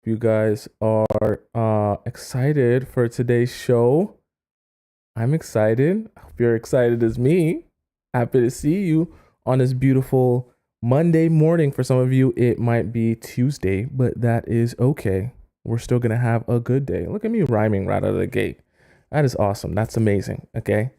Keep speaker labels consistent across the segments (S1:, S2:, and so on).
S1: You guys are excited for today's show. I'm excited. I hope you're excited as me. Happy to see you on this beautiful Monday morning. For some of you, it might be Tuesday, but that is okay. We're still going to have a good day. Look at me rhyming right out of the gate. That is awesome. That's amazing. Okay.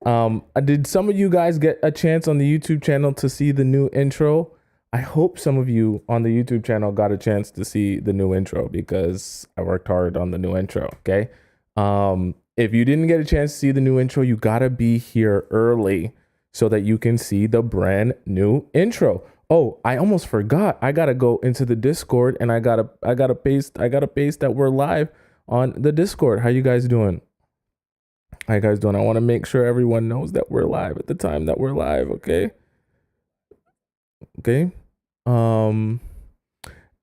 S1: Did some of you guys get a chance on the YouTube channel to see the new intro? I hope some of you on the YouTube channel got a chance to see the new intro because I worked hard on the new intro. Okay. If you didn't get a chance to see the new intro, you gotta be here early so that you can see the brand new intro. Oh, I almost forgot. I gotta go into the Discord and I gotta paste that we're live on the Discord. How you guys doing? How you guys doing? I want to make sure everyone knows that we're live at the time that we're live. Okay. Okay. Um,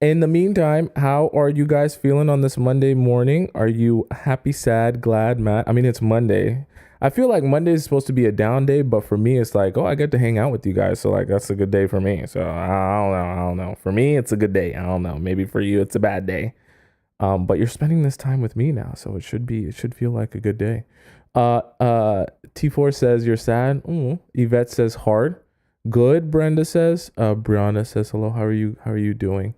S1: in the meantime, how are you guys feeling on this Monday morning? Are you happy, sad, glad, mad? I mean, it's Monday. I feel like Monday is supposed to be a down day, but for me, it's like, oh, I get to hang out with you guys. So like, that's a good day for me. So I don't know. For me, it's a good day. I don't know. Maybe for you, it's a bad day. But you're spending this time with me now, so it should feel like a good day. T4 says you're sad. Yvette says hard. Good, Brenda says. Brianna says hello. How are you doing?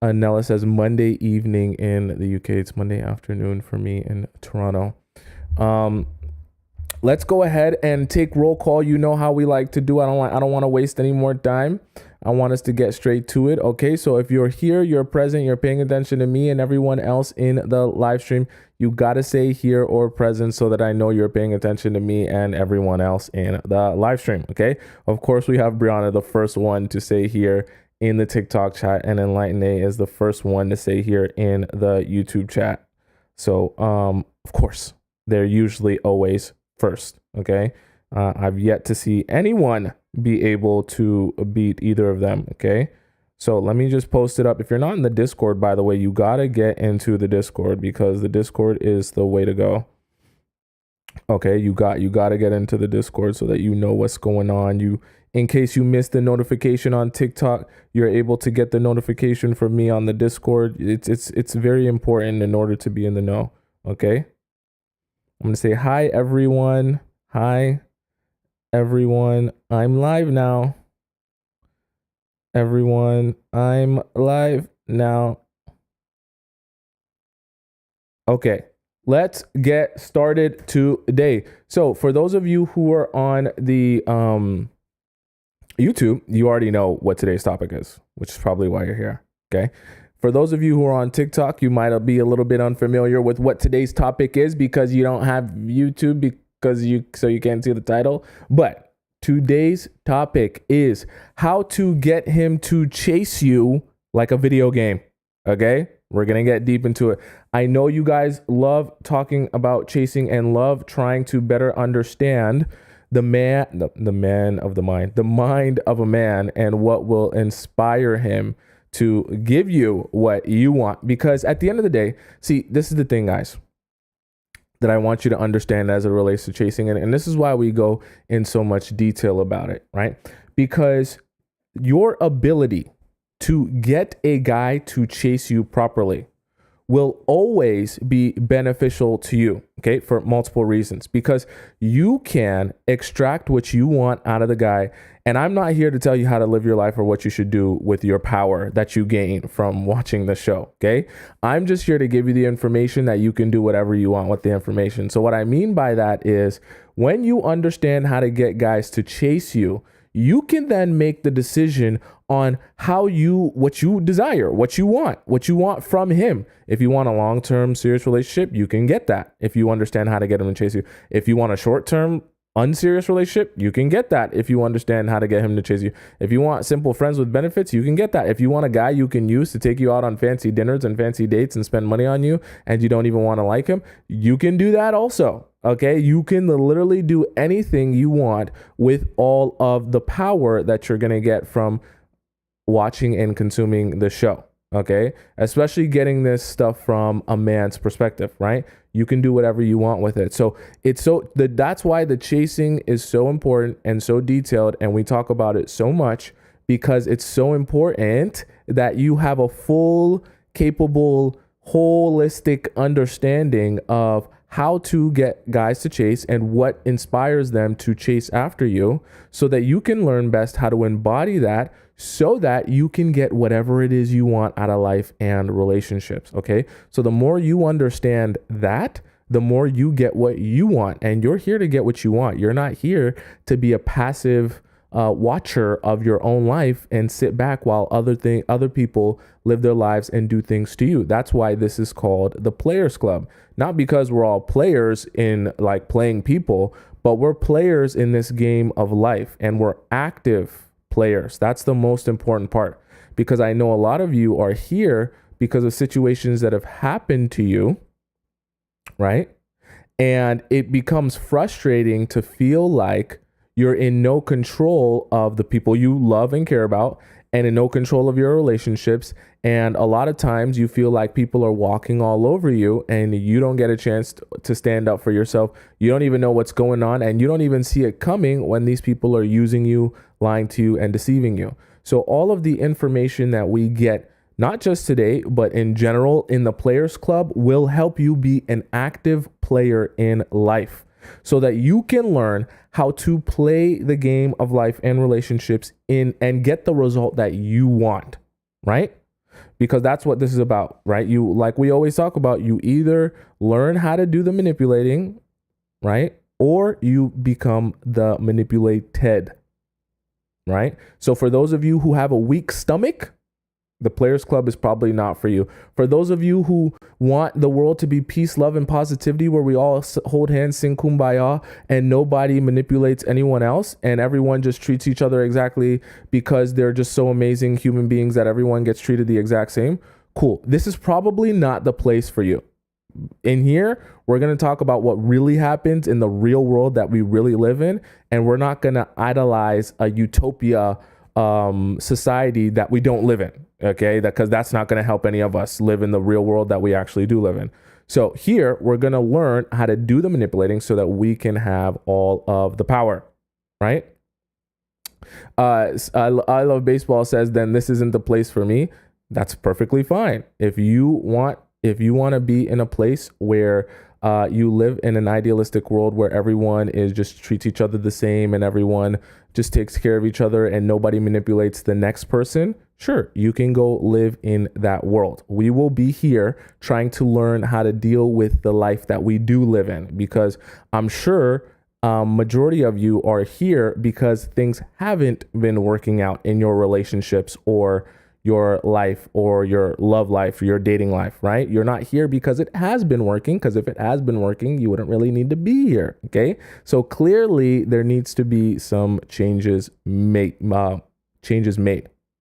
S1: Nella says Monday evening in the UK. It's Monday afternoon for me in Toronto. Let's go ahead and take roll call. You know how we like to do. I don't want to waste any more time. I want us to get straight to it. Okay, so if you're here, you're present, you're paying attention to me and everyone else in the live stream, you got to say here or present so that I know you're paying attention to me and everyone else in the live stream. Okay, of course, we have Brianna, the first one to say here in the TikTok chat, and Enlighten A is the first one to say here in the YouTube chat. So, of course, they're usually always first. Okay, I've yet to see anyone be able to beat either of them. Okay, so let me just post it up. If you're not in the Discord, by the way, you gotta get into the Discord because the Discord is the way to go. Okay, you gotta get into the Discord so that you know what's going on. In case you missed the notification on TikTok, you're able to get the notification from me on the Discord. It's very important in order to be in the know. Okay, I'm gonna say hi everyone. Hi everyone. I'm live now. Everyone, I'm live now. Okay, let's get started today. So for those of you who are on the YouTube, you already know what today's topic is, which is probably why you're here. Okay. For those of you who are on TikTok, you might be a little bit unfamiliar with what today's topic is because you don't have YouTube so you can't see the title. But today's topic is how to get him to chase you like a video game. Okay? We're going to get deep into it. I know you guys love talking about chasing and love trying to better understand the mind of a man and what will inspire him to give you what you want. Because at the end of the day, see, this is the thing, guys, that I want you to understand as it relates to chasing. And this is why we go in so much detail about it, right? Because your ability to get a guy to chase you properly will always be beneficial to you, okay, for multiple reasons, because you can extract what you want out of the guy. And I'm not here to tell you how to live your life or what you should do with your power that you gain from watching the show, okay? I'm just here to give you the information that you can do whatever you want with the information. So what I mean by that is when you understand how to get guys to chase you, you can then make the decision on what you desire, what you want from him. If you want a long-term serious relationship, you can get that if you understand how to get him to chase you. If you want a short-term unserious relationship, you can get that if you understand how to get him to chase you. If you want simple friends with benefits, you can get that. If you want a guy you can use to take you out on fancy dinners and fancy dates and spend money on you and you don't even want to like him, you can do that also. Okay, you can literally do anything you want with all of the power that you're going to get from watching and consuming the show. Okay, especially getting this stuff from a man's perspective, right? You can do whatever you want with it. So that's why the chasing is so important and so detailed, and we talk about it so much because it's so important that you have a full capable, holistic understanding of how to get guys to chase and what inspires them to chase after you, so that you can learn best how to embody that, so that you can get whatever it is you want out of life and relationships. Okay. So the more you understand that, the more you get what you want, and you're here to get what you want. You're not here to be a passive watcher of your own life and sit back while other people live their lives and do things to you. That's why this is called the Players Club. Not because we're all players in like playing people, but we're players in this game of life, and we're active players. That's the most important part, because I know a lot of you are here because of situations that have happened to you, right? And it becomes frustrating to feel like you're in no control of the people you love and care about, and in no control of your relationships. And a lot of times you feel like people are walking all over you, and you don't get a chance to stand up for yourself. You don't even know what's going on, and you don't even see it coming when these people are using you, lying to you, and deceiving you. So all of the information that we get, not just today, but in general in the Players Club, will help you be an active player in life, so that you can learn how to play the game of life and relationships in and get the result that you want, right? Because that's what this is about, right? You, like we always talk about, you either learn how to do the manipulating, right? Or you become the manipulated, right? So for those of you who have a weak stomach, the Players Club is probably not for you. For those of you who want the world to be peace, love, and positivity, where we all hold hands, sing kumbaya, and nobody manipulates anyone else, and everyone just treats each other exactly because they're just so amazing human beings that everyone gets treated the exact same. Cool. This is probably not the place for you. In here, we're going to talk about what really happens in the real world that we really live in, and we're not going to idolize a utopia society that we don't live in. Okay, because that's not going to help any of us live in the real world that we actually do live in. So here we're going to learn how to do the manipulating so that we can have all of the power, right? I Love Baseball says, then this isn't the place for me. That's perfectly fine. If you want to be in a place where you live in an idealistic world where everyone is just treats each other the same, and everyone just takes care of each other, and nobody manipulates the next person, sure, you can go live in that world. We will be here trying to learn how to deal with the life that we do live in, because I'm sure majority of you are here because things haven't been working out in your relationships or your life or your love life or your dating life, right? You're not here because it has been working, because if it has been working, you wouldn't really need to be here, okay? So clearly there needs to be some changes made,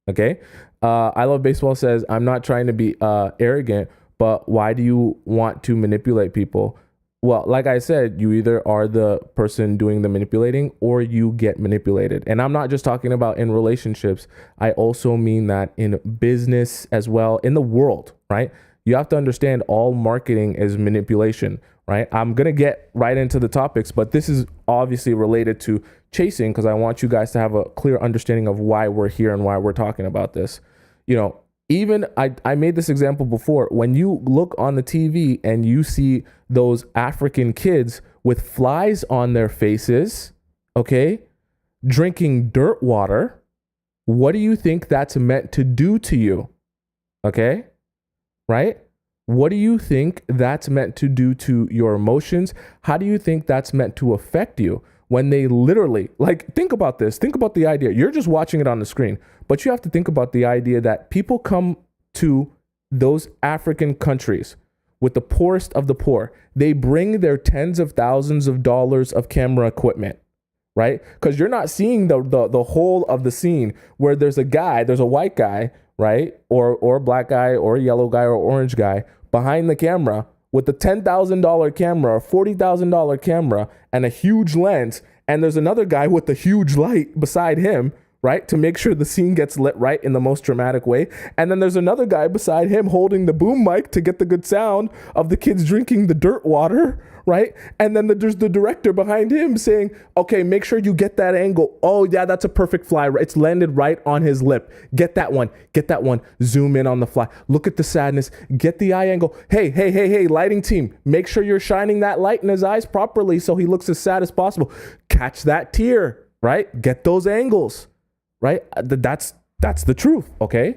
S1: okay? I Love Baseball says, I'm not trying to be arrogant, but why do you want to manipulate people? Well, like I said, you either are the person doing the manipulating or you get manipulated. And I'm not just talking about in relationships. I also mean that in business as well, in the world, right? You have to understand all marketing is manipulation, right? I'm going to get right into the topics, but this is obviously related to chasing, because I want you guys to have a clear understanding of why we're here and why we're talking about this. You know, even I made this example before. When you look on the TV and you see those African kids with flies on their faces, okay, drinking dirt water, what do you think that's meant to do to you? Okay, right? What do you think that's meant to do to your emotions? How do you think that's meant to affect you? When they literally, like, think about this. Think about the idea. You're just watching it on the screen, but you have to think about the idea that people come to those African countries with the poorest of the poor. They bring their tens of thousands of dollars of camera equipment, right? Because you're not seeing the whole of the scene where there's a white guy, right? Or a black guy or a yellow guy or orange guy behind the camera with a $10,000 camera or $40,000 camera and a huge lens, and there's another guy with a huge light beside him, right? To make sure the scene gets lit right in the most dramatic way. And then there's another guy beside him holding the boom mic to get the good sound of the kids drinking the dirt water, right? And then there's the director behind him saying, okay, make sure you get that angle. Oh yeah, that's a perfect fly. It's landed right on his lip. Get that one. Zoom in on the fly. Look at the sadness. Get the eye angle. Hey, lighting team, make sure you're shining that light in his eyes properly so he looks as sad as possible. Catch that tear, right? Get those angles. Right? That's the truth. Okay.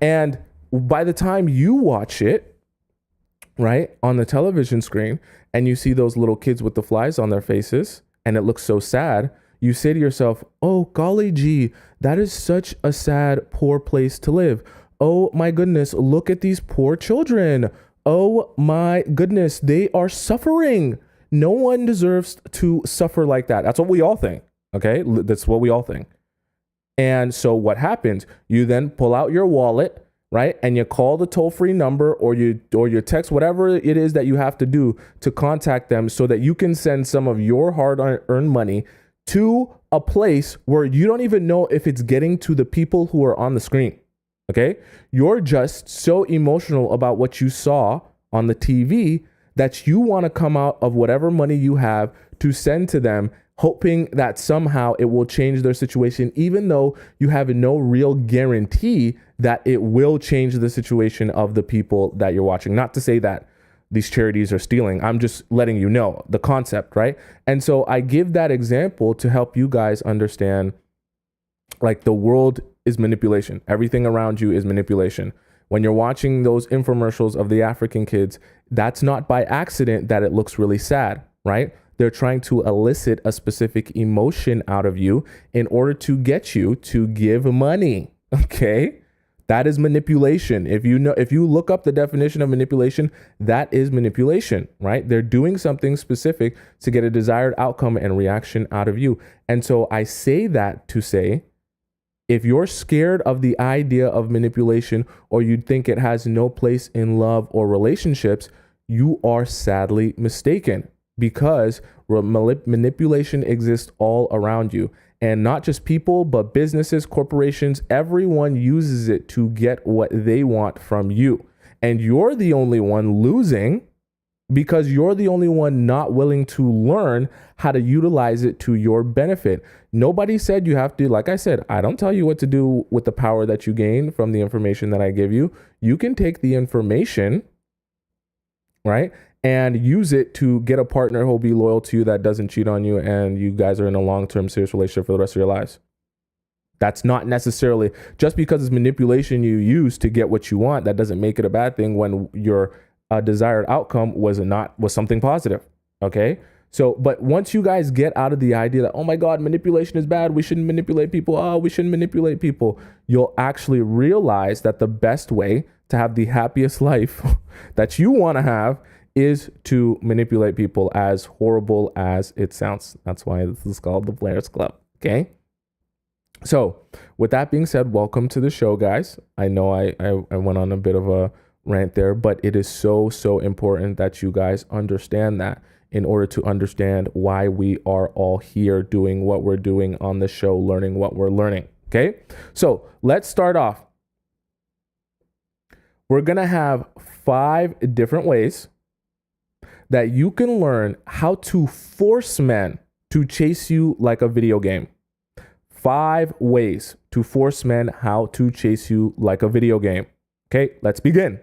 S1: And by the time you watch it, right, on the television screen, and you see those little kids with the flies on their faces, and it looks so sad, you say to yourself, oh, golly gee, that is such a sad, poor place to live. Oh my goodness, look at these poor children. Oh my goodness, they are suffering. No one deserves to suffer like that. That's what we all think. Okay. That's what we all think. And so what happens? You then pull out your wallet, right? And you call the toll-free number or you text whatever it is that you have to do to contact them so that you can send some of your hard-earned money to a place where you don't even know if it's getting to the people who are on the screen. Okay? You're just so emotional about what you saw on the TV that you want to come out of whatever money you have to send to them, hoping that somehow it will change their situation, even though you have no real guarantee that it will change the situation of the people that you're watching. Not to say that these charities are stealing. I'm just letting you know the concept, right? And so I give that example to help you guys understand, like, the world is manipulation. Everything around you is manipulation. When you're watching those infomercials of the African kids, that's not by accident that it looks really sad, right? They're trying to elicit a specific emotion out of you in order to get you to give money. Okay. That is manipulation. If you look up the definition of manipulation, that is manipulation, right? They're doing something specific to get a desired outcome and reaction out of you. And so I say that to say, if you're scared of the idea of manipulation, or you think it has no place in love or relationships, you are sadly mistaken, because manipulation exists all around you. And not just people, but businesses, corporations, everyone uses it to get what they want from you. And you're the only one losing because you're the only one not willing to learn how to utilize it to your benefit. Nobody said you have to, like I said, I don't tell you what to do with the power that you gain from the information that I give you. You can take the information, right, and use it to get a partner who'll be loyal to you, that doesn't cheat on you, and you guys are in a long-term serious relationship for the rest of your lives. That's not necessarily, just because it's manipulation you use to get what you want, that doesn't make it a bad thing when your desired outcome was something positive. Okay. So, but once you guys get out of the idea that, oh my God, manipulation is bad, we shouldn't manipulate people. Oh, we shouldn't manipulate people. You'll actually realize that the best way to have the happiest life that you want to have is to manipulate people, as horrible as it sounds. That's why this is called the Players Club. Okay. So with that being said, welcome to the show, guys. I know I went on a bit of a rant there, but it is so important that you guys understand that, in order to understand why we are all here doing what we're doing on the show, learning what we're learning. Okay. So let's start off. We're going to have 5 different ways that you can learn how to force men to chase you like a video game. 5 ways to force men how to chase you like a video game. Okay, let's begin.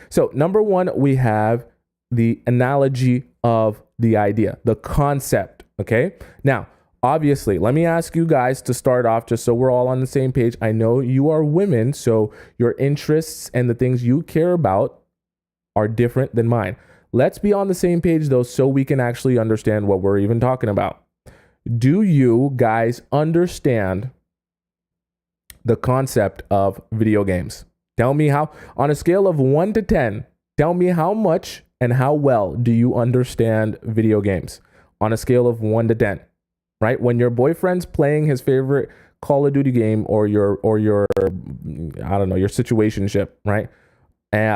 S1: So number 1, we have the analogy of the idea, the concept. Okay, now, obviously, let me ask you guys to start off, just so we're all on the same page. I know you are women, so your interests and the things you care about are different than mine. Let's be on the same page, though, so we can actually understand what we're even talking about. Do you guys understand the concept of video games? Tell me how, on a scale of 1 to 10, tell me how much and how well do you understand video games on a scale of 1 to 10, right? When your boyfriend's playing his favorite Call of Duty game, or your I don't know, your situationship, right?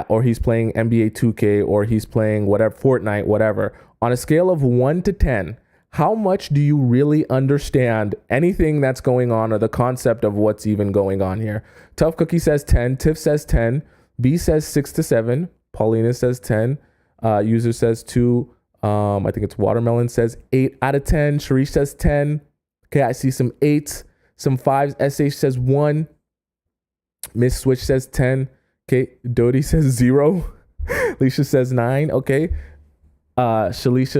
S1: Or he's playing NBA 2K, or he's playing whatever, Fortnite, whatever. On a scale of 1 to 10, how much do you really understand anything that's going on or the concept of what's even going on here? Tough Cookie says 10. Tiff says 10. B says 6 to 7. Paulina says 10. User says 2. I think it's Watermelon says 8 out of 10. Sharish says 10. Okay, I see some 8s, some 5s. SH says 1. Miss Switch says 10. Okay, Dodie says 0. Alicia says 9. Okay. Shalia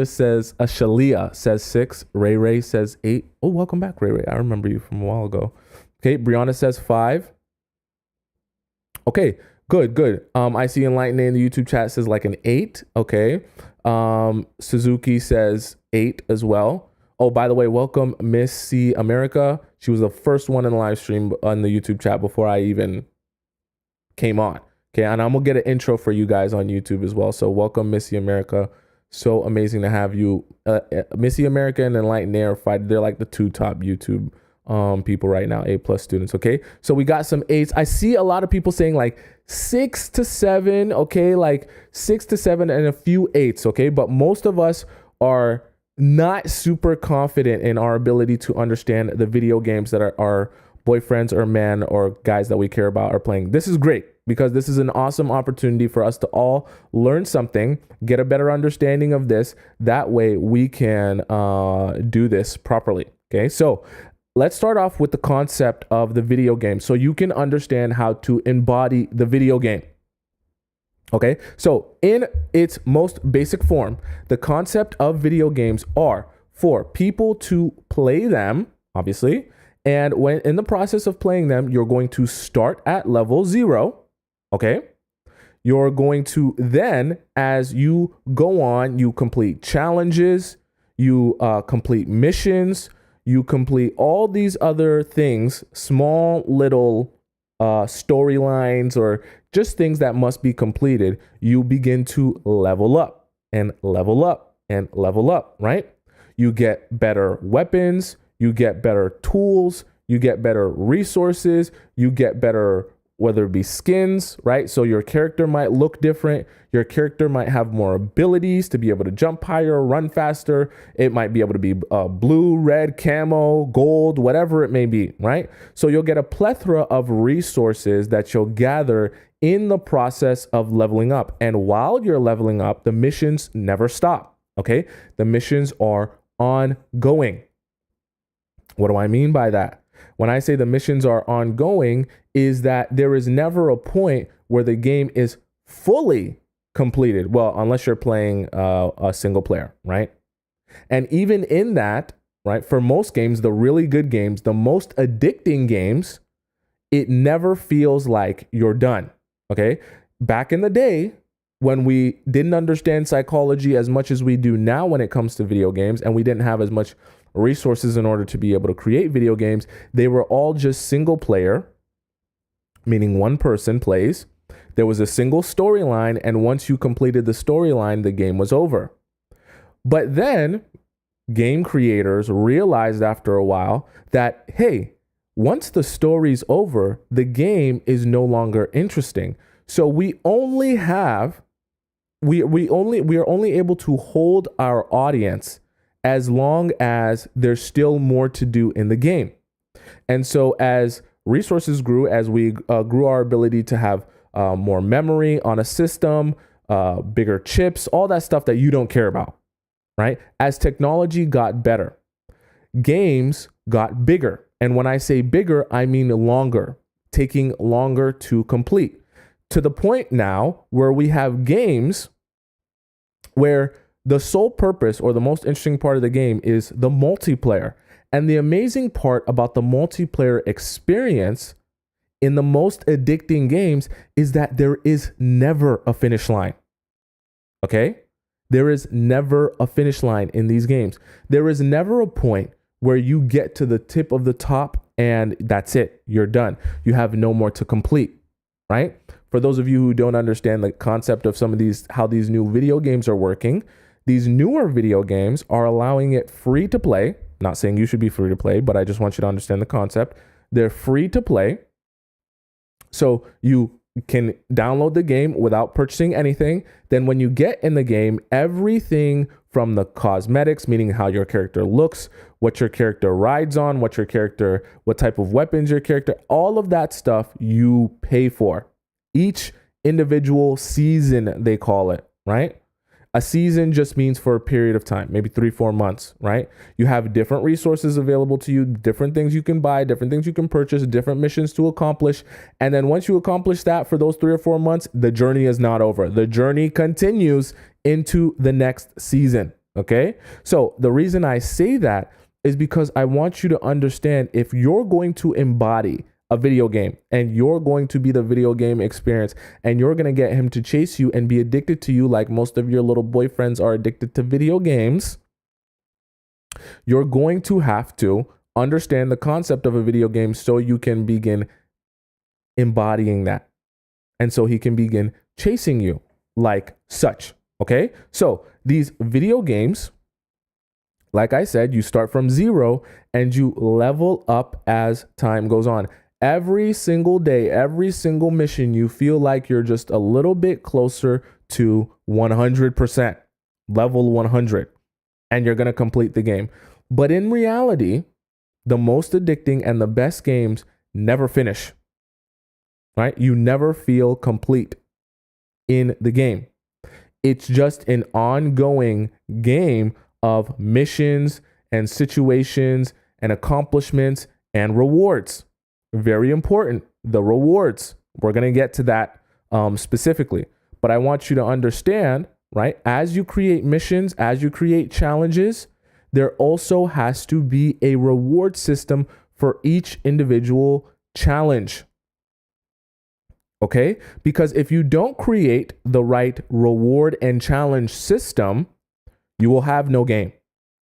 S1: says 6. Ray says 8. Oh, welcome back, Ray. I remember you from a while ago. Okay, Brianna says 5. Okay, good. I see Enlightened in the YouTube chat says like an 8. Okay. Suzuki says 8 as well. Oh, by the way, welcome Miss C America. She was the first one in the live stream on the YouTube chat before I even came on. Okay, and I'm gonna get an intro for you guys on YouTube as well. So welcome Missy America. So amazing to have you. Missy America and Enlightened Air Fight. They're like the 2 top YouTube people right now, A+ students. Okay, so we got some 8s. I see a lot of people saying like 6 to 7. Okay, like 6 to 7 and a few 8s. Okay, but most of us are not super confident in our ability to understand the video games that our boyfriends or men or guys that we care about are playing. This is great because this is an awesome opportunity for us to all learn something, get a better understanding of this. That way we can do this properly. Okay, so let's start off with the concept of the video game so you can understand how to embody the video game. Okay, so in its most basic form, the concept of video games are for people to play them, obviously, and when in the process of playing them, you're going to start at level 0, okay? You're going to then, as you go on, you complete challenges, you complete missions, you complete all these other things, small little storylines or just things that must be completed. You begin to level up and level up and level up, right? You get better weapons, you get better tools, you get better resources, you get better, whether it be skins, right? So your character might look different. Your character might have more abilities to be able to jump higher, run faster. It might be able to be blue, red, camo, gold, whatever it may be, right? So you'll get a plethora of resources that you'll gather in the process of leveling up. And while you're leveling up, the missions never stop, okay? The missions are ongoing. What do I mean by that? When I say the missions are ongoing, is that there is never a point where the game is fully completed. Well, unless you're playing a single player, right? And even in that, right, for most games, the really good games, the most addicting games, it never feels like you're done, okay? Back in the day, when we didn't understand psychology as much as we do now when it comes to video games, and we didn't have as much resources in order to be able to create video games, they were all just single player, meaning one person plays. There was a single storyline, and once you completed the storyline, the game was over. But then game creators realized after a while that, hey, once the story's over, the game is no longer interesting. So we are only able to hold our audience as long as there's still more to do in the game. And so as resources grew, as we grew our ability to have more memory on a system, bigger chips, all that stuff that you don't care about, right? As technology got better, games got bigger. And when I say bigger, I mean longer, taking longer to complete. To the point now where we have games where the sole purpose or the most interesting part of the game is the multiplayer. And the amazing part about the multiplayer experience in the most addicting games is that there is never a finish line. Okay? There is never a finish line in these games. There is never a point where you get to the tip of the top and that's it. You're done. You have no more to complete, right? For those of you who don't understand the concept of some of these, how these new video games are working, these newer video games are allowing it free to play. Not saying you should be free to play, but I just want you to understand the concept. They're free to play. So you can download the game without purchasing anything. Then when you get in the game, everything from the cosmetics, meaning how your character looks, what your character rides on, what type of weapons your character, all of that stuff you pay for. Each individual season, they call it, right? A season just means for a period of time, maybe 3-4 months, right? You have different resources available to you, different things you can buy, different things you can purchase, different missions to accomplish. And then once you accomplish that for those 3 or 4 months, the journey is not over. The journey continues into the next season, okay? So the reason I say that is because I want you to understand, if you're going to embody a video game and you're going to be the video game experience and you're going to get him to chase you and be addicted to you like most of your little boyfriends are addicted to video games, you're going to have to understand the concept of a video game so you can begin embodying that. And so he can begin chasing you like such. Okay. So these video games, like I said, you start from 0 and you level up as time goes on. Every single day, every single mission, you feel like you're just a little bit closer to 100%, level 100, and you're going to complete the game. But in reality, the most addicting and the best games never finish, right? You never feel complete in the game. It's just an ongoing game of missions and situations and accomplishments and rewards. Very important, the rewards. We're going to get to that specifically. But I want you to understand, right? As you create missions, as you create challenges, there also has to be a reward system for each individual challenge. Okay? Because if you don't create the right reward and challenge system, you will have no game.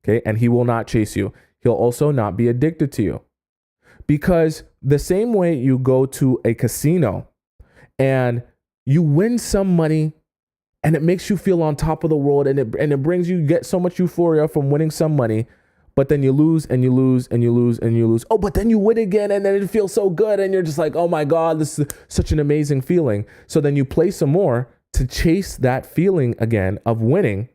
S1: Okay? And he will not chase you. He'll also not be addicted to you. Because the same way you go to a casino and you win some money and it makes you feel on top of the world and it brings you, get so much euphoria from winning some money, but then you lose and you lose and you lose and you lose. Oh, but then you win again and then it feels so good and you're just like, oh my God, this is such an amazing feeling. So then you play some more to chase that feeling again of winning.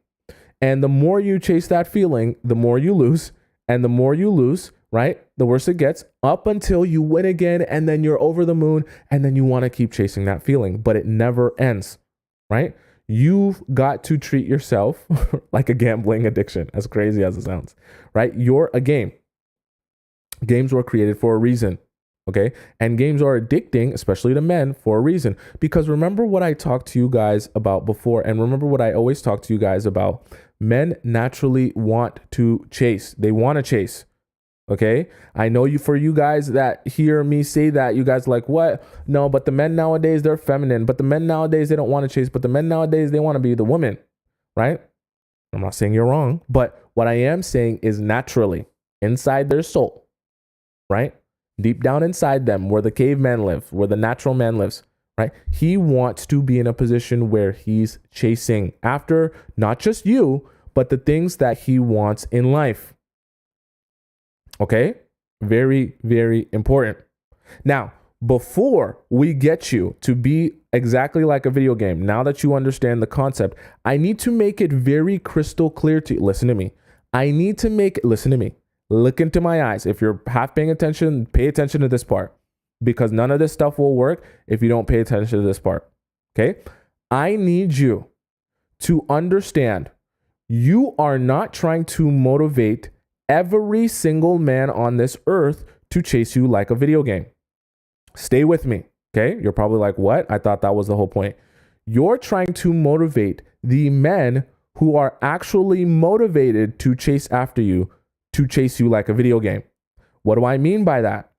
S1: And the more you chase that feeling, the more you lose, and the more you lose, right? The worse it gets, up until you win again and then you're over the moon and then you want to keep chasing that feeling, but it never ends, right? You've got to treat yourself like a gambling addiction, as crazy as it sounds, right? You're a game. Games were created for a reason, okay? And games are addicting, especially to men, for a reason. Because remember what I talked to you guys about before, and remember what I always talk to you guys about. Men naturally want to chase. They want to chase. Okay. I know for you guys that hear me say that, you guys are like, what? No, but the men nowadays, they're feminine, but the men nowadays, they don't want to chase, but the men nowadays, they want to be the woman, right? I'm not saying you're wrong, but what I am saying is naturally inside their soul, right? Deep down inside them, where the caveman live, where the natural man lives, right? He wants to be in a position where he's chasing after not just you, but the things that he wants in life. Okay, very, very important. Now, before we get you to be exactly like a video game, now that you understand the concept, I need to make it very crystal clear to you. Listen to me. Listen to me. Look into my eyes. If you're half paying attention, pay attention to this part, because none of this stuff will work if you don't pay attention to this part. Okay, I need you to understand you are not trying to motivate every single man on this earth to chase you like a video game. Stay with me, okay? You're probably like, what? I thought that was the whole point. You're trying to motivate the men who are actually motivated to chase after you, to chase you like a video game. What do I mean by that?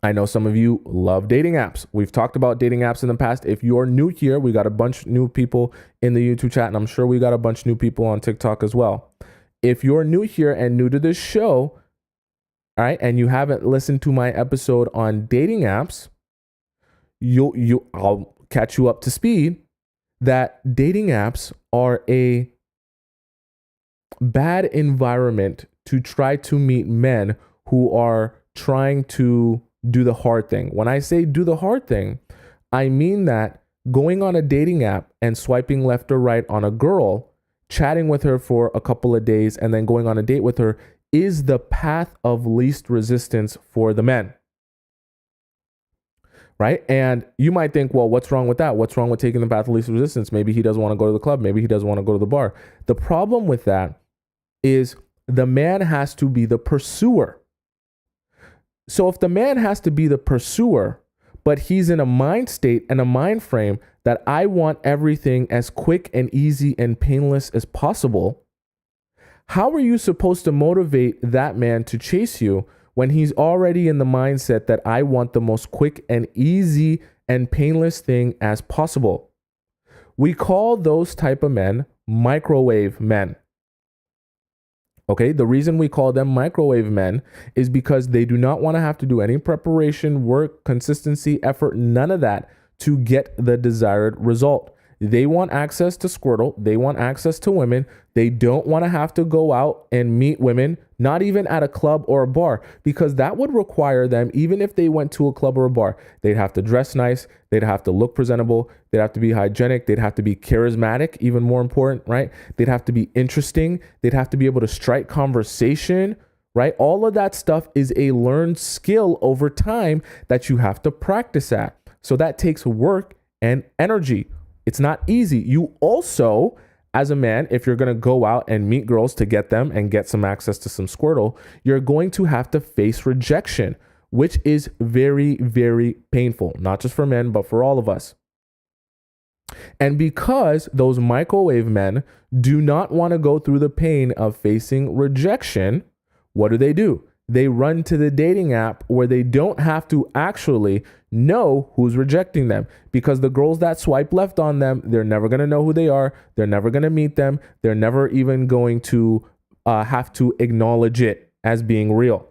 S1: I know some of you love dating apps. We've talked about dating apps in the past. If you're new here, we got a bunch new people in the YouTube chat, and I'm sure we got a bunch new people on TikTok as well. If you're new here and new to this show, all right, and you haven't listened to my episode on dating apps, I'll catch you up to speed that dating apps are a bad environment to try to meet men who are trying to do the hard thing. When I say do the hard thing, I mean that going on a dating app and swiping left or right on a girl, chatting with her for a couple of days, and then going on a date with her is the path of least resistance for the men. Right? And you might think, well, what's wrong with that? What's wrong with taking the path of least resistance? Maybe he doesn't want to go to the club. Maybe he doesn't want to go to the bar. The problem with that is the man has to be the pursuer. So if the man has to be the pursuer, but he's in a mind state and a mind frame that I want everything as quick and easy and painless as possible, how are you supposed to motivate that man to chase you when he's already in the mindset that I want the most quick and easy and painless thing as possible? We call those type of men microwave men. Okay, the reason we call them microwave men is because they do not want to have to do any preparation, work, consistency, effort, none of that to get the desired result. They want access to Squirtle. They want access to women. They don't want to have to go out and meet women, not even at a club or a bar, because that would require them, even if they went to a club or a bar, they'd have to dress nice. They'd have to look presentable. They'd have to be hygienic. They'd have to be charismatic, even more important, right? They'd have to be interesting. They'd have to be able to strike conversation, right? All of that stuff is a learned skill over time that you have to practice at. So that takes work and energy. It's not easy. You also, as a man, if you're going to go out and meet girls to get them and get some access to some Squirtle, you're going to have to face rejection, which is very, very painful, not just for men, but for all of us. And because those microwave men do not want to go through the pain of facing rejection, what do? They run to the dating app where they don't have to actually know who's rejecting them, because the girls that swipe left on them, they're never going to know who they are. They're never going to meet them. They're never even going to have to acknowledge it as being real,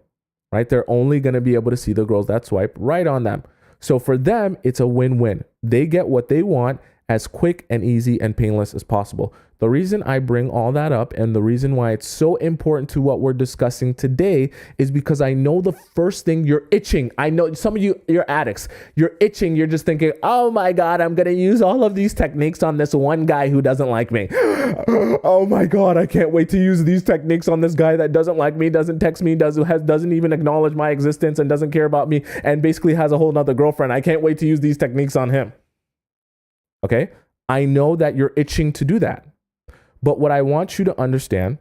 S1: right? They're only going to be able to see the girls that swipe right on them. So for them, it's a win-win. They get what they want as quick and easy and painless as possible. The reason I bring all that up and the reason why it's so important to what we're discussing today is because I know the first thing you're itching. I know some of you, you're addicts. You're itching. You're just thinking, oh my God, I'm going to use all of these techniques on this one guy who doesn't like me. Oh my God, I can't wait to use these techniques on this guy that doesn't like me, doesn't text me, doesn't even acknowledge my existence and doesn't care about me and basically has a whole nother girlfriend. I can't wait to use these techniques on him. Okay? I know that you're itching to do that. But what I want you to understand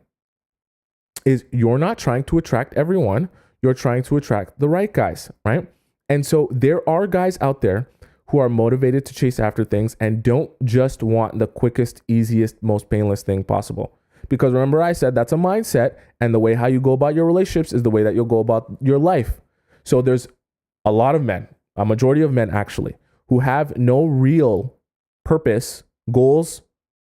S1: is you're not trying to attract everyone. You're trying to attract the right guys, right? And so there are guys out there who are motivated to chase after things and don't just want the quickest, easiest, most painless thing possible. Because remember I said that's a mindset, and the way how you go about your relationships is the way that you'll go about your life. So there's a lot of men, a majority of men actually, who have no real purpose, goals,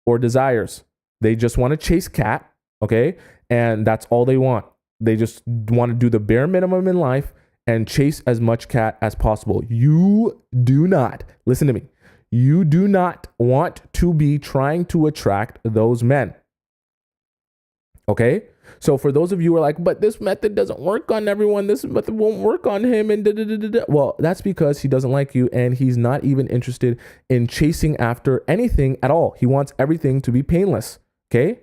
S1: or desires. They just want to chase cat, okay? And that's all they want. They just want to do the bare minimum in life and chase as much cat as possible. You do not, listen to me, you do not want to be trying to attract those men, okay? So for those of you who are like, but this method doesn't work on everyone, this method won't work on him, and well, that's because he doesn't like you and he's not even interested in chasing after anything at all. He wants everything to be painless. Okay.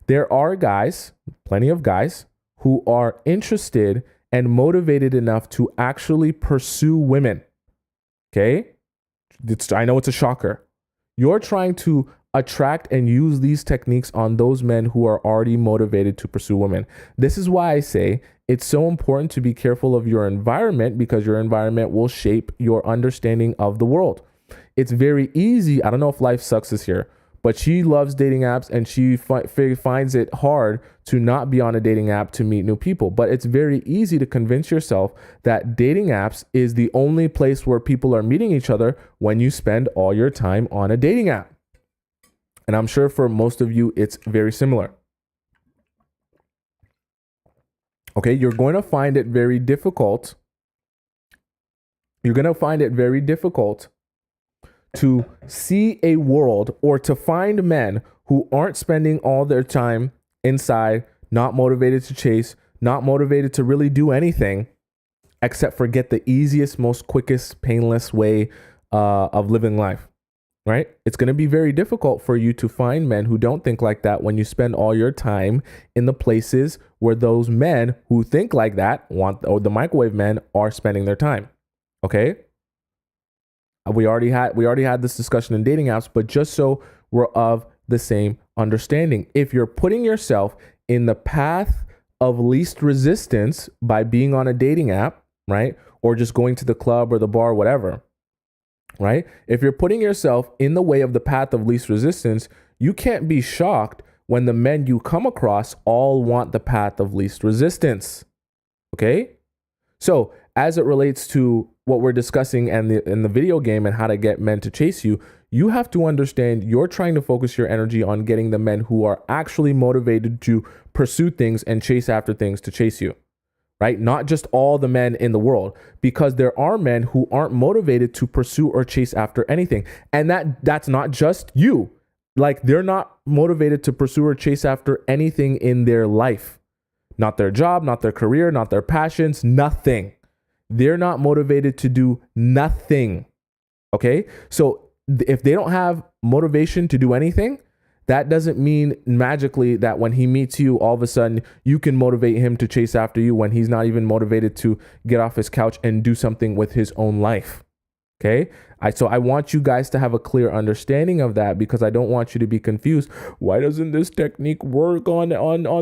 S1: There are guys, plenty of guys, who are interested and motivated enough to actually pursue women. Okay. I know it's a shocker. You're trying to attract and use these techniques on those men who are already motivated to pursue women. This is why I say it's so important to be careful of your environment, because your environment will shape your understanding of the world. It's very easy. I don't know if Life Sucks is here, but she loves dating apps and she finds it hard to not be on a dating app to meet new people. But it's very easy to convince yourself that dating apps is the only place where people are meeting each other when you spend all your time on a dating app. And I'm sure for most of you, it's very similar. Okay, you're going to find it very difficult. You're going to find it very difficult to see a world or to find men who aren't spending all their time inside, not motivated to chase, not motivated to really do anything, except for get the easiest, most quickest, painless way of living life, right? It's going to be very difficult for you to find men who don't think like that when you spend all your time in the places where those men who think like that or the microwave men are spending their time. Okay? We already had this discussion in dating apps, but just so we're of the same understanding. If you're putting yourself in the path of least resistance by being on a dating app, right? Or just going to the club or the bar, whatever, right? If you're putting yourself in the way of the path of least resistance, you can't be shocked when the men you come across all want the path of least resistance. Okay? So as it relates to what we're discussing and in the video game and how to get men to chase you, you have to understand you're trying to focus your energy on getting the men who are actually motivated to pursue things and chase after things to chase you, right? Not just all the men in the world, because there are men who aren't motivated to pursue or chase after anything. And that's not just you. Like, they're not motivated to pursue or chase after anything in their life. Not their job, not their career, not their passions, nothing. They're not motivated to do nothing. Okay? So if they don't have motivation to do anything, that doesn't mean magically that when he meets you, all of a sudden you can motivate him to chase after you when he's not even motivated to get off his couch and do something with his own life. Okay? So I want you guys to have a clear understanding of that, because I don't want you to be confused. Why doesn't this technique work on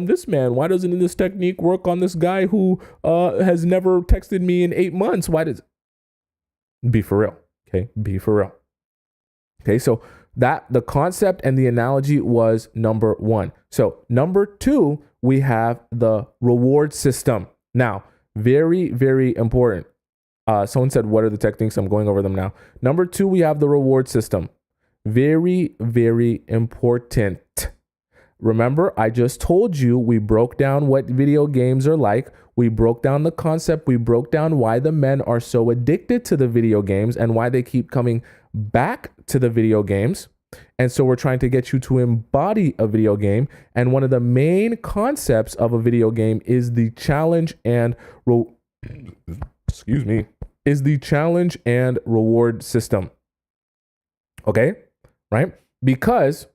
S1: this man? Why doesn't this technique work on this guy who has never texted me in 8 months? Why does... Be for real. Okay? Be for real. Okay, so that the concept and the analogy was number one. So number two, we have the reward system. Now, very, very important. Someone said, what are the techniques? I'm going over them now. Number two, we have the reward system. Very, very important. Remember, I just told you we broke down what video games are like. We broke down the concept. We broke down why the men are so addicted to the video games and why they keep coming back to the video games. And so we're trying to get you to embody a video game. And one of the main concepts of a video game is the challenge and is the challenge and reward system. Okay? Right? Because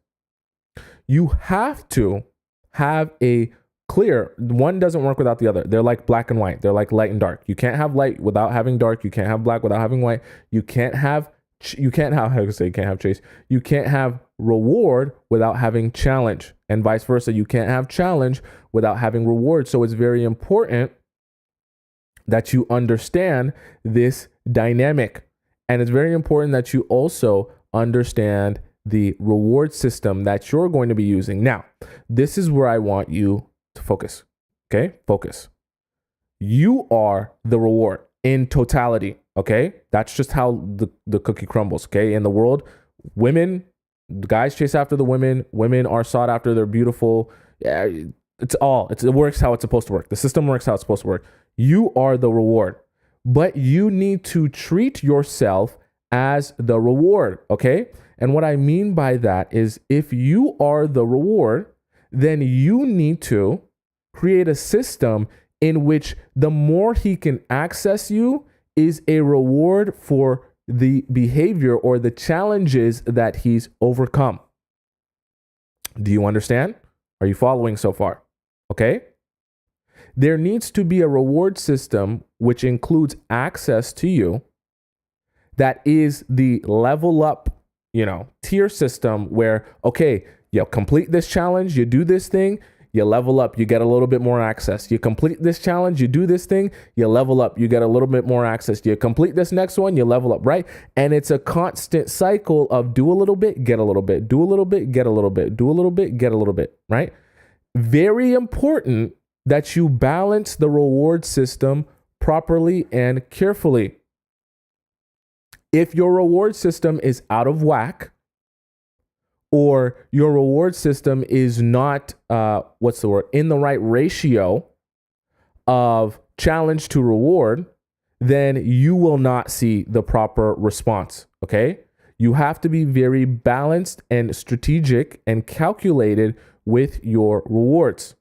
S1: you have to have a clear, one doesn't work without the other. They're like black and white. They're like light and dark. You can't have light without having dark. You can't have black without having white. You can't have chase. You can't have reward without having challenge, and vice versa. You can't have challenge without having reward. So it's very important that you understand this dynamic. And it's very important that you also understand the reward system that you're going to be using. Now, this is where I want you to focus. Okay? Focus. You are the reward in totality. Okay? That's just how the cookie crumbles. Okay? In the world, guys chase after the women. Women are sought after. They're beautiful. Yeah, it works how it's supposed to work. The system works how it's supposed to work. You are the reward, but you need to treat yourself as the reward. Okay? And what I mean by that is, if you are the reward, then you need to create a system in which the more he can access you is a reward for the behavior or the challenges that he's overcome. Do you understand? Are you following so far? Okay? There needs to be a reward system which includes access to you that is the level up, tier system where, okay, you complete this challenge, you do this thing, you level up, you get a little bit more access. You complete this challenge, you do this thing, you level up, you get a little bit more access. You complete this next one, you level up, right? And it's a constant cycle of do a little bit, get a little bit, do a little bit, get a little bit, do a little bit, get a little bit, right? Very important that you balance the reward system properly and carefully. If your reward system is out of whack, or your reward system is not, in the right ratio of challenge to reward, then you will not see the proper response, okay? You have to be very balanced and strategic and calculated with your rewards,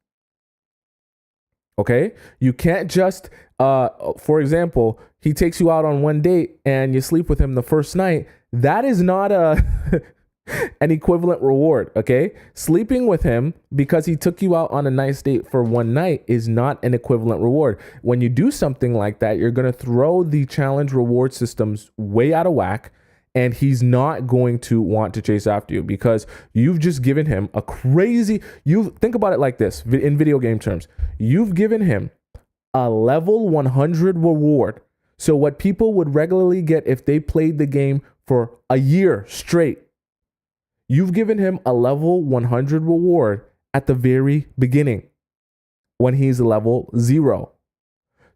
S1: Okay. You can't just, for example, he takes you out on one date and you sleep with him the first night. That is not an equivalent reward. Okay. Sleeping with him because he took you out on a nice date for one night is not an equivalent reward. When you do something like that, you're going to throw the challenge reward systems way out of whack. And he's not going to want to chase after you because you've just given him a crazy, you think about it like this in video game terms. You've given him a level 100 reward. So what people would regularly get if they played the game for a year straight, you've given him a level 100 reward at the very beginning when he's level 0.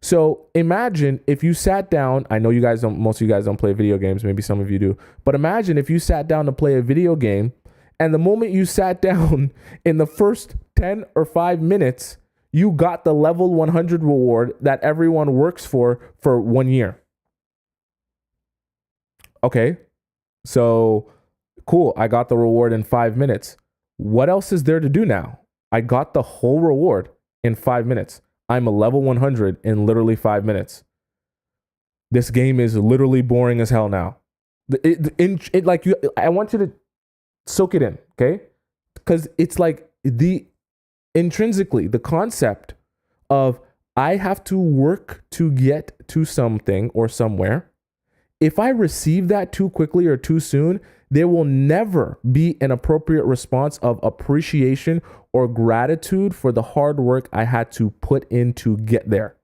S1: So imagine if you sat down, I know you guys don't, most of you guys don't play video games, maybe some of you do, but imagine if you sat down to play a video game and the moment you sat down in the first 10 or 5 minutes, you got the level 100 reward that everyone works for 1 year. Okay, so cool, I got the reward in 5 minutes. What else is there to do now? I got the whole reward in 5 minutes. I'm a level 100 in literally 5 minutes. This game is literally boring as hell now. I want you to soak it in, okay? Because it's like intrinsically, the concept of I have to work to get to something or somewhere. If I receive that too quickly or too soon, there will never be an appropriate response of appreciation or gratitude for the hard work I had to put in to get there.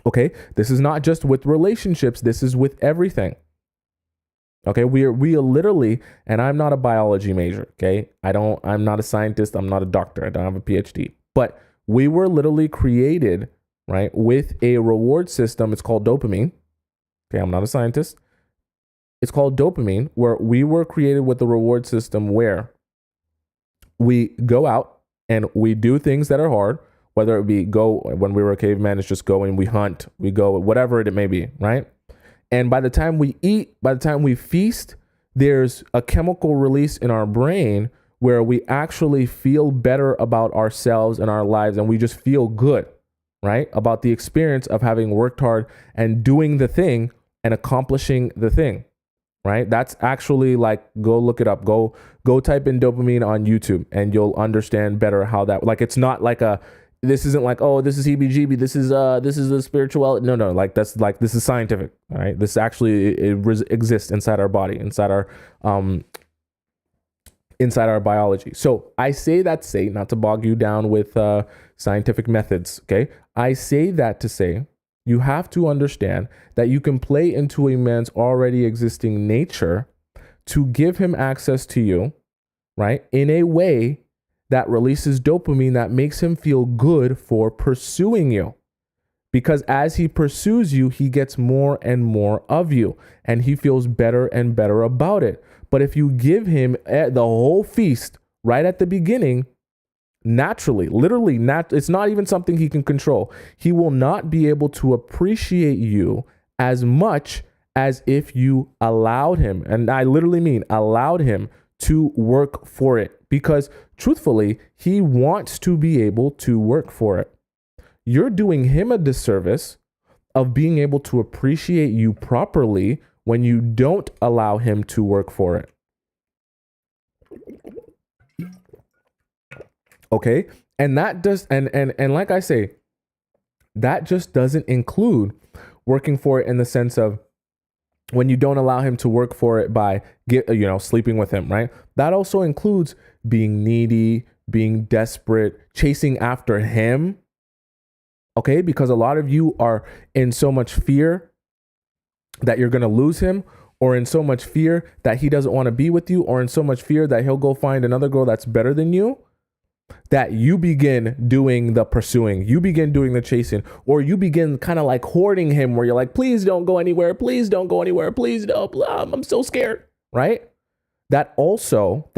S1: Okay, this is not just with relationships, this is with everything. Okay, we are literally, and I'm not a biology major, okay? I'm not a scientist, I'm not a doctor, I don't have a PhD. But we were literally created, right, with a reward system. It's called dopamine. Okay, I'm not a scientist. It's called dopamine, where we were created with the reward system where we go out and we do things that are hard, whether it be go, when we were a caveman, it's just go and we hunt, we go, whatever it may be, right? And by the time we eat, by the time we feast, there's a chemical release in our brain where we actually feel better about ourselves and our lives, and we just feel good, right? About the experience of having worked hard and doing the thing and accomplishing the thing. Right? That's actually like, go look it up. Go type in dopamine on YouTube and you'll understand better how that, like, it's not like this isn't like, oh, this is heebie-jeebie. This is a spirituality. No. Like, that's like, this is scientific. All right. This actually, it exists inside our body, inside our biology. So I say that, not to bog you down with scientific methods. Okay. I say that to say, you have to understand that you can play into a man's already existing nature to give him access to you, right? In a way that releases dopamine that makes him feel good for pursuing you. Because as he pursues you, he gets more and more of you and he feels better and better about it. But if you give him the whole feast right at the beginning, naturally, literally, it's not even something he can control. He will not be able to appreciate you as much as if you allowed him, and I literally mean allowed him to work for it, because truthfully, he wants to be able to work for it. You're doing him a disservice of being able to appreciate you properly when you don't allow him to work for it. Okay. And that does, and like I say, that just doesn't include working for it in the sense of when you don't allow him to work for it by sleeping with him, right? That also includes being needy, being desperate, chasing after him. Okay. Because a lot of you are in so much fear that you're going to lose him, or in so much fear that he doesn't want to be with you, or in so much fear that he'll go find another girl that's better than you, that you begin doing the pursuing, you begin doing the chasing, or you begin kind of like hoarding him where you're like, please don't go anywhere. Please don't go anywhere. Please don't. I'm so scared. Right. That also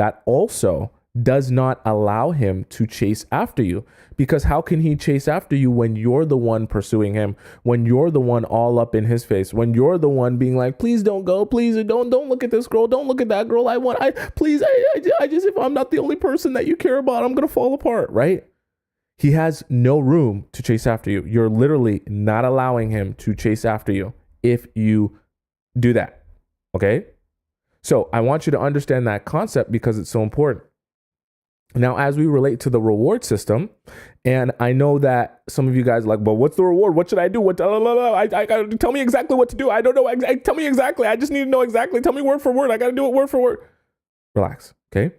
S1: does not allow him to chase after you, because how can he chase after you when you're the one pursuing him, when you're the one all up in his face, when you're the one being like, please don't go, please don't look at this girl, don't look at that girl, I just, if I'm not the only person that you care about, I'm gonna fall apart, right? He has no room to chase after you. You're literally not allowing him to chase after you if you do that. Okay? So I want you to understand that concept because it's so important. Now, as we relate to the reward system, and I know that some of you guys are like, but what's the reward? What should I do? Tell me exactly what to do. I don't know. Tell me exactly. I just need to know exactly. Tell me word for word. I got to do it word for word. Relax. Okay?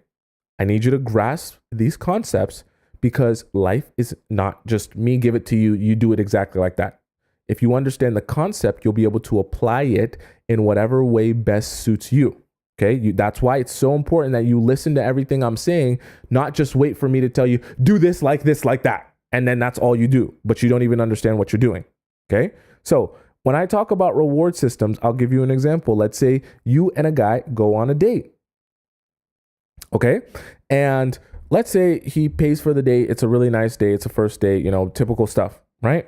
S1: I need you to grasp these concepts because life is not just me give it to you. You do it exactly like that. If you understand the concept, you'll be able to apply it in whatever way best suits you. Okay, that's why it's so important that you listen to everything I'm saying, not just wait for me to tell you, do this, like that. And then that's all you do, but you don't even understand what you're doing. Okay, so when I talk about reward systems, I'll give you an example. Let's say you and a guy go on a date. Okay, and let's say he pays for the date. It's a really nice date. It's a first date, typical stuff, right?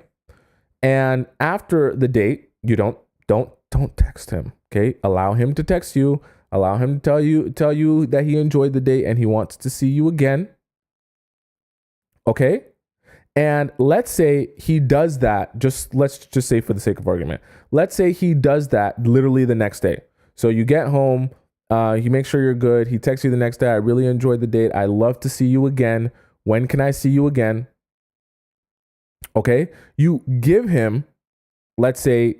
S1: And after the date, you don't text him. Okay, allow him to text you. Allow him to tell you that he enjoyed the date and he wants to see you again. Okay? And let's say he does that, let's just say for the sake of argument. Let's say he does that literally the next day. So you get home, he makes sure you're good. He texts you the next day. I really enjoyed the date. I love to see you again. When can I see you again? Okay? You give him, let's say,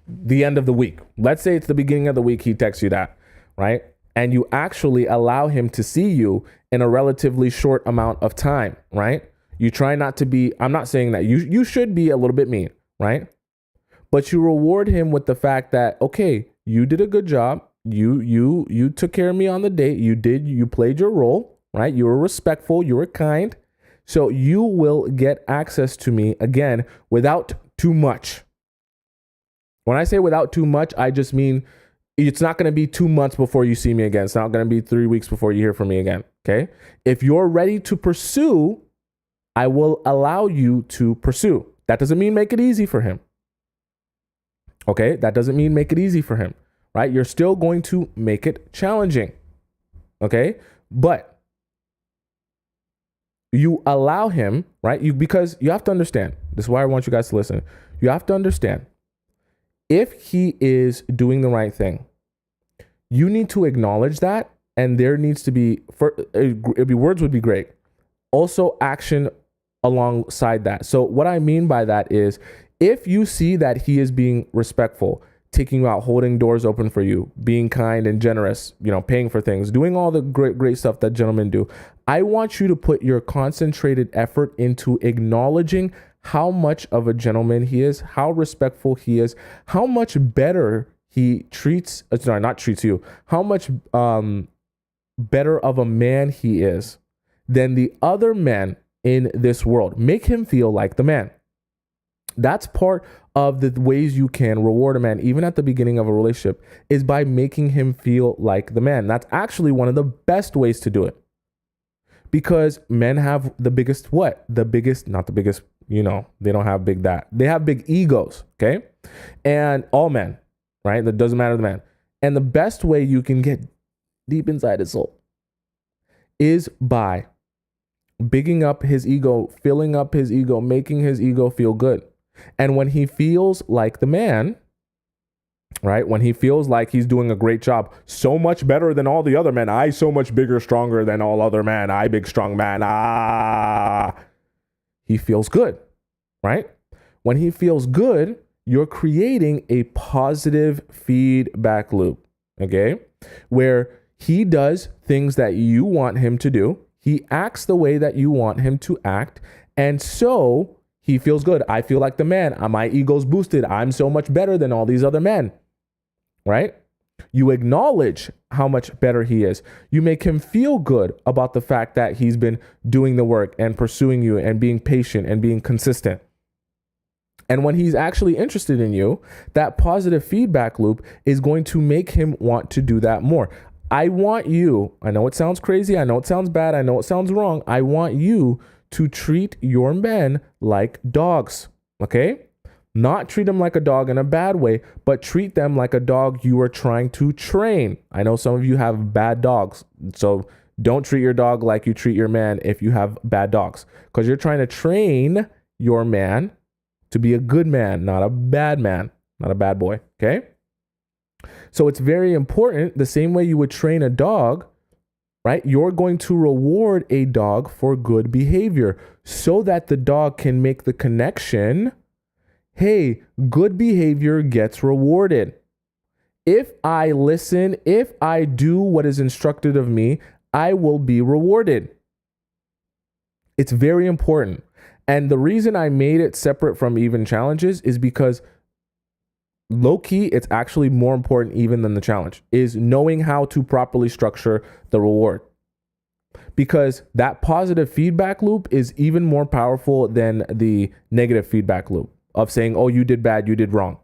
S1: the end of the week. Let's say it's the beginning of the week. He texts you that, right? And you actually allow him to see you in a relatively short amount of time, right? You try not to be, I'm not saying that you should be a little bit mean, right? But you reward him with the fact that, okay, you did a good job. You took care of me on the date. You played your role, right? You were respectful. You were kind. So you will get access to me again without too much. When I say without too much, I just mean it's not going to be 2 months before you see me again. It's not going to be 3 weeks before you hear from me again. Okay. If you're ready to pursue, I will allow you to pursue. That doesn't mean make it easy for him. Okay. That doesn't mean make it easy for him, right? You're still going to make it challenging. Okay. But you allow him, right? Because you have to understand, this is why I want you guys to listen. You have to understand, if he is doing the right thing, you need to acknowledge that, and there needs to be, words would be great. Also action alongside that. So what I mean by that is, if you see that he is being respectful, taking you out, holding doors open for you, being kind and generous, paying for things, doing all the great stuff that gentlemen do, I want you to put your concentrated effort into acknowledging how much of a gentleman he is, how respectful he is, how much better he not treats you, how much better of a man he is than the other men in this world. Make him feel like the man. That's part of the ways you can reward a man, even at the beginning of a relationship, is by making him feel like the man. That's actually one of the best ways to do it. Because men have not the biggest, they don't have big that. They have big egos, okay? And all men, right? That doesn't matter the man. And the best way you can get deep inside his soul is by bigging up his ego, filling up his ego, making his ego feel good. And when he feels like the man, right? When he feels like he's doing a great job, so much better than all the other men. I so much bigger, stronger than all other men. I big, strong man. He feels good, right? When he feels good, you're creating a positive feedback loop, okay? Where he does things that you want him to do. He acts the way that you want him to act. And so he feels good. I feel like the man. My ego's boosted. I'm so much better than all these other men. Right? You acknowledge how much better he is. You make him feel good about the fact that he's been doing the work and pursuing you and being patient and being consistent. And when he's actually interested in you, that positive feedback loop is going to make him want to do that more. I want you, I know it sounds crazy, I know it sounds bad, I know it sounds wrong. I want you to treat your men like dogs, okay? Not treat them like a dog in a bad way, but treat them like a dog you are trying to train. I know some of you have bad dogs, so Don't treat your dog like you treat your man if you have bad dogs, because you're trying to train your man to be a good man, not a bad man, not a bad boy. Okay. So it's very important, the same way you would train a dog, right? You're going to reward a dog for good behavior so that the dog can make the connection. Hey, good behavior gets rewarded. If I listen, if I do what is instructed of me, I will be rewarded. It's very important. And the reason I made it separate from even challenges is because low key, it's actually more important even than the challenge, is knowing how to properly structure the reward. Because that positive feedback loop is even more powerful than the negative feedback loop of saying, oh, you did bad, you did wrong,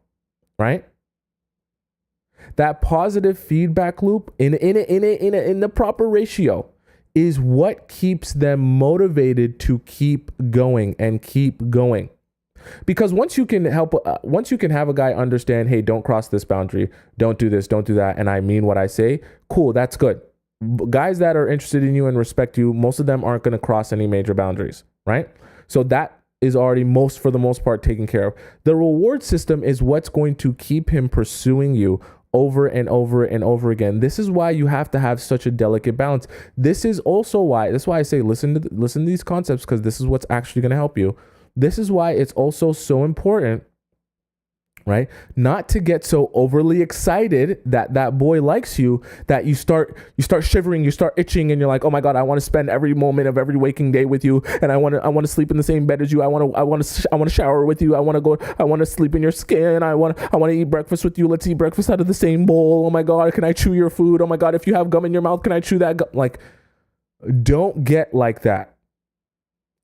S1: right? That positive feedback loop in the proper ratio is what keeps them motivated to keep going and keep going. Because once you can have a guy understand, hey, don't cross this boundary, don't do this, don't do that, and I mean what I say, cool, that's good. Guys that are interested in you and respect you, most of them aren't going to cross any major boundaries, right? So that is already for the most part taken care of. The reward system is what's going to keep him pursuing you over and over and over again. This is why you have to have such a delicate balance. This is why I say listen to these concepts, because this is what's actually going to help you. This is why it's also so important, right? Not to get so overly excited that boy likes you, that you start shivering, you start itching, and you're like, oh my God, I want to spend every moment of every waking day with you, and I want to sleep in the same bed as you. I want to shower with you. I want to sleep in your skin. I want to eat breakfast with you. Let's eat breakfast out of the same bowl. Oh my God, can I chew your food? Oh my God, if you have gum in your mouth, can I chew that gum? Like, don't get like that.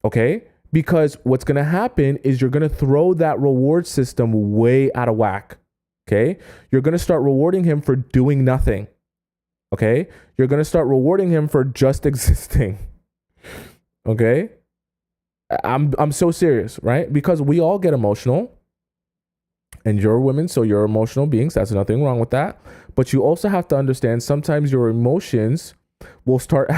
S1: Okay? Because what's going to happen is you're going to throw that reward system way out of whack. Okay. You're going to start rewarding him for doing nothing. Okay. You're going to start rewarding him for just existing. Okay. I'm so serious, right? Because we all get emotional, and you're women, so you're emotional beings. That's nothing wrong with that. But you also have to understand sometimes your emotions will start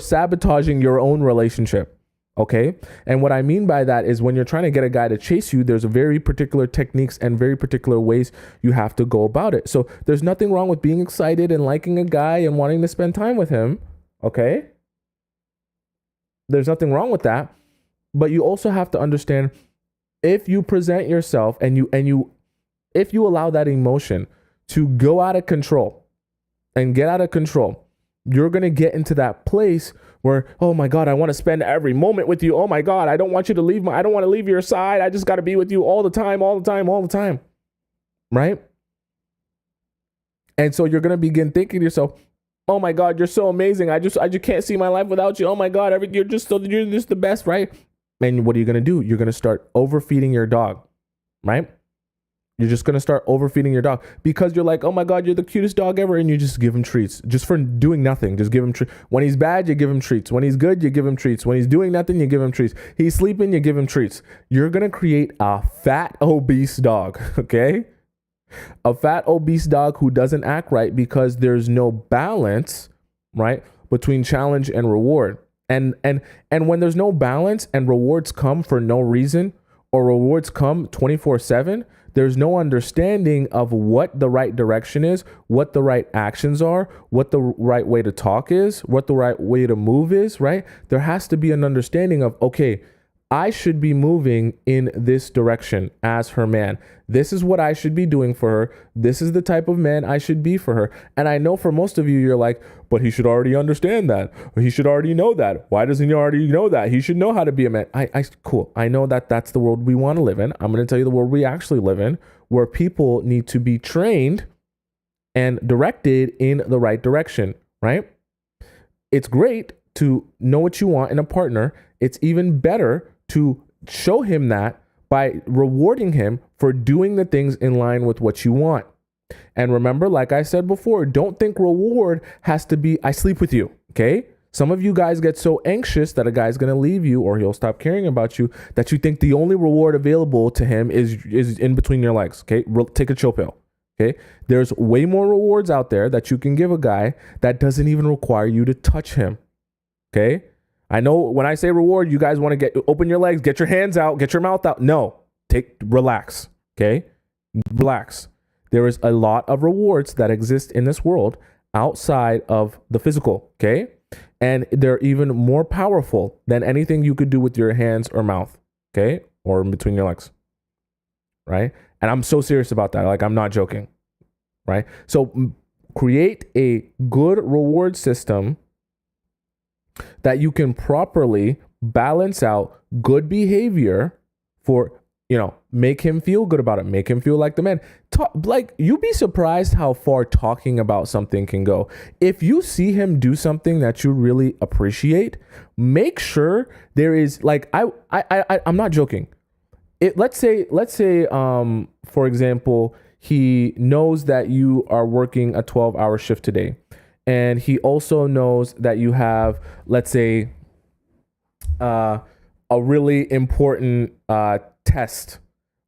S1: sabotaging your own relationship. Okay. And what I mean by that is when you're trying to get a guy to chase you, there's very particular techniques and very particular ways you have to go about it. So there's nothing wrong with being excited and liking a guy and wanting to spend time with him. Okay. There's nothing wrong with that. But you also have to understand, if you present yourself and if you allow that emotion to go out of control and get out of control, you're going to get into that place where, oh my God, I want to spend every moment with you. Oh my God, I don't want you to leave I don't want to leave your side. I just got to be with you all the time. Right? And so you're going to begin thinking to yourself, oh my God, you're so amazing. I just can't see my life without you. Oh my God, you're just the best, right? And what are you going to do? You're going to start overfeeding your dog, right? You're just going to start overfeeding your dog because you're like, oh my God, you're the cutest dog ever. And you just give him treats just for doing nothing. Just give him treats. When he's bad, you give him treats. When he's good, you give him treats. When he's doing nothing, you give him treats. He's sleeping, you give him treats. You're going to create a fat, obese dog. Okay. A fat, obese dog who doesn't act right because there's no balance, right, between challenge and reward. And when there's no balance and rewards come for no reason, or rewards come 24/7, there's no understanding of what the right direction is, what the right actions are, what the right way to talk is, what the right way to move is, right? There has to be an understanding of, okay, I should be moving in this direction as her man. This is what I should be doing for her. This is the type of man I should be for her. And I know for most of you, you're like, but he should already understand that. Or he should already know that. Why doesn't he already know that? He should know how to be a man. Cool. I know that that's the world we want to live in. I'm going to tell you the world we actually live in, where people need to be trained and directed in the right direction, right? It's great to know what you want in a partner. It's even better to show him that by rewarding him for doing the things in line with what you want. And remember, like I said before, don't think reward has to be, I sleep with you, okay? Some of you guys get so anxious that a guy's going to leave you or he'll stop caring about you that you think the only reward available to him is in between your legs, okay? Take a chill pill, Okay. There's way more rewards out there that you can give a guy that doesn't even require you to touch him. Okay. I know when I say reward, you guys want to open your legs, get your hands out, get your mouth out. No, relax. Okay. Relax. There is a lot of rewards that exist in this world outside of the physical. Okay. And they're even more powerful than anything you could do with your hands or mouth. Okay. Or in between your legs. Right. And I'm so serious about that. Like, I'm not joking. Right. So create a good reward system that you can properly balance out good behavior for, make him feel good about it. Make him feel like the man. You'd be surprised how far talking about something can go. If you see him do something that you really appreciate, make sure there is I'm not joking. Let's say, for example, he knows that you are working a 12-hour shift today. And he also knows that you have, let's say, a really important test,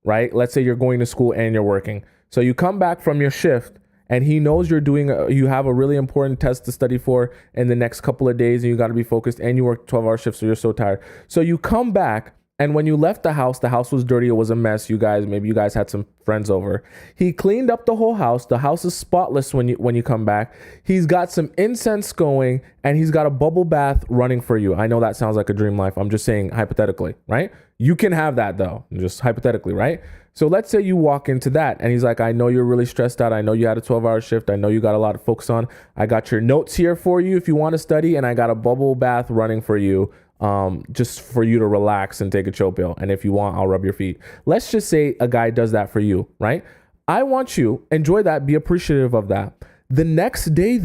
S1: right? Let's say you're going to school and you're working. So you come back from your shift and he knows you have a really important test to study for in the next couple of days and you got to be focused and you work 12-hour shifts, so you're so tired. So you come back and when you left the house was dirty. It was a mess. Maybe you guys had some friends over. He cleaned up the whole house. The house is spotless when you come back. He's got some incense going and he's got a bubble bath running for you. I know that sounds like a dream life. I'm just saying hypothetically, right? You can have that though, just hypothetically, right? So let's say you walk into that and he's like, I know you're really stressed out. I know you had a 12-hour shift. I know you got a lot of focus on. I got your notes here for you if you want to study, and I got a bubble bath running for you. Just for you to relax and take a chill pill. And if you want, I'll rub your feet. Let's just say a guy does that for you, right? I want you, enjoy that, be appreciative of that. The next day,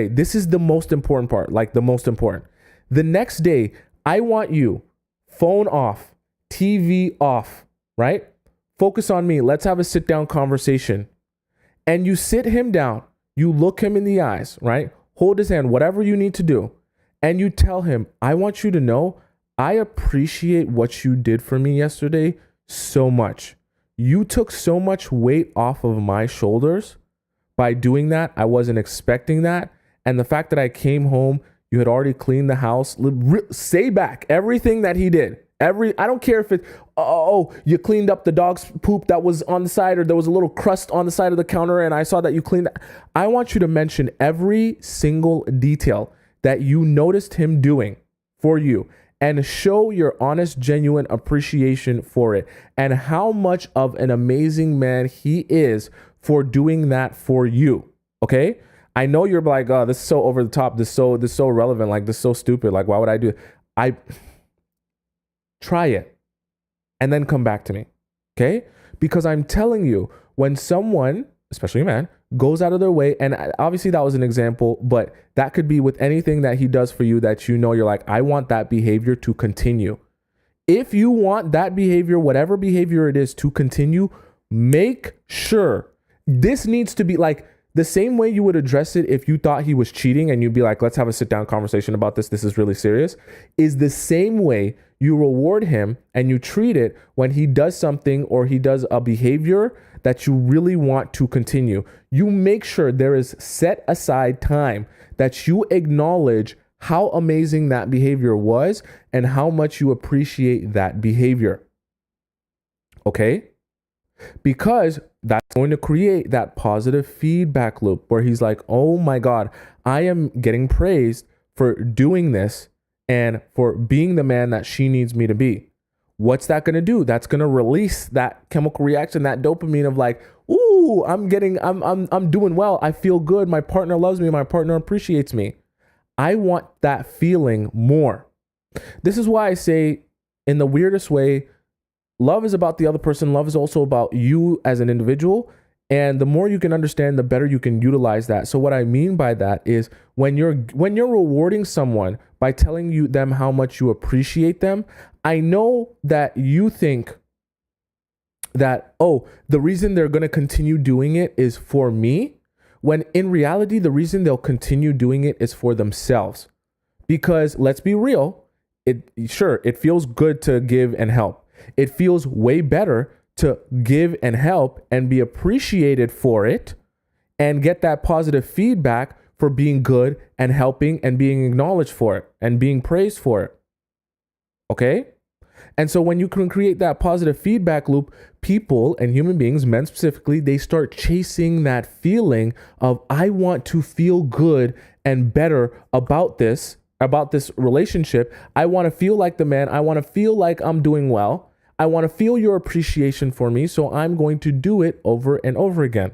S1: this is the most important part, the most important. The next day, I want you, phone off, TV off, right? Focus on me. Let's have a sit down conversation. And you sit him down, you look him in the eyes, right? Hold his hand, whatever you need to do. And you tell him, I want you to know, I appreciate what you did for me yesterday so much. You took so much weight off of my shoulders by doing that. I wasn't expecting that. And the fact that I came home, you had already cleaned the house. Say back everything that he did. I don't care if you cleaned up the dog's poop that was on the side, or there was a little crust on the side of the counter and I saw that you cleaned that. I want you to mention every single detail that you noticed him doing for you and show your honest, genuine appreciation for it and how much of an amazing man he is for doing that for you. Okay. I know you're like, oh, this is so over the top. This is so relevant. Like, this is so stupid. Like, why would I do it? Try it and then come back to me. Okay. Because I'm telling you, when someone, especially a man, goes out of their way, and obviously that was an example, but that could be with anything that he does for you that you're like, I want that behavior to continue. If you want that behavior, whatever behavior it is, to continue, make sure this needs to be like the same way you would address it if you thought he was cheating and you'd be like, let's have a sit down conversation about this. This is really serious. Is the same way you reward him and you treat it when he does something or he does a behavior that you really want to continue. You make sure there is set aside time that you acknowledge how amazing that behavior was and how much you appreciate that behavior. Okay? Because that's going to create that positive feedback loop where he's like, oh my God, I am getting praised for doing this and for being the man that she needs me to be. What's that going to do? That's going to release that chemical reaction, that dopamine of like, ooh, I'm doing well. I feel good. My partner loves me. My partner appreciates me. I want that feeling more. This is why I say, in the weirdest way, love is about the other person. Love is also about you as an individual. And the more you can understand, the better you can utilize that. So what I mean by that is when you're rewarding someone by telling them how much you appreciate them, I know that you think that, oh, the reason they're going to continue doing it is for me, when in reality, the reason they'll continue doing it is for themselves. Because let's be real, it feels good to give and help. It feels way better to give and help and be appreciated for it and get that positive feedback for being good and helping and being acknowledged for it and being praised for it. Okay? And so when you can create that positive feedback loop, people and human beings, men specifically, they start chasing that feeling of, I want to feel good and better about this relationship. I want to feel like the man. I want to feel like I'm doing well. I want to feel your appreciation for me. So I'm going to do it over and over again.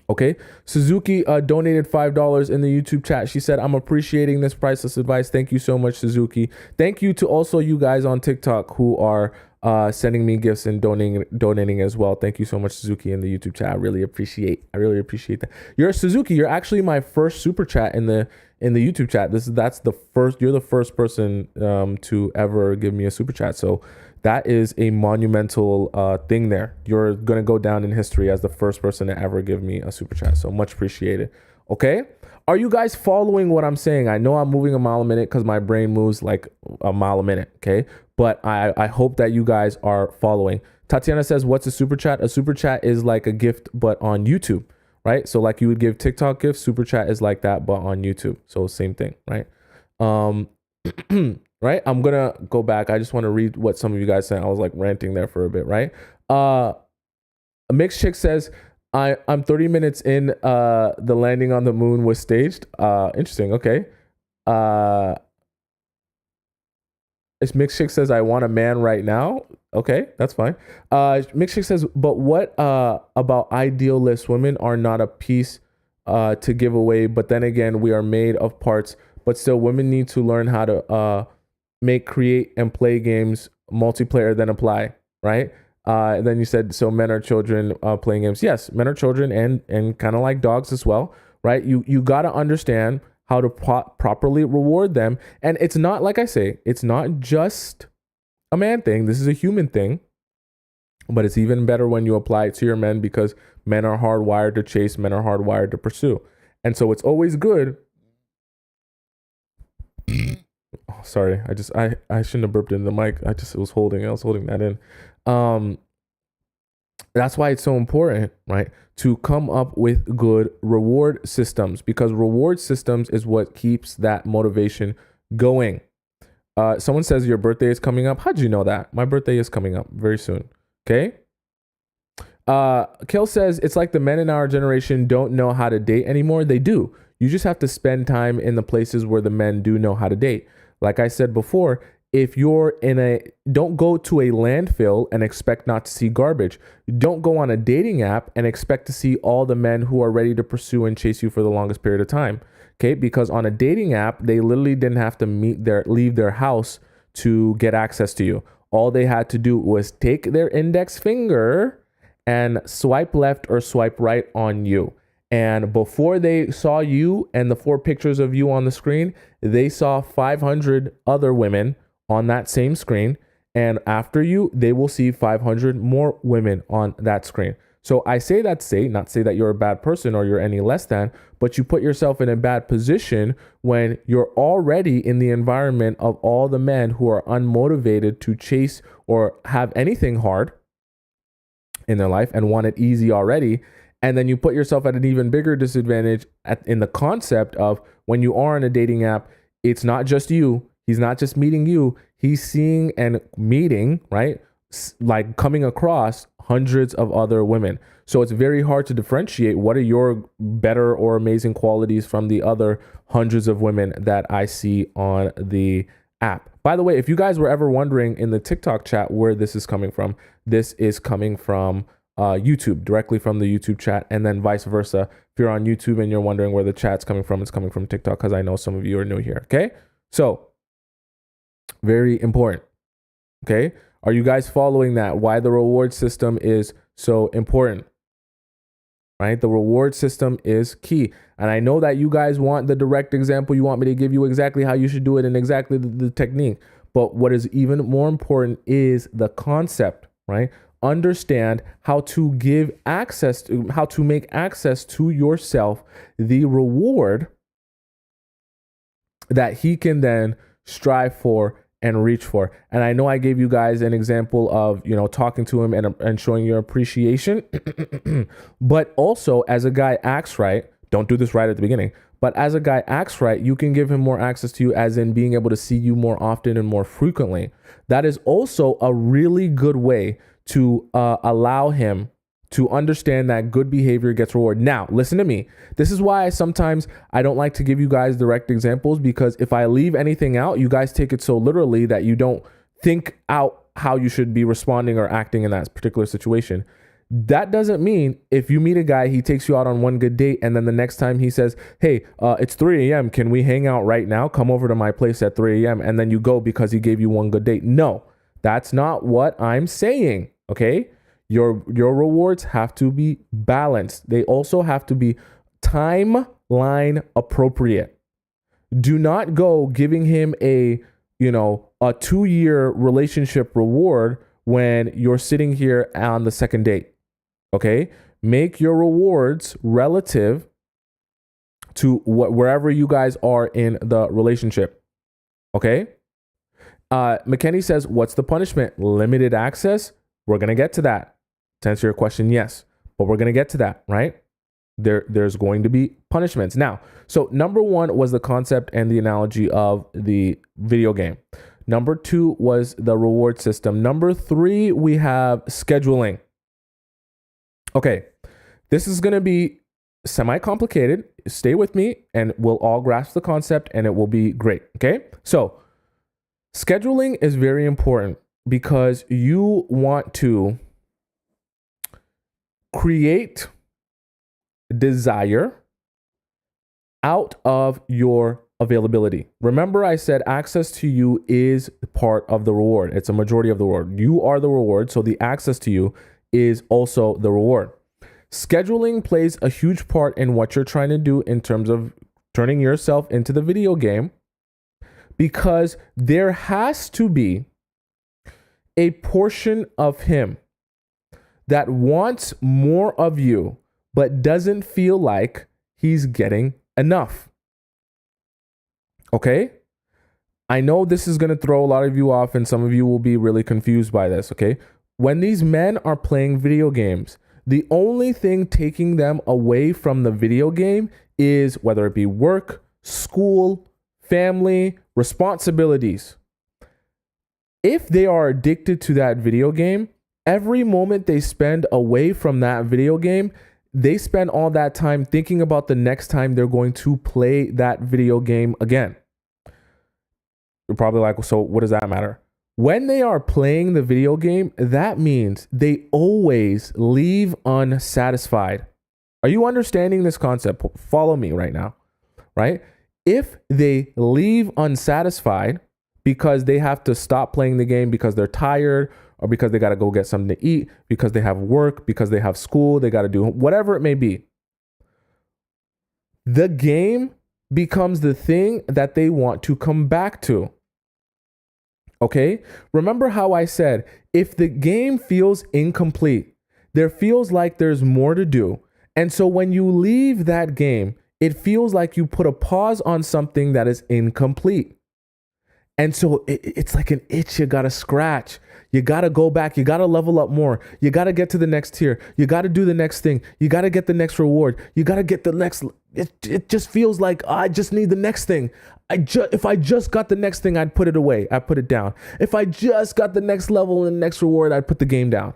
S1: Okay, Suzuki donated $5 in the YouTube chat. She said, I'm appreciating this priceless advice. Thank you so much, Suzuki. Thank you to also you guys on TikTok who are sending me gifts and donating as well. Thank you so much, Suzuki, in the YouTube chat. I really appreciate that. You're Suzuki. You're actually my first super chat in the YouTube chat. You're the first person to ever give me a super chat. So that is a monumental thing there. You're going to go down in history as the first person to ever give me a super chat. So much appreciated. Okay. Are you guys following what I'm saying? I know I'm moving a mile a minute because my brain moves like a mile a minute. Okay. But I hope that you guys are following. Tatiana says, what's a super chat? A super chat is like a gift, but on YouTube, right? So like you would give TikTok gifts, super chat is like that, but on YouTube. So same thing, right? Right? I'm going to go back. I just want to read what some of you guys said. I was like ranting there for a bit, right? A mixed chick says, I'm 30 minutes in, the landing on the moon was staged. Interesting. Okay. This mixed chick says, I want a man right now. Okay, that's fine. Mixed chick says, but what about idealist women are not a piece to give away? But then again, we are made of parts, but still women need to learn how to create and play games, multiplayer, then apply, right? And then you said, so men are children playing games. Yes, men are children and kind of like dogs as well, right? You got to understand how to properly reward them. And it's not, like I say, it's not just a man thing. This is a human thing, but it's even better when you apply it to your men because men are hardwired to chase, men are hardwired to pursue. And so it's always good. Oh, sorry, I shouldn't have burped in the mic. I was holding that in. That's why it's so important, right, to come up with good reward systems, because reward systems is what keeps that motivation going. Someone says your birthday is coming up. How'd you know that? My birthday is coming up very soon. Okay. Kel says it's like the men in our generation don't know how to date anymore. They do. You just have to spend time in the places where the men do know how to date. Like I said before, if you're don't go to a landfill and expect not to see garbage. Don't go on a dating app and expect to see all the men who are ready to pursue and chase you for the longest period of time. Okay, because on a dating app, they literally didn't have to leave their house to get access to you. All they had to do was take their index finger and swipe left or swipe right on you. And before they saw you and the 4 pictures of you on the screen, they saw 500 other women on that same screen. And after you, they will see 500 more women on that screen. So I say that not say that you're a bad person or you're any less than, but you put yourself in a bad position when you're already in the environment of all the men who are unmotivated to chase or have anything hard in their life and want it easy already. And then you put yourself at an even bigger disadvantage in the concept of when you are on a dating app, it's not just you. He's not just meeting you. He's seeing and meeting, right? Like coming across hundreds of other women. So it's very hard to differentiate what are your better or amazing qualities from the other hundreds of women that I see on the app. By the way, if you guys were ever wondering in the TikTok chat where this is coming from, this is coming from YouTube, directly from the YouTube chat, and then vice versa. If you're on YouTube and you're wondering where the chat's coming from, it's coming from TikTok because I know some of you are new here. Okay, so very important. Okay, are you guys following that? Why the reward system is so important, right? The reward system is key. And I know that you guys want the direct example. You want me to give you exactly how you should do it and exactly the technique. But what is even more important is the concept, right? Understand how to give access to, how to make access to yourself the reward that he can then strive for and reach for. And I know I gave you guys an example of, talking to him and showing your appreciation. But also, as a guy acts right, don't do this right at the beginning. But as a guy acts right, you can give him more access to you, as in being able to see you more often and more frequently. That is also a really good way to allow him to understand that good behavior gets rewarded. Now, listen to me. This is why sometimes I don't like to give you guys direct examples, because if I leave anything out, you guys take it so literally that you don't think out how you should be responding or acting in that particular situation. That doesn't mean if you meet a guy, he takes you out on one good date, and then the next time he says, hey, it's 3 a.m. Can we hang out right now? Come over to my place at 3 a.m. And then you go because he gave you one good date. No, that's not what I'm saying. Okay. Your rewards have to be balanced. They also have to be timeline appropriate. Do not go giving him a 2-year relationship reward when you're sitting here on the second date. Okay? Make your rewards relative to wherever you guys are in the relationship. Okay? McKenny says, what's the punishment? Limited access? We're going to get to that. To answer your question, yes. But we're going to get to that, right? There's going to be punishments. Now, so number 1 was the concept and the analogy of the video game. Number 2 was the reward system. Number 3, we have scheduling. Okay, this is going to be semi-complicated. Stay with me and we'll all grasp the concept and it will be great. Okay, so scheduling is very important because you want to create desire out of your availability. Remember, I said access to you is part of the reward. It's a majority of the reward. You are the reward, so the access to you is also the reward. Scheduling plays a huge part in what you're trying to do in terms of turning yourself into the video game, because there has to be a portion of him that wants more of you, but doesn't feel like he's getting enough. Okay? I know this is going to throw a lot of you off and some of you will be really confused by this, okay? When these men are playing video games, the only thing taking them away from the video game is whether it be work, school, family, responsibilities. If they are addicted to that video game, every moment they spend away from that video game, they spend all that time thinking about the next time they're going to play that video game again. You're probably like, so what does that matter? When they are playing the video game, that means they always leave unsatisfied. Are you understanding this concept? Follow me right now, right? If they leave unsatisfied because they have to stop playing the game because they're tired, or because they got to go get something to eat, because they have work, because they have school, they got to do whatever it may be, the game becomes the thing that they want to come back to. Okay? Remember how I said, if the game feels incomplete, there feels like there's more to do. And so when you leave that game, it feels like you put a pause on something that is incomplete. And so it's like an itch you got to scratch. You got to go back. You got to level up more. You got to get to the next tier. You got to do the next thing. You got to get the next reward. You got to get the next. It just feels like I just need the next thing. If I just got the next thing, I'd put it away. I'd put it down. If I just got the next level and the next reward, I'd put the game down.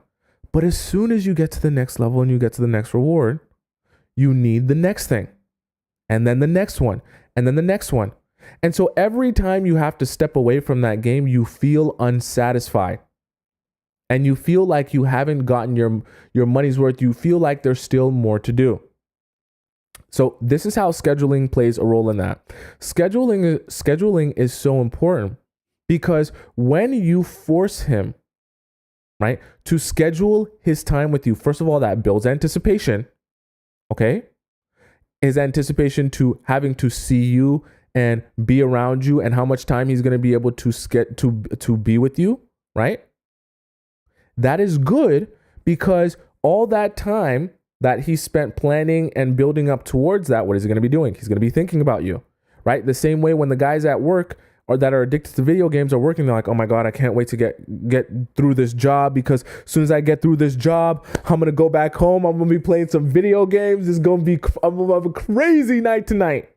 S1: But as soon as you get to the next level and you get to the next reward, you need the next thing. And then the next one. And then the next one. And so every time you have to step away from that game, you feel unsatisfied. And you feel like you haven't gotten your money's worth. You feel like there's still more to do. So this is how scheduling plays a role in that. Scheduling is so important because when you force him, right, to schedule his time with you, first of all, that builds anticipation. Okay? His anticipation to having to see you and be around you and how much time he's going to be able to be with you, right? That is good because all that time that he spent planning and building up towards that, what is he going to be doing? He's going to be thinking about you, right? The same way when the guy's at work, or that are addicted to video games are working. They're like, oh my God, I can't wait to get through this job, because as soon as I get through this job, I'm going to go back home. I'm going to be playing some video games. I'm going to have a crazy night tonight.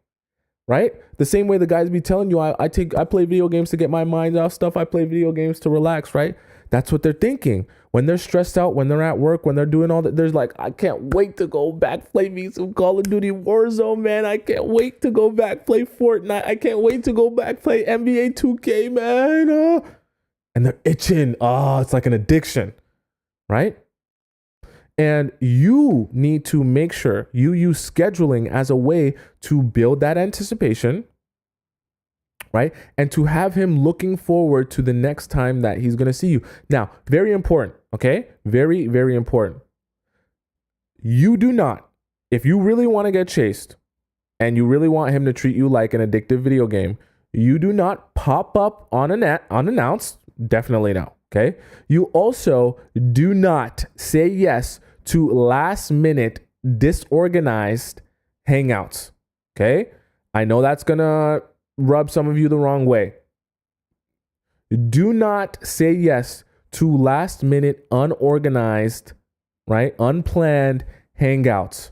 S1: Right? The same way the guys be telling you, I play video games to get my mind off stuff. I play video games to relax, right? That's what they're thinking. When they're stressed out, when they're at work, when they're doing all that, there's like, I can't wait to go back, play me some Call of Duty Warzone, man. I can't wait to go back, play Fortnite. I can't wait to go back, play NBA 2K, man. And they're itching. It's like an addiction, right? And you need to make sure you use scheduling as a way to build that anticipation, right? And to have him looking forward to the next time that he's going to see you. Now, very important, okay? Very, very important. You do not, if you really want to get chased and you really want him to treat you like an addictive video game, you do not pop up on a net unannounced. Definitely no, okay? You also do not say yes to last minute disorganized hangouts, okay? I know that's gonna rub some of you the wrong way. Do not say yes to last minute unorganized, right? Unplanned hangouts,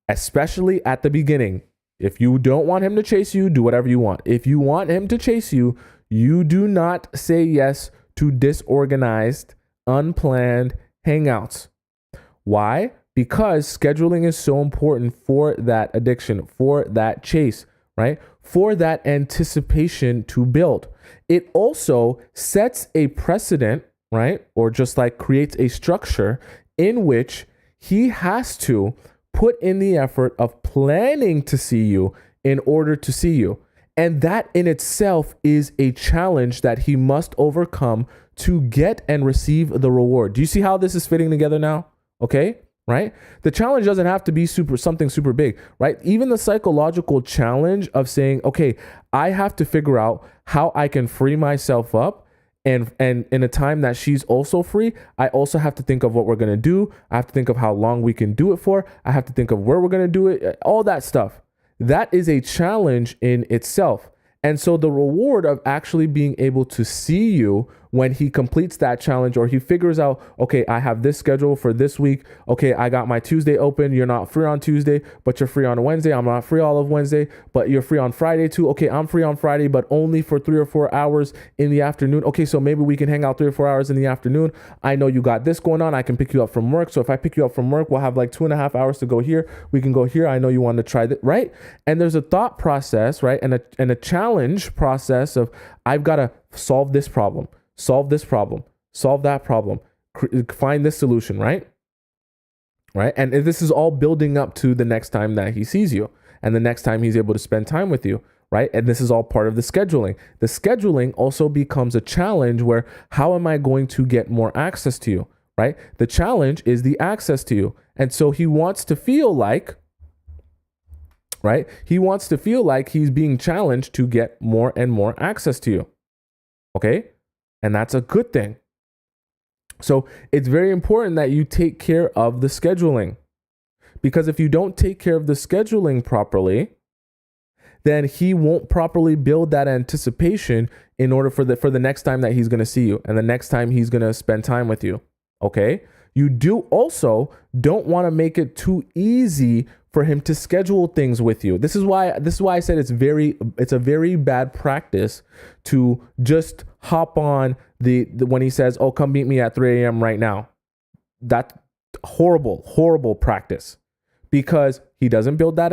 S1: especially at the beginning. If you don't want him to chase you, do whatever you want. If you want him to chase you, you do not say yes to disorganized, unplanned hangouts. Why? Because scheduling is so important for that addiction, for that chase, right? For that anticipation to build. It also sets a precedent, right? Or just like creates a structure in which he has to put in the effort of planning to see you in order to see you. And that in itself is a challenge that he must overcome to get and receive the reward. Do you see how this is fitting together now? Okay, right? The challenge doesn't have to be something super big, right? Even the psychological challenge of saying, okay, I have to figure out how I can free myself up, and in a time that she's also free, I also have to think of what we're going to do. I have to think of how long we can do it for. I have to think of where we're going to do it, all that stuff. That is a challenge in itself. And so the reward of actually being able to see you when he completes that challenge, or he figures out, okay, I have this schedule for this week. Okay, I got my Tuesday open. You're not free on Tuesday, but you're free on Wednesday. I'm not free all of Wednesday, but you're free on Friday too. Okay, I'm free on Friday, but only for 3 or 4 hours in the afternoon. Okay, so maybe we can hang out 3 or 4 hours in the afternoon. I know you got this going on. I can pick you up from work. So if I pick you up from work, we'll have like 2.5 hours to go here. We can go here. I know you want to try that, right? And there's a thought process, right? And a challenge process of, I've got to solve this problem. Solve this problem, solve that problem, find this solution, right? Right. And this is all building up to the next time that he sees you and the next time he's able to spend time with you, right? And this is all part of the scheduling. The scheduling also becomes a challenge where, how am I going to get more access to you, right? The challenge is the access to you. And so he wants to feel like, right? He wants to feel like he's being challenged to get more and more access to you. Okay. And that's a good thing. So it's very important that you take care of the scheduling, because if you don't take care of the scheduling properly, then he won't properly build that anticipation in order for the next time that he's going to see you and the next time he's going to spend time with you. Okay. You also don't want to make it too easy for him to schedule things with you. This is why I said it's a very bad practice to just hop on the when he says, "Oh, come meet me at 3 a.m. right now." That's horrible practice, because he doesn't build that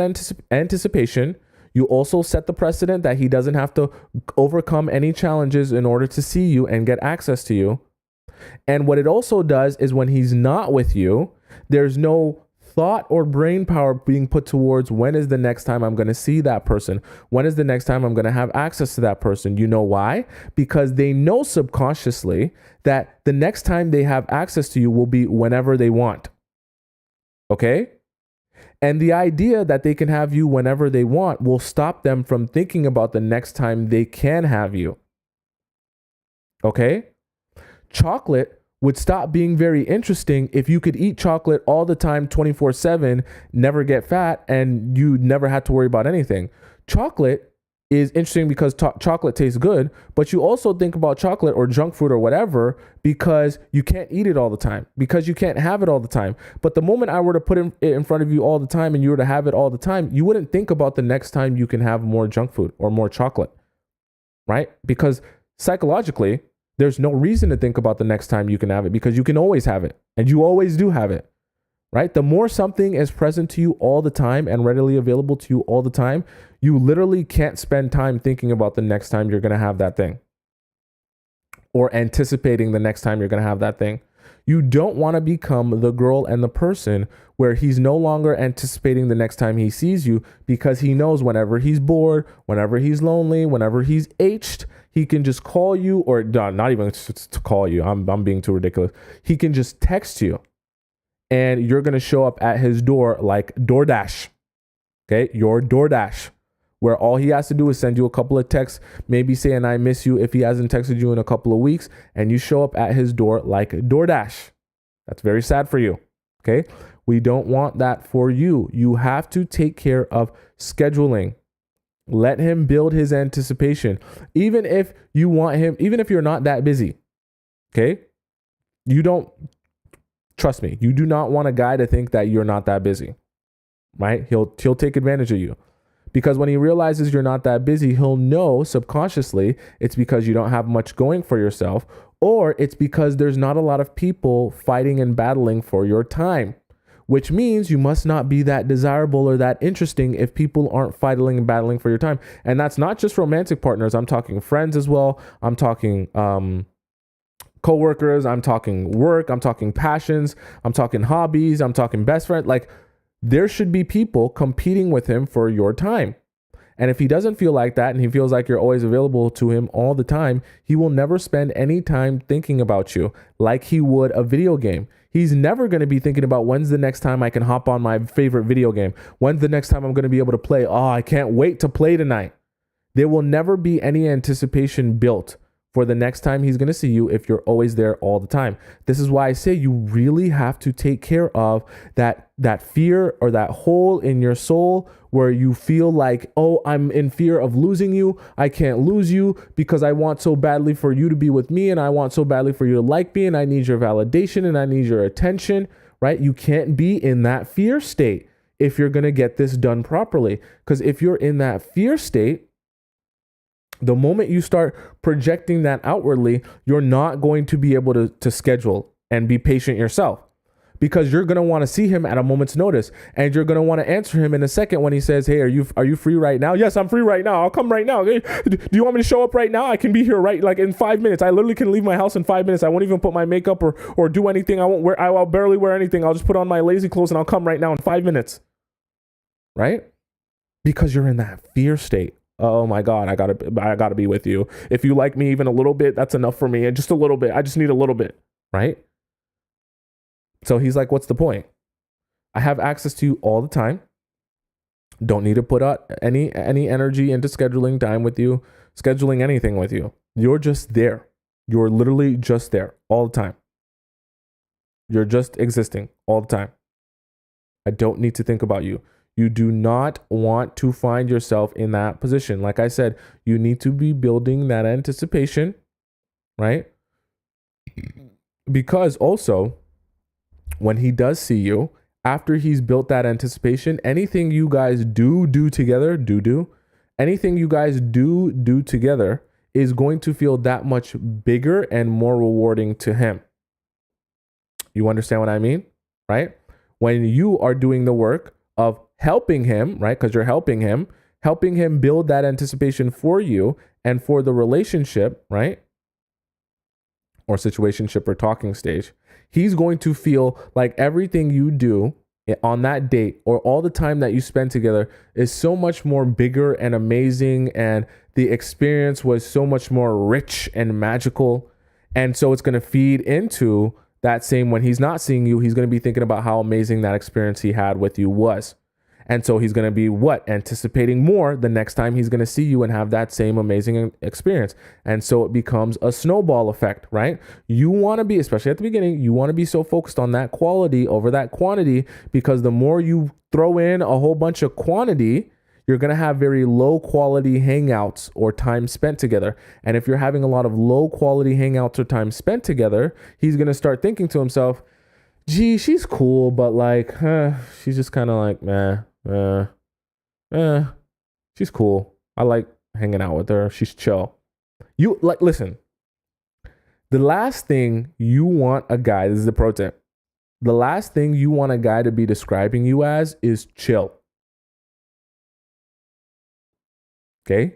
S1: anticipation. You also set the precedent that he doesn't have to overcome any challenges in order to see you and get access to you. And what it also does is, when he's not with you, there's no thought or brain power being put towards, when is the next time I'm going to see that person? When is the next time I'm going to have access to that person? You know why? Because they know subconsciously that the next time they have access to you will be whenever they want. Okay? And the idea that they can have you whenever they want will stop them from thinking about the next time they can have you. Okay? Chocolate would stop being very interesting if you could eat chocolate all the time, 24/7, never get fat, and you never had to worry about anything. Chocolate is interesting because chocolate tastes good, but you also think about chocolate or junk food or whatever because you can't eat it all the time, because you can't have it all the time. But the moment I were to put it in front of you all the time and you were to have it all the time, you wouldn't think about the next time you can have more junk food or more chocolate, right? Because psychologically, there's no reason to think about the next time you can have it because you can always have it and you always do have it. Right? The more something is present to you all the time and readily available to you all the time, you literally can't spend time thinking about the next time you're going to have that thing or anticipating the next time you're going to have that thing. You don't want to become the girl and the person where he's no longer anticipating the next time he sees you because he knows whenever he's bored, whenever he's lonely, whenever he's aged, he can just call you, or not even to call you. I'm being too ridiculous. He can just text you. And you're going to show up at his door like DoorDash, okay? Your DoorDash, where all he has to do is send you a couple of texts, maybe saying, I miss you if he hasn't texted you in a couple of weeks, and you show up at his door like DoorDash. That's very sad for you, okay? We don't want that for you. You have to take care of scheduling. Let him build his anticipation. Even if you want him, even if you're not that busy, okay? Trust me, you do not want a guy to think that you're not that busy, right? He'll take advantage of you because when he realizes you're not that busy, he'll know subconsciously it's because you don't have much going for yourself, or it's because there's not a lot of people fighting and battling for your time, which means you must not be that desirable or that interesting if people aren't fighting and battling for your time. And that's not just romantic partners. I'm talking friends as well. I'm talking, coworkers, I'm talking work, I'm talking passions, I'm talking hobbies, I'm talking best friend. Like there should be people competing with him for your time. And if he doesn't feel like that and he feels like you're always available to him all the time, he will never spend any time thinking about you like he would a video game. He's never going to be thinking about when's the next time I can hop on my favorite video game. When's the next time I'm going to be able to play? Oh, I can't wait to play tonight. There will never be any anticipation built for the next time he's going to see you if you're always there all the time. This is why I say you really have to take care of that fear or that hole in your soul where you feel like, oh, I'm in fear of losing you. I can't lose you because I want so badly for you to be with me and I want so badly for you to like me and I need your validation and I need your attention, right? You can't be in that fear state if you're going to get this done properly. Because if you're in that fear state, the moment you start projecting that outwardly, you're not going to be able to schedule and be patient yourself because you're going to want to see him at a moment's notice and you're going to want to answer him in a second when he says, hey, are you free right now? Yes, I'm free right now. I'll come right now. Hey, do you want me to show up right now? I can be here right like in 5 minutes. I literally can leave my house in 5 minutes. I won't even put my makeup or do anything. I'll barely wear anything. I'll just put on my lazy clothes and I'll come right now in 5 minutes. Right? Because you're in that fear state. Oh my God, I gotta be with you. If you like me even a little bit, that's enough for me. And just a little bit. I just need a little bit, right? So he's like, what's the point? I have access to you all the time. Don't need to put out any energy into scheduling time with you, scheduling anything with you. You're just there. You're literally just there all the time. You're just existing all the time. I don't need to think about you. You do not want to find yourself in that position. Like I said, you need to be building that anticipation, right? Because also, when he does see you, after he's built that anticipation, anything you guys do together, anything you guys do together is going to feel that much bigger and more rewarding to him. You understand what I mean, right? When you are doing the work of helping him, right? Because you're helping him build that anticipation for you and for the relationship, right? Or situationship or talking stage. He's going to feel like everything you do on that date or all the time that you spend together is so much more bigger and amazing. And the experience was so much more rich and magical. And so it's going to feed into that same, when he's not seeing you, he's going to be thinking about how amazing that experience he had with you was. And so he's going to be anticipating more the next time he's going to see you and have that same amazing experience. And so it becomes a snowball effect, right? You want to be, especially at the beginning, you want to be so focused on that quality over that quantity, because the more you throw in a whole bunch of quantity, you're going to have very low quality hangouts or time spent together. And if you're having a lot of low quality hangouts or time spent together, he's going to start thinking to himself, gee, she's cool, but like, she's just kind of like, she's cool. I like hanging out with her. She's chill. You like, listen, the last thing you want a guy, this is the pro tip. The last thing you want a guy to be describing you as is chill. Okay?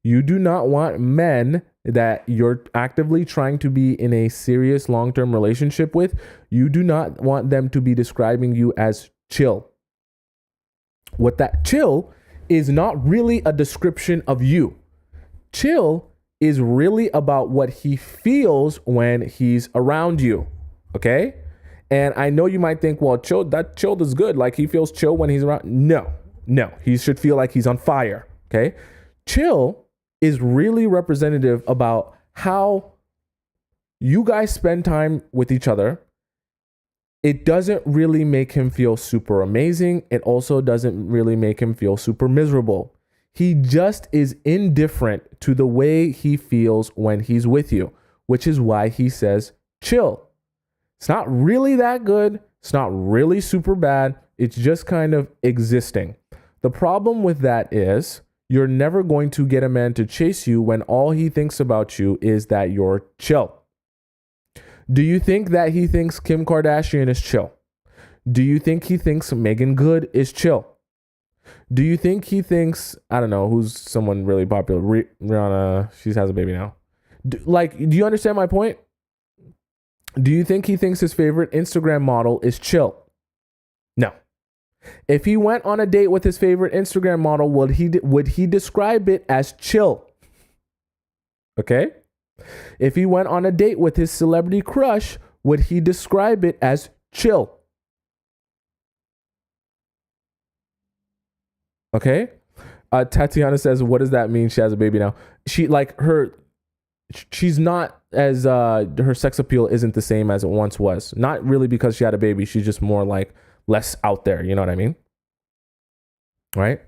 S1: You do not want men that you're actively trying to be in a serious long-term relationship with. You do not want them to be describing you as chill. What that chill is not really a description of you. Chill is really about what he feels when he's around you. Okay? And I know you might think, well, chilled is good. Like he feels chill when he's around. No, he should feel like he's on fire. Okay. Chill is really representative about how you guys spend time with each other. It doesn't really make him feel super amazing. It also doesn't really make him feel super miserable. He just is indifferent to the way he feels when he's with you, which is why he says chill. It's not really that good. It's not really super bad. It's just kind of existing. The problem with that is you're never going to get a man to chase you when all he thinks about you is that you're chill. Do you think that he thinks Kim Kardashian is chill? Do you think he thinks Megan Good is chill? Do you think he thinks, I don't know, who's someone really popular? Rihanna, she has a baby now. Do you understand my point? Do you think he thinks his favorite Instagram model is chill? No. If he went on a date with his favorite Instagram model, would he describe it as chill? Okay? If he went on a date with his celebrity crush, would he describe it as chill? Okay? Tatiana says, what does that mean? She has a baby now. She's not as her sex appeal isn't the same as it once was. Not really because she had a baby. She's just more like less out there. You know what I mean? Right?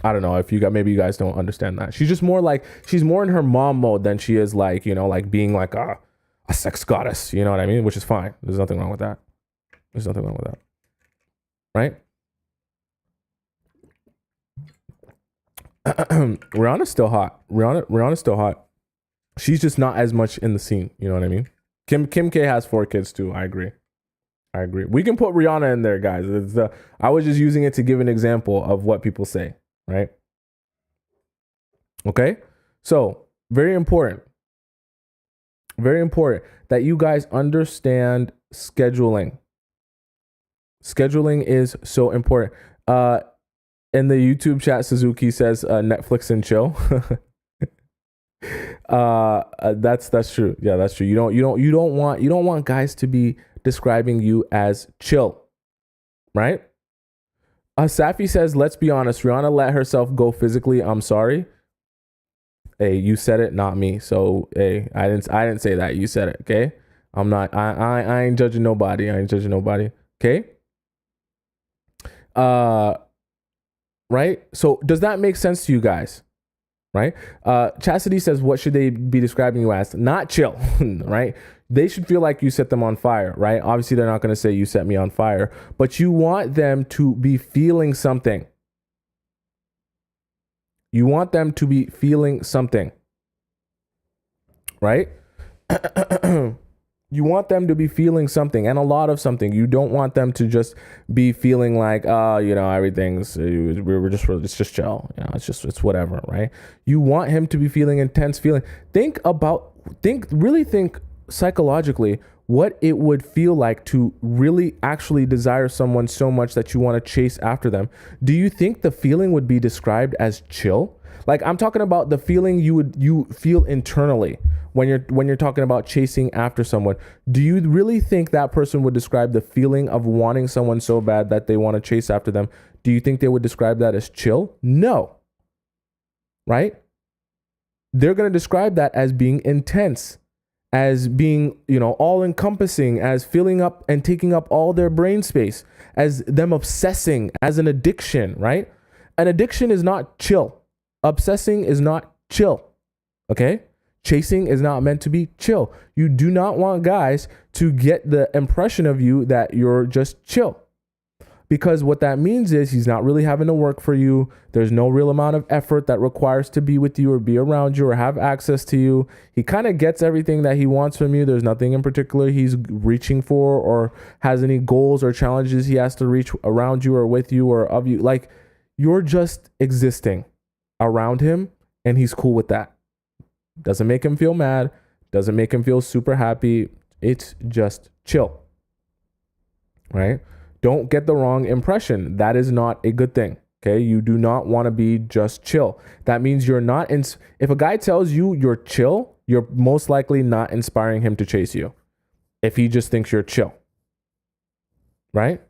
S1: I don't know if maybe you guys don't understand that. She's just more like, she's more in her mom mode than she is like, like being like a sex goddess. You know what I mean? Which is fine. There's nothing wrong with that. Right? Rihanna's still hot. Rihanna's still hot. She's just not as much in the scene. You know what I mean? Kim K has 4 kids too. I agree. We can put Rihanna in there, guys. I was just using it to give an example of what people say, right? Okay? So, very important that you guys understand scheduling. Scheduling is so important. In the YouTube chat, Suzuki says Netflix and chill. That's true. Yeah, that's true. You don't want guys to be describing you as chill, right? Safi says, let's be honest, Rihanna let herself go physically. I'm sorry. Hey, you said it, not me. So hey, I didn't say that. You said it. Okay. I'm not. I ain't judging nobody. Okay. Right. So does that make sense to you guys? Right. Chastity says, what should they be describing you as? Not chill. Right. They should feel like you set them on fire. Right. Obviously, they're not going to say you set me on fire, but you want them to be feeling something. You want them to be feeling something. Right. You want them to be feeling something, and a lot of something. You don't want them to just be feeling like, everything's, it's just chill. It's whatever, right? You want him to be feeling intense feeling. Think psychologically what it would feel like to really actually desire someone so much that you want to chase after them. Do you think the feeling would be described as chill? Like, I'm talking about the feeling you feel internally when you're talking about chasing after someone. Do you really think that person would describe the feeling of wanting someone so bad that they want to chase after them? Do you think they would describe that as chill? No. Right? They're going to describe that as being intense, as being, all encompassing, as filling up and taking up all their brain space, as them obsessing, as an addiction, right? An addiction is not chill. Obsessing is not chill. Okay? Chasing is not meant to be chill. You do not want guys to get the impression of you that you're just chill. Because what that means is he's not really having to work for you. There's no real amount of effort that requires to be with you or be around you or have access to you. He kind of gets everything that he wants from you. There's nothing in particular he's reaching for or has any goals or challenges he has to reach around you or with you or of you. Like, you're just existing around him and he's cool with that. Doesn't make him feel mad. Doesn't make him feel super happy. It's just chill. Right? Don't get the wrong impression. That is not a good thing. Okay. You do not want to be just chill. That means you're not if a guy tells you you're chill, you're most likely not inspiring him to chase you. If he just thinks you're chill. Right?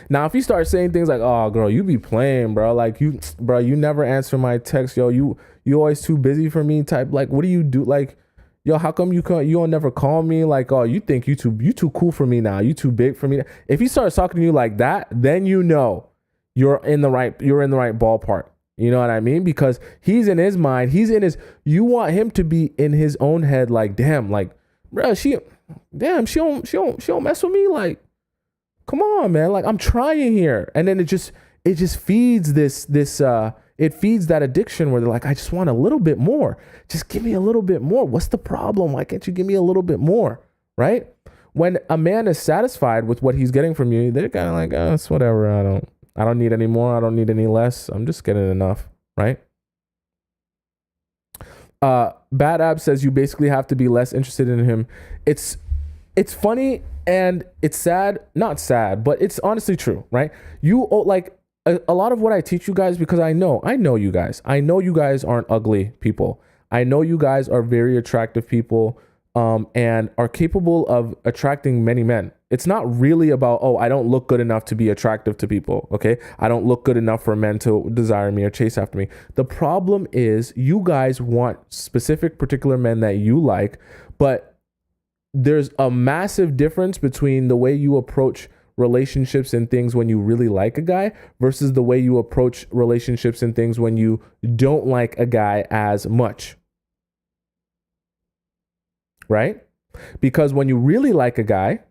S1: Now, if he starts saying things like, "Oh, girl, you be playing, bro. Like you never answer my text. Yo, you always too busy for me," type, like, what do you do? Like, yo, how come you don't never call me? Like, oh, you think you too cool for me now. You too big for me. If he starts talking to you like that, then you know you're in the right ballpark. You know what I mean? Because he's in his mind, you want him to be in his own head, like, damn, like, bro, she don't mess with me. Like, come on, man. Like, I'm trying here. And then it just feeds it feeds that addiction where they're like, I just want a little bit more. Just give me a little bit more. What's the problem? Why can't you give me a little bit more? Right? When a man is satisfied with what he's getting from you, they're kind of like, oh, it's whatever. I don't need any more. I don't need any less. I'm just getting enough. Right? Bad Ab says you basically have to be less interested in him. It's funny and it's sad. Not sad, but it's honestly true. Right? You like, a lot of what I teach you guys, because I know you guys. I know you guys aren't ugly people. I know you guys are very attractive people, and are capable of attracting many men. It's not really about, oh, I don't look good enough to be attractive to people. Okay. I don't look good enough for men to desire me or chase after me. The problem is you guys want specific particular men that you like, but there's a massive difference between the way you approach relationships and things when you really like a guy versus the way you approach relationships and things when you don't like a guy as much. Right? Because when you really like a guy,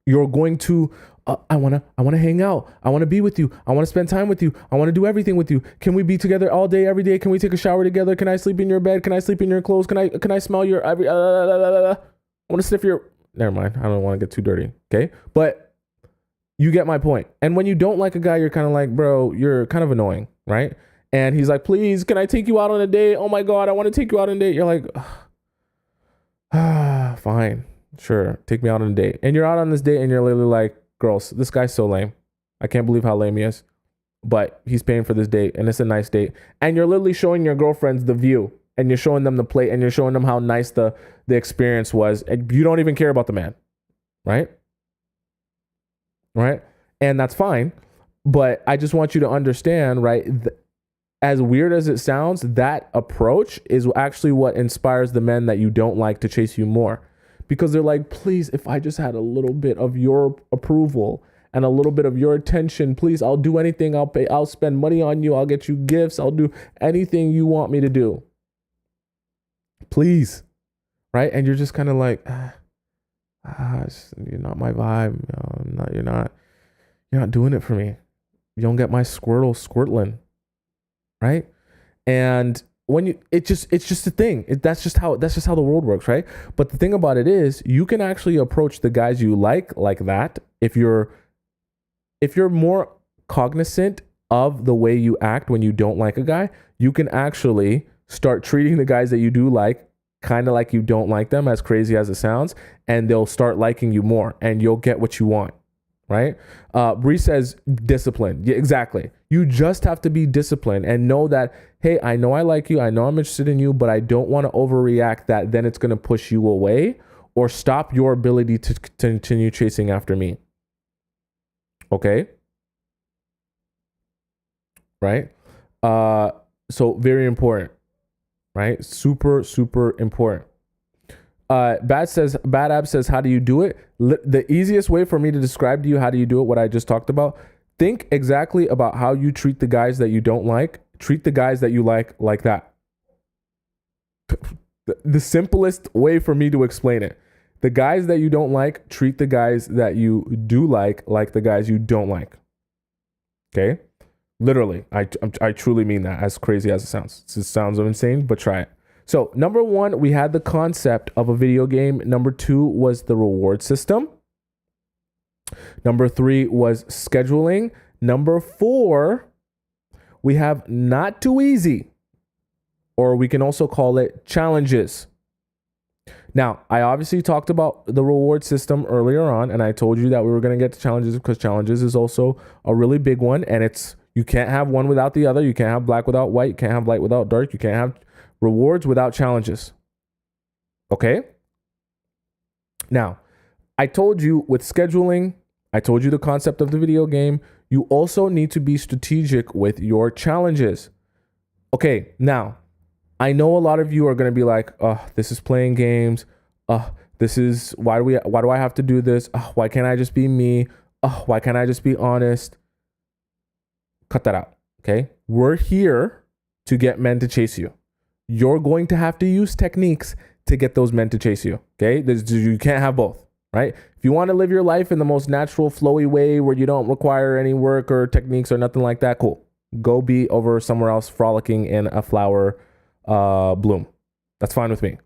S1: you're going to I want to hang out. I want to be with you. I want to spend time with you. I want to do everything with you. Can we be together all day, every day? Can we take a shower together? Can I sleep in your bed? Can I sleep in your clothes? Can I smell your I want to sniff your Never mind. I don't want to get too dirty. Okay. But you get my point. And when you don't like a guy, you're kind of like, bro, you're kind of annoying. Right. And he's like, please, can I take you out on a date? Oh my God, I want to take you out on a date. You're like, fine. Sure. Take me out on a date. And you're out on this date and you're literally like, girls, this guy's so lame. I can't believe how lame he is. But he's paying for this date and it's a nice date. And you're literally showing your girlfriends the view. And you're showing them the plate and you're showing them how nice the experience was. And you don't even care about the man. Right? Right? And that's fine. But I just want you to understand, right? As weird as it sounds, that approach is actually what inspires the men that you don't like to chase you more. Because they're like, please, if I just had a little bit of your approval and a little bit of your attention, please, I'll do anything. I'll pay. I'll spend money on you. I'll get you gifts. I'll do anything you want me to do. Please. Right? And you're just kind of like, you're not my vibe. You're not doing it for me. You don't get my squirtling. Right? And when it's just a thing. That's just how the world works, right? But the thing about it is, you can actually approach the guys you like that. If you're more cognizant of the way you act when you don't like a guy, you can actually start treating the guys that you do like kind of like you don't like them, as crazy as it sounds, and they'll start liking you more and you'll get what you want. Right? Bree says discipline. Yeah, exactly. You just have to be disciplined and know that, hey, I know I like you. I know I'm interested in you, but I don't want to overreact that then it's going to push you away or stop your ability to continue chasing after me. Okay? Right? So very important. Right? Super, super important. Bad Ab says, how do you do it? The easiest way for me to describe to you how do you do it, what I just talked about, Think exactly about how you treat the guys that you don't like. Treat the guys that you like that. The simplest way for me to explain it. The guys that you don't like, treat the guys that you do like the guys you don't like. Okay? Literally, I truly mean that, as crazy as it sounds. It sounds insane, but try it. So, number 1, we had the concept of a video game. Number 2 was the reward system. Number 3 was scheduling. Number 4, we have not too easy, or we can also call it challenges. Now, I obviously talked about the reward system earlier on, and I told you that we were going to get to challenges because challenges is also a really big one, and you can't have one without the other. You can't have black without white. You can't have light without dark. You can't have rewards without challenges. Okay? Now, I told you with scheduling, I told you the concept of the video game. You also need to be strategic with your challenges. Okay, now, I know a lot of you are going to be like, oh, this is playing games. This is, why do I have to do this? Why can't I just be me? Why can't I just be honest? Cut that out, okay? We're here to get men to chase you. You're going to have to use techniques to get those men to chase you, okay? You can't have both, right? If you want to live your life in the most natural, flowy way where you don't require any work or techniques or nothing like that, cool. Go be over somewhere else frolicking in a flower bloom. That's fine with me.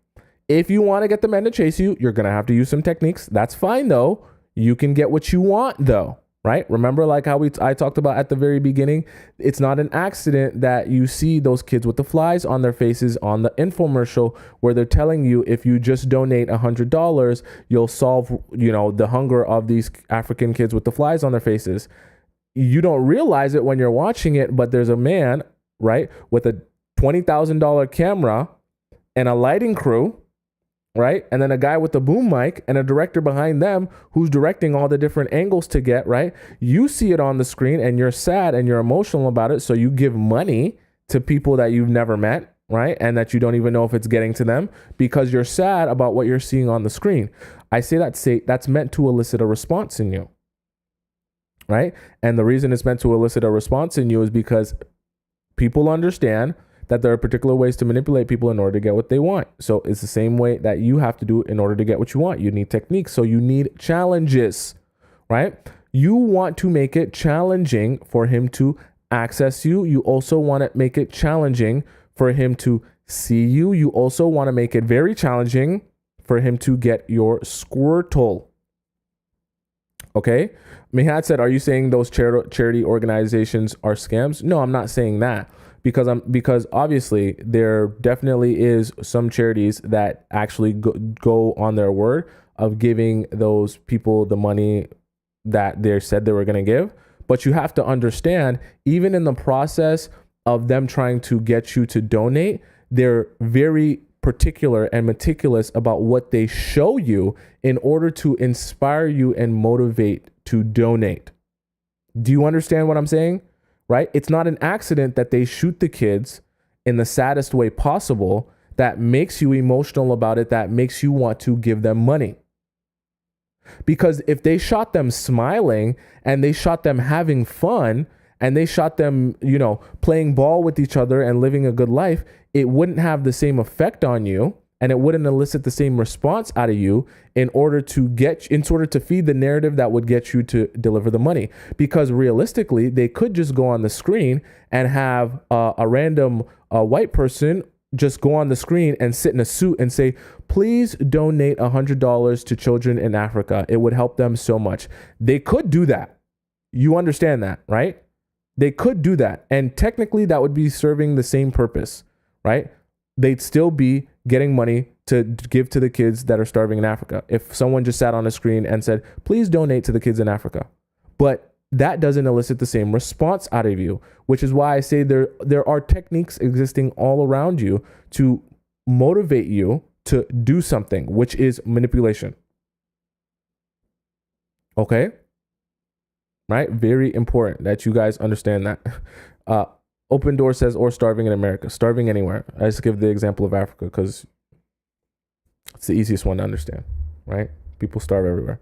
S1: If you want to get the men to chase you, you're going to have to use some techniques. That's fine though. You can get what you want though, right? Remember like how I talked about at the very beginning, it's not an accident that you see those kids with the flies on their faces on the infomercial where they're telling you if you just donate $100, you'll solve, the hunger of these African kids with the flies on their faces. You don't realize it when you're watching it, but there's a man, right, with a $20,000 camera and a lighting crew, right? And then a guy with a boom mic and a director behind them who's directing all the different angles to get, right? You see it on the screen and you're sad and you're emotional about it. So you give money to people that you've never met, right? And that you don't even know if it's getting to them because you're sad about what you're seeing on the screen. I say that's meant to elicit a response in you, right? And the reason it's meant to elicit a response in you is because people understand that there are particular ways to manipulate people in order to get what they want. So it's the same way that you have to do in order to get what you want. You need techniques. So you need challenges, right? You want to make it challenging for him to access you. You also want to make it challenging for him to see you. You also want to make it very challenging for him to get your Squirtle. Okay? Mihad said, are you saying those charity organizations are scams? No, I'm not saying that. Because obviously there definitely is some charities that actually go on their word of giving those people the money that they said they were going to give. But you have to understand, even in the process of them trying to get you to donate, they're very particular and meticulous about what they show you in order to inspire you and motivate to donate. Do you understand what I'm saying? Right? It's not an accident that they shoot the kids in the saddest way possible that makes you emotional about it, that makes you want to give them money. Because if they shot them smiling and they shot them having fun and they shot them, playing ball with each other and living a good life, it wouldn't have the same effect on you and it wouldn't elicit the same response out of you in order to feed the narrative that would get you to deliver the money. Because realistically, they could just go on the screen and have a random white person just go on the screen and sit in a suit and say, please donate $100 to children in Africa. It would help them so much. They could do that. You understand that, right? They could do that. And technically that would be serving the same purpose, right? They'd still be getting money to give to the kids that are starving in Africa. If someone just sat on a screen and said, please donate to the kids in Africa. But that doesn't elicit the same response out of you, which is why I say there are techniques existing all around you to motivate you to do something, which is manipulation. Okay? Right? Very important that you guys understand that. Open Door says, or starving in America. Starving anywhere. I just give the example of Africa because it's the easiest one to understand, right? People starve everywhere.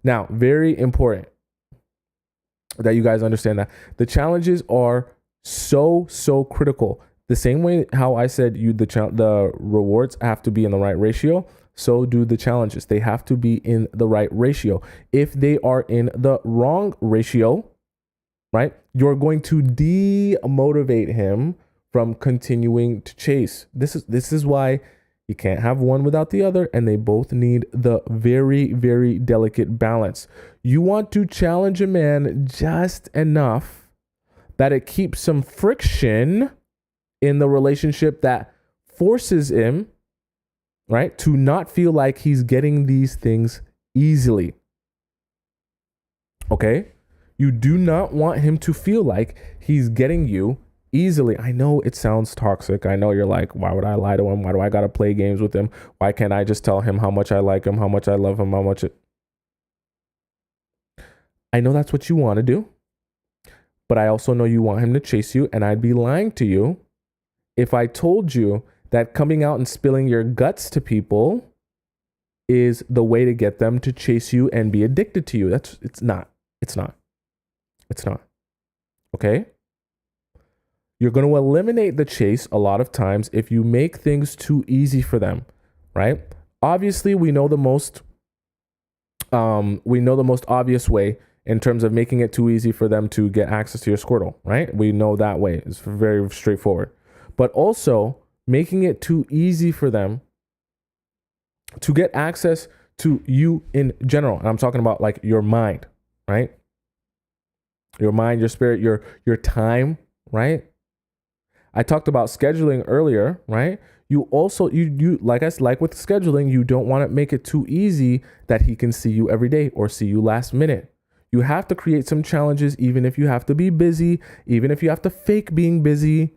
S1: Now, very important. that you guys understand that the challenges are so critical. The same way how I said the rewards have to be in the right ratio, so do the challenges. They have to be in the right ratio. If they are in the wrong ratio, right, you're going to demotivate him from continuing to chase. This is why you can't have one without the other, and they both need the very, very delicate balance. You want to challenge a man just enough that it keeps some friction in the relationship that forces him, right, to not feel like he's getting these things easily. Okay? You do not want him to feel like he's getting you easily. I know it sounds toxic. I know you're like, why would I lie to him? Why do I got to play games with him? Why can't I just tell him how much I like him, how much I love him, how much it... I know that's what you want to do, but I also know you want him to chase you, and I'd be lying to you if I told you that coming out and spilling your guts to people is the way to get them to chase you and be addicted to you. It's not. Okay? You're going to eliminate the chase a lot of times if you make things too easy for them, right? Obviously, we know the most obvious way in terms of making it too easy for them to get access to your Squirtle, right? We know that way. It's very straightforward. But also making it too easy for them to get access to you in general. And I'm talking about like your mind, right? Your mind, your spirit, your time, right? I talked about scheduling earlier, right? You also, you like with scheduling, you don't want to make it too easy that he can see you every day or see you last minute. You have to create some challenges, even if you have to be busy, even if you have to fake being busy,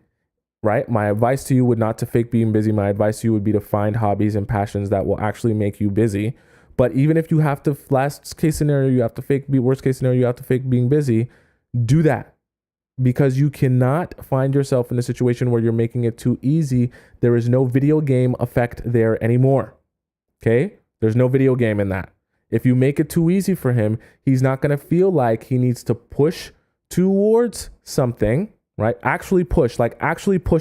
S1: right? My advice to you would not to fake being busy. My advice to you would be to find hobbies and passions that will actually make you busy. But even if you have to, worst case scenario, you have to fake being busy, do that. Because you cannot find yourself in a situation where you're making it too easy. There is no video game effect there anymore. Okay? There's no video game in that. If you make it too easy for him, he's not going to feel like he needs to push towards something, right? Actually push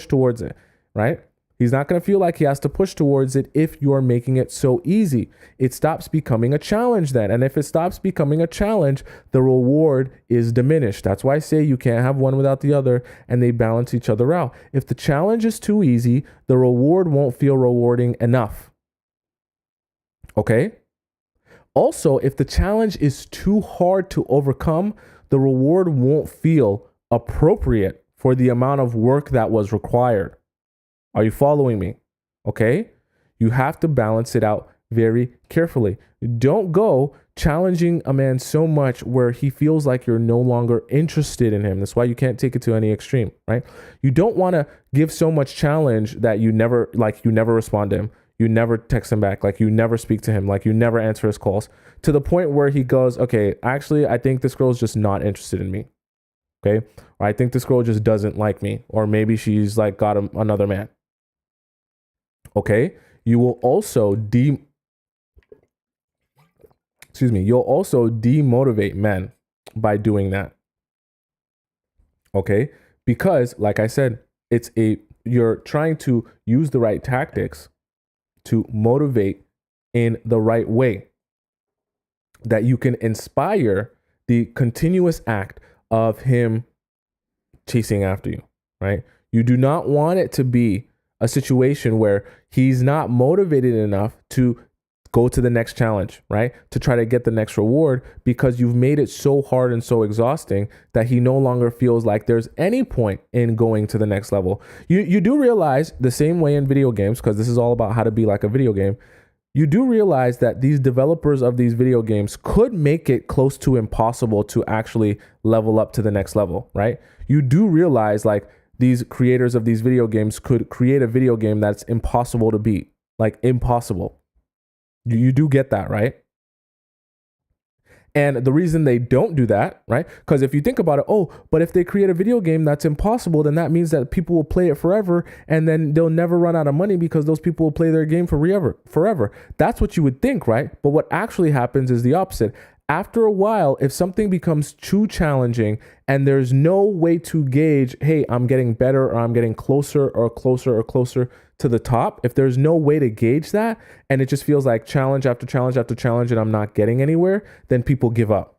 S1: towards it, right? He's not going to feel like he has to push towards it if you're making it so easy. It stops becoming a challenge then. And if it stops becoming a challenge, the reward is diminished. That's why I say you can't have one without the other, and they balance each other out. If the challenge is too easy, the reward won't feel rewarding enough. Okay? Also, if the challenge is too hard to overcome, the reward won't feel appropriate for the amount of work that was required. Are you following me? Okay? You have to balance it out very carefully. Don't go challenging a man so much where he feels like you're no longer interested in him. That's why you can't take it to any extreme, right? You don't want to give so much challenge that you never respond to him. You never text him back. Like you never speak to him. Like you never answer his calls, to the point where he goes, okay, actually, I think this girl's just not interested in me. Okay? Or I think this girl just doesn't like me. Or maybe she's like got another man. Okay? You will also demotivate men by doing that. Okay? Because like I said, you're trying to use the right tactics to motivate in the right way that you can inspire the continuous act of him chasing after you, right? You do not want it to be a situation where he's not motivated enough to go to the next challenge, right? To try to get the next reward, because you've made it so hard and so exhausting that he no longer feels like there's any point in going to the next level. You do realize, the same way in video games, because this is all about how to be like a video game, you do realize that these developers of these video games could make it close to impossible to actually level up to the next level, right? You do realize like these creators of these video games could create a video game that's impossible to beat, like impossible. You do get that, right? And the reason they don't do that, right? Because if you think about it, but if they create a video game that's impossible, then that means that people will play it forever, and then they'll never run out of money because those people will play their game forever. That's what you would think, right? But what actually happens is the opposite. After a while, if something becomes too challenging and there's no way to gauge, hey, I'm getting better or I'm getting closer or closer or closer to the top, if there's no way to gauge that and it just feels like challenge after challenge after challenge and I'm not getting anywhere, then people give up.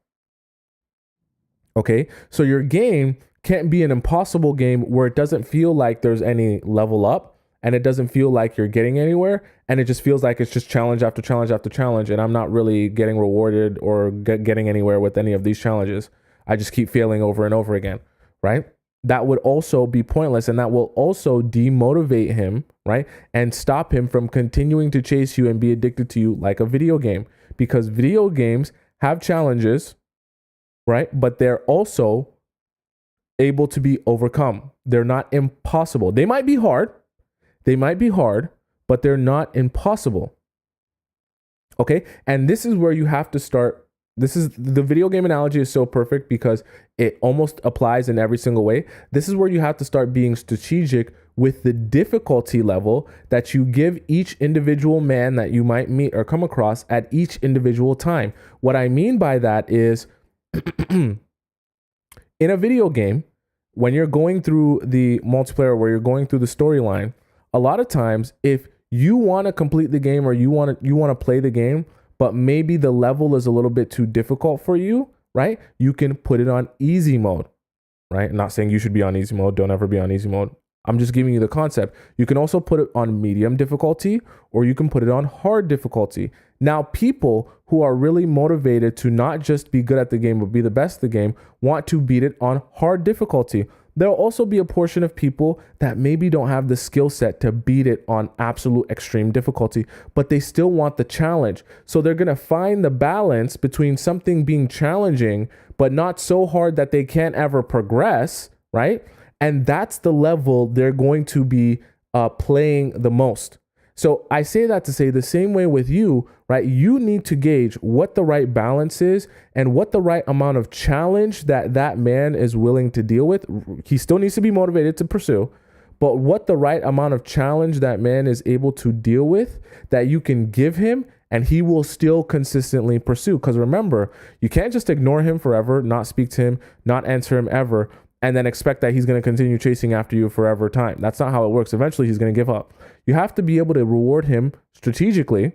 S1: Okay, so your game can't be an impossible game where it doesn't feel like there's any level up and it doesn't feel like you're getting anywhere and it just feels like it's just challenge after challenge after challenge and I'm not really getting rewarded or getting anywhere with any of these challenges. I just keep failing over and over again, right? That would also be pointless and that will also demotivate him, right? And stop him from continuing to chase you and be addicted to you like a video game, because video games have challenges, right? But they're also able to be overcome. They're not impossible. They might be hard, but they're not impossible. Okay. And this is where you have to start. This is the video game analogy is so perfect because it almost applies in every single way. This is where you have to start being strategic with the difficulty level that you give each individual man that you might meet or come across at each individual time. What I mean by that is in a video game, when you're going through the multiplayer, where you're going through the storyline, a lot of times, if you want to complete the game or you want to play the game, but maybe the level is a little bit too difficult for you, right? You can put it on easy mode, right? I'm not saying you should be on easy mode. Don't ever be on easy mode. I'm just giving you the concept. You can also put it on medium difficulty or you can put it on hard difficulty. Now, people who are really motivated to not just be good at the game, but be the best at the game, want to beat it on hard difficulty. There'll also be a portion of people that maybe don't have the skill set to beat it on absolute extreme difficulty, but they still want the challenge. So they're going to find the balance between something being challenging, but not so hard that they can't ever progress, right? And that's the level they're going to be playing the most. So I say that to say the same way with you, right? You need to gauge what the right balance is and what the right amount of challenge that man is willing to deal with. He still needs to be motivated to pursue, but what the right amount of challenge that man is able to deal with that you can give him and he will still consistently pursue. Because remember, you can't just ignore him forever, not speak to him, not answer him ever, and then expect that he's going to continue chasing after you forever time. That's not how it works. Eventually, he's going to give up. You have to be able to reward him strategically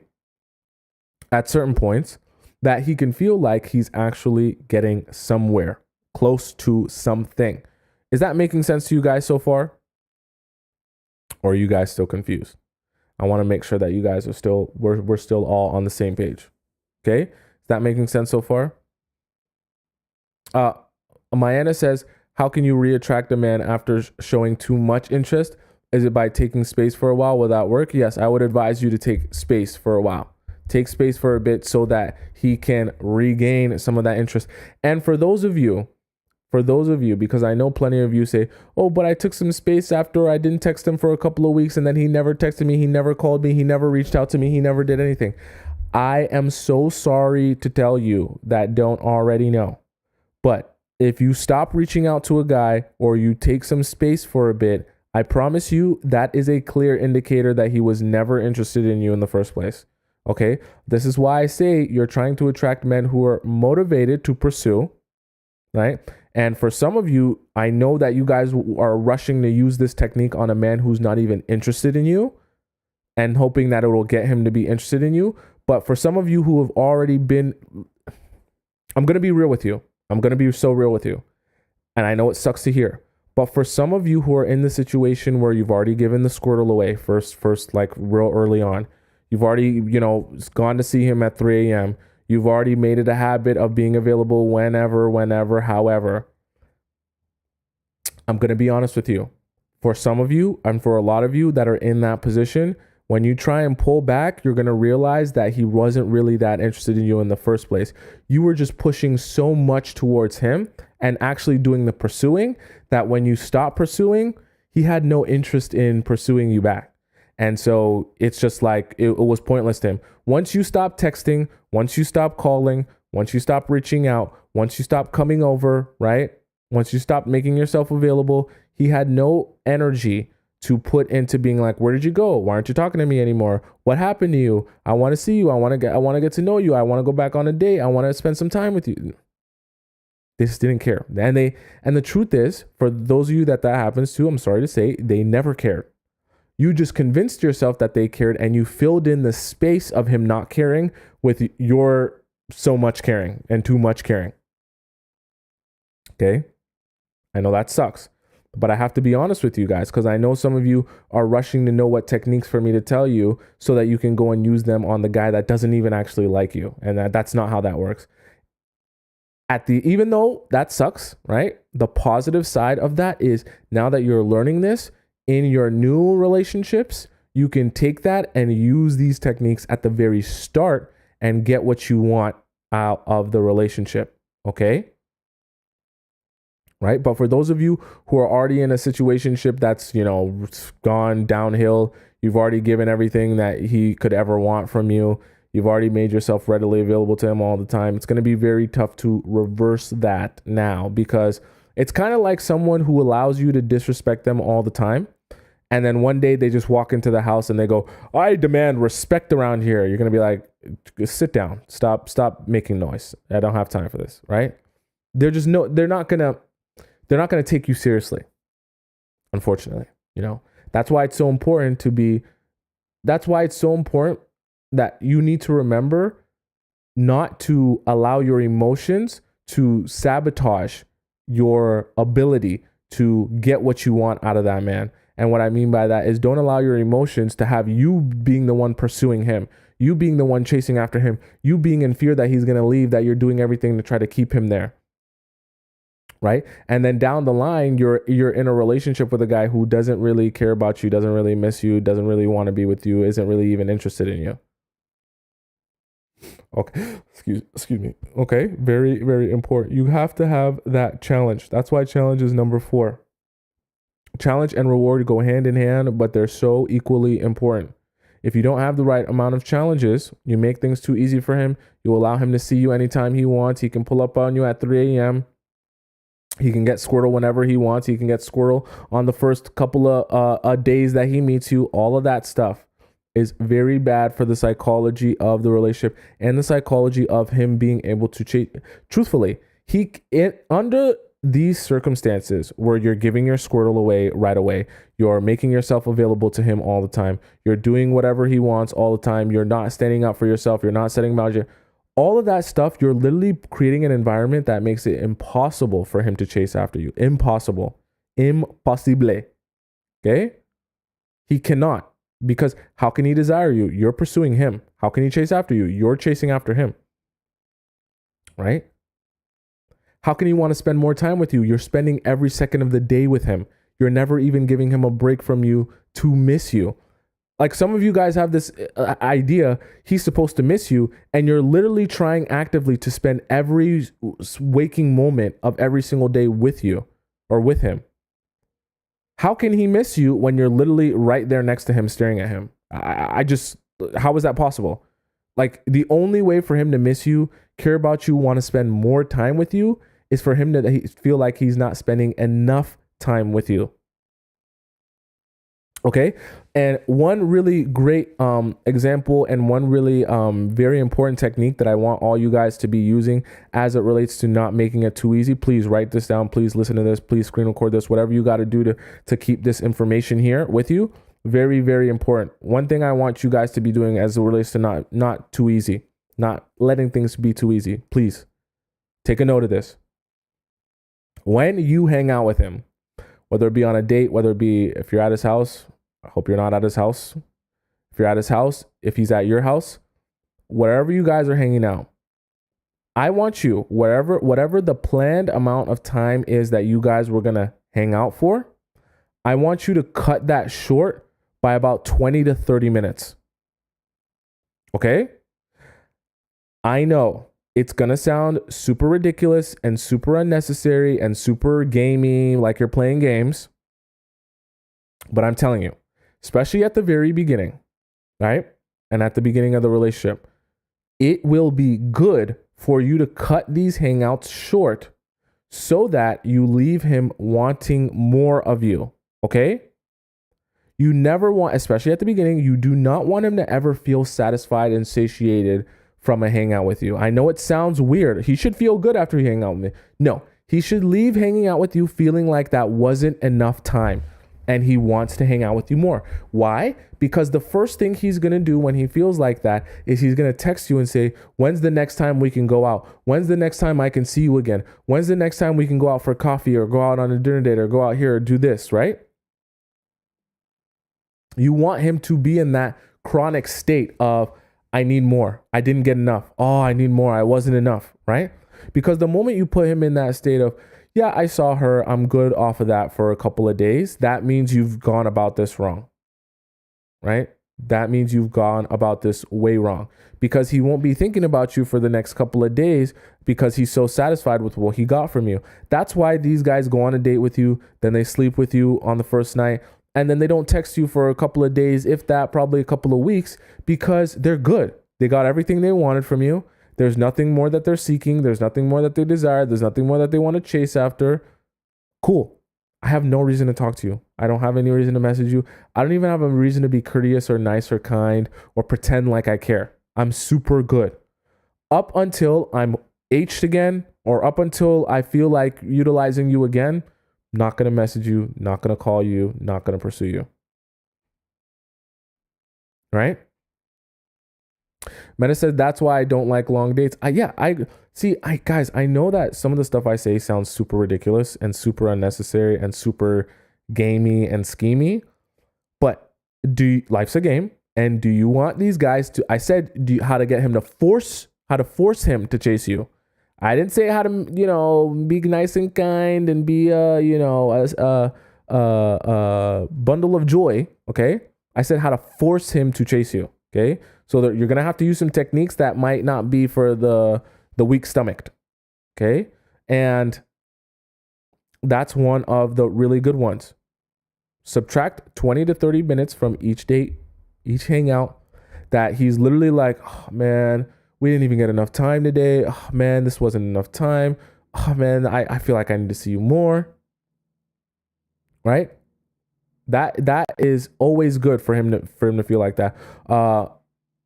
S1: at certain points that he can feel like he's actually getting somewhere close to something. Is that making sense to you guys so far? Or are you guys still confused? I want to make sure that you guys are still, we're still all on the same page. Okay? Is that making sense so far? Mayana says, how can you reattract a man after showing too much interest? Is it by taking space for a while without work? Yes, I would advise you to take space for a while. Take space for a bit so that he can regain some of that interest. And for those of you, because I know plenty of you say, oh, but I took some space after I didn't text him for a couple of weeks and then he never texted me, he never called me, he never reached out to me, he never did anything. I am so sorry to tell you that don't already know. But if you stop reaching out to a guy or you take some space for a bit, I promise you that is a clear indicator that he was never interested in you in the first place. Okay? This is why I say you're trying to attract men who are motivated to pursue, right? And for some of you, I know that you guys are rushing to use this technique on a man who's not even interested in you and hoping that it will get him to be interested in you. But for some of you who have already been, I'm going to be real with you. I'm going to be so real with you. And I know it sucks to hear. But for some of you who are in the situation where you've already given the squirtle away first, like real early on, you've already, gone to see him at 3 a.m. You've already made it a habit of being available whenever, however. I'm going to be honest with you. For some of you and for a lot of you that are in that position, when you try and pull back, you're going to realize that he wasn't really that interested in you in the first place. You were just pushing so much towards him and actually doing the pursuing that when you stop pursuing, he had no interest in pursuing you back. And so it's just like it was pointless to him. Once you stop texting, once you stop calling, once you stop reaching out, once you stop coming over, right? Once you stop making yourself available, he had no energy to put into being like, where did you go? Why aren't you talking to me anymore? What happened to you? I want to see you. I want to get to know you. I want to go back on a date. I want to spend some time with you. They just didn't care. And the truth is, for those of you that happens to, I'm sorry to say, they never cared. You just convinced yourself that they cared, and you filled in the space of him not caring with your so much caring and too much caring. Okay? I know that sucks, but I have to be honest with you guys, because I know some of you are rushing to know what techniques for me to tell you so that you can go and use them on the guy that doesn't even actually like you. And that's not how that works. Even though that sucks, right? The positive side of that is, now that you're learning this in your new relationships, you can take that and use these techniques at the very start and get what you want out of the relationship. Okay? Right? But for those of you who are already in a situationship that's, gone downhill, you've already given everything that he could ever want from you. You've already made yourself readily available to him all the time. It's going to be very tough to reverse that now, because it's kind of like someone who allows you to disrespect them all the time. And then one day they just walk into the house and they go, I demand respect around here. You're going to be like, sit down, stop making noise. I don't have time for this. Right? They're not going to take you seriously. Unfortunately, that's why it's so important that you need to remember not to allow your emotions to sabotage your ability to get what you want out of that man. And what I mean by that is, don't allow your emotions to have you being the one pursuing him, you being the one chasing after him, you being in fear that he's going to leave, that you're doing everything to try to keep him there. Right? And then down the line, you're in a relationship with a guy who doesn't really care about you, doesn't really miss you, doesn't really want to be with you, isn't really even interested in you. Okay, excuse me. Okay, very, very important. You have to have that challenge. That's why challenge is number 4. Challenge and reward go hand in hand, but they're so equally important. If you don't have the right amount of challenges, you make things too easy for him. You allow him to see you anytime he wants. He can pull up on you at 3 a.m. He can get Squirtle whenever he wants. He can get Squirtle on the first couple of days that he meets you. All of that stuff is very bad for the psychology of the relationship and the psychology of him being able to cheat. Truthfully, under these circumstances where you're giving your Squirtle away right away, you're making yourself available to him all the time, you're doing whatever he wants all the time, you're not standing up for yourself, you're not setting boundaries, all of that stuff, you're literally creating an environment that makes it impossible for him to chase after you. Impossible. Impossible. Okay? He cannot. Because how can he desire you? You're pursuing him. How can he chase after you? You're chasing after him. Right? How can he want to spend more time with you? You're spending every second of the day with him. You're never even giving him a break from you to miss you. Like, some of you guys have this idea he's supposed to miss you, and you're literally trying actively to spend every waking moment of every single day with you or with him. How can he miss you when you're literally right there next to him, staring at him? How is that possible? Like, the only way for him to miss you, care about you, want to spend more time with you is for him to feel like he's not spending enough time with you. Okay. And one really great example and one really very important technique that I want all you guys to be using as it relates to not making it too easy. Please write this down. Please listen to this. Please screen record this. Whatever you got to do to keep this information here with you. Very, very important. One thing I want you guys to be doing as it relates to not too easy, not letting things be too easy. Please take a note of this. When you hang out with him, whether it be on a date, whether it be if you're at his house, I hope you're not at his house. If you're at his house, if he's at your house, wherever you guys are hanging out, I want you, whatever the planned amount of time is that you guys were going to hang out for, I want you to cut that short by about 20 to 30 minutes. Okay? I know it's going to sound super ridiculous and super unnecessary and super gamey, like you're playing games. But I'm telling you, especially at the very beginning, right? And at the beginning of the relationship, it will be good for you to cut these hangouts short so that you leave him wanting more of you. Okay? You never want, especially at the beginning, you do not want him to ever feel satisfied and satiated from a hangout with you. I know it sounds weird. He should feel good after he hang out with me. No, he should leave hanging out with you feeling like that wasn't enough time and he wants to hang out with you more. Why? Because the first thing he's going to do when he feels like that is he's going to text you and say, when's the next time we can go out? When's the next time I can see you again? When's the next time we can go out for coffee or go out on a dinner date or go out here or do this, right? You want him to be in that chronic state of, I need more. I didn't get enough. Oh, I need more. I wasn't enough, right? Because the moment you put him in that state of, yeah, I saw her, I'm good off of that for a couple of days, that means you've gone about this wrong, right? That means you've gone about this way wrong, because he won't be thinking about you for the next couple of days because he's so satisfied with what he got from you. That's why these guys go on a date with you, then they sleep with you on the first night, and then they don't text you for a couple of days, if that, probably a couple of weeks, because they're good. They got everything they wanted from you. There's nothing more that they're seeking. There's nothing more that they desire. There's nothing more that they want to chase after. Cool. I have no reason to talk to you. I don't have any reason to message you. I don't even have a reason to be courteous or nice or kind or pretend like I care. I'm super good. Up until I'm H'd again, or up until I feel like utilizing you again, not going to message you, not going to call you, not going to pursue you. Right? Meta said, that's why I don't like long dates. Guys, I know that some of the stuff I say sounds super ridiculous and super unnecessary and super gamey and schemy, but life's a game. And do you want these guys to, I said, how to force him to chase you. I didn't say how to, be nice and kind and be, a bundle of joy. Okay. I said how to force him to chase you. Okay. So that you're going to have to use some techniques that might not be for the weak stomached. Okay. And that's one of the really good ones. Subtract 20 to 30 minutes from each date, each hangout, that he's literally like, oh man, we didn't even get enough time today. Oh man, this wasn't enough time. Oh man, I feel like I need to see you more. Right? That is always good for him to feel like that.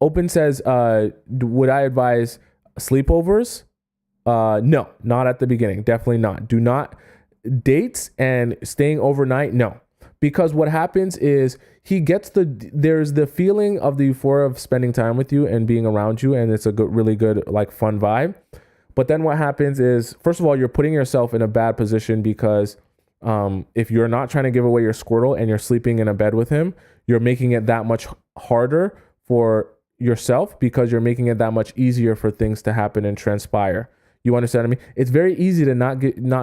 S1: Open says, would I advise sleepovers? No, not at the beginning. Definitely not. Do not. Dates and staying overnight, no. Because what happens is there's the feeling of the euphoria of spending time with you and being around you, and it's a really good, like, fun vibe. But then what happens is, first of all, you're putting yourself in a bad position, because if you're not trying to give away your Squirtle and you're sleeping in a bed with him, you're making it that much harder for yourself, because you're making it that much easier for things to happen and transpire. You understand what I mean? It's very easy to not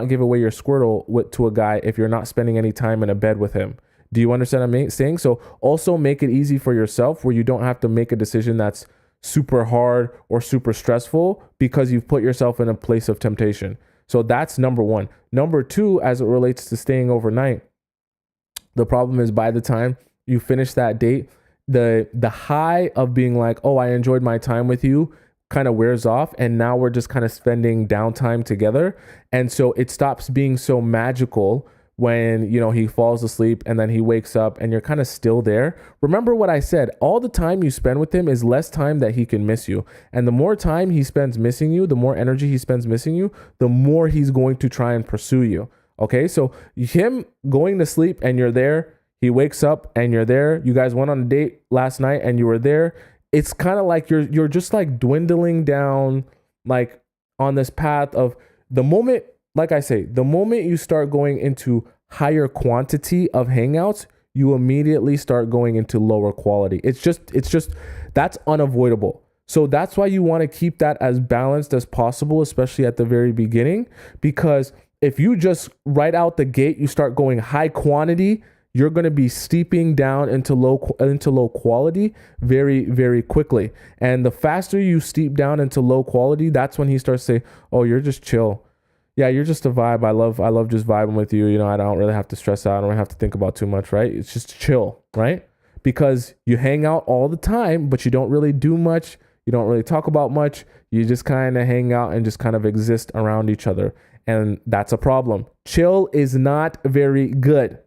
S1: give away your Squirtle to a guy if you're not spending any time in a bed with him. Do you understand what I'm saying? So also make it easy for yourself, where you don't have to make a decision that's super hard or super stressful, because you've put yourself in a place of temptation. So that's number one. Number two, as it relates to staying overnight, the problem is, by the time you finish that date, the high of being like, oh, I enjoyed my time with you, kind of wears off, and now we're just kind of spending downtime together. And so it stops being so magical when, he falls asleep and then he wakes up and you're kind of still there. Remember what I said, all the time you spend with him is less time that he can miss you. And the more time he spends missing you, the more energy he spends missing you, the more he's going to try and pursue you. Okay, so him going to sleep and you're there, he wakes up and you're there, you guys went on a date last night and you were there. It's kind of like you're just like dwindling down, like on this path of, the moment, like I say, the moment you start going into higher quantity of hangouts, you immediately start going into lower quality. It's just that's unavoidable. So that's why you want to keep that as balanced as possible, especially at the very beginning, because if you just right out the gate, you start going high quantity, you're going to be steeping down into low quality very, very quickly. And the faster you steep down into low quality, that's when he starts to say, oh, you're just chill. Yeah, you're just a vibe. I love just vibing with you. I don't really have to stress out. I don't have to think about too much, right? It's just chill, right? Because you hang out all the time, but you don't really do much. You don't really talk about much. You just kind of hang out and just kind of exist around each other. And that's a problem. Chill is not very good.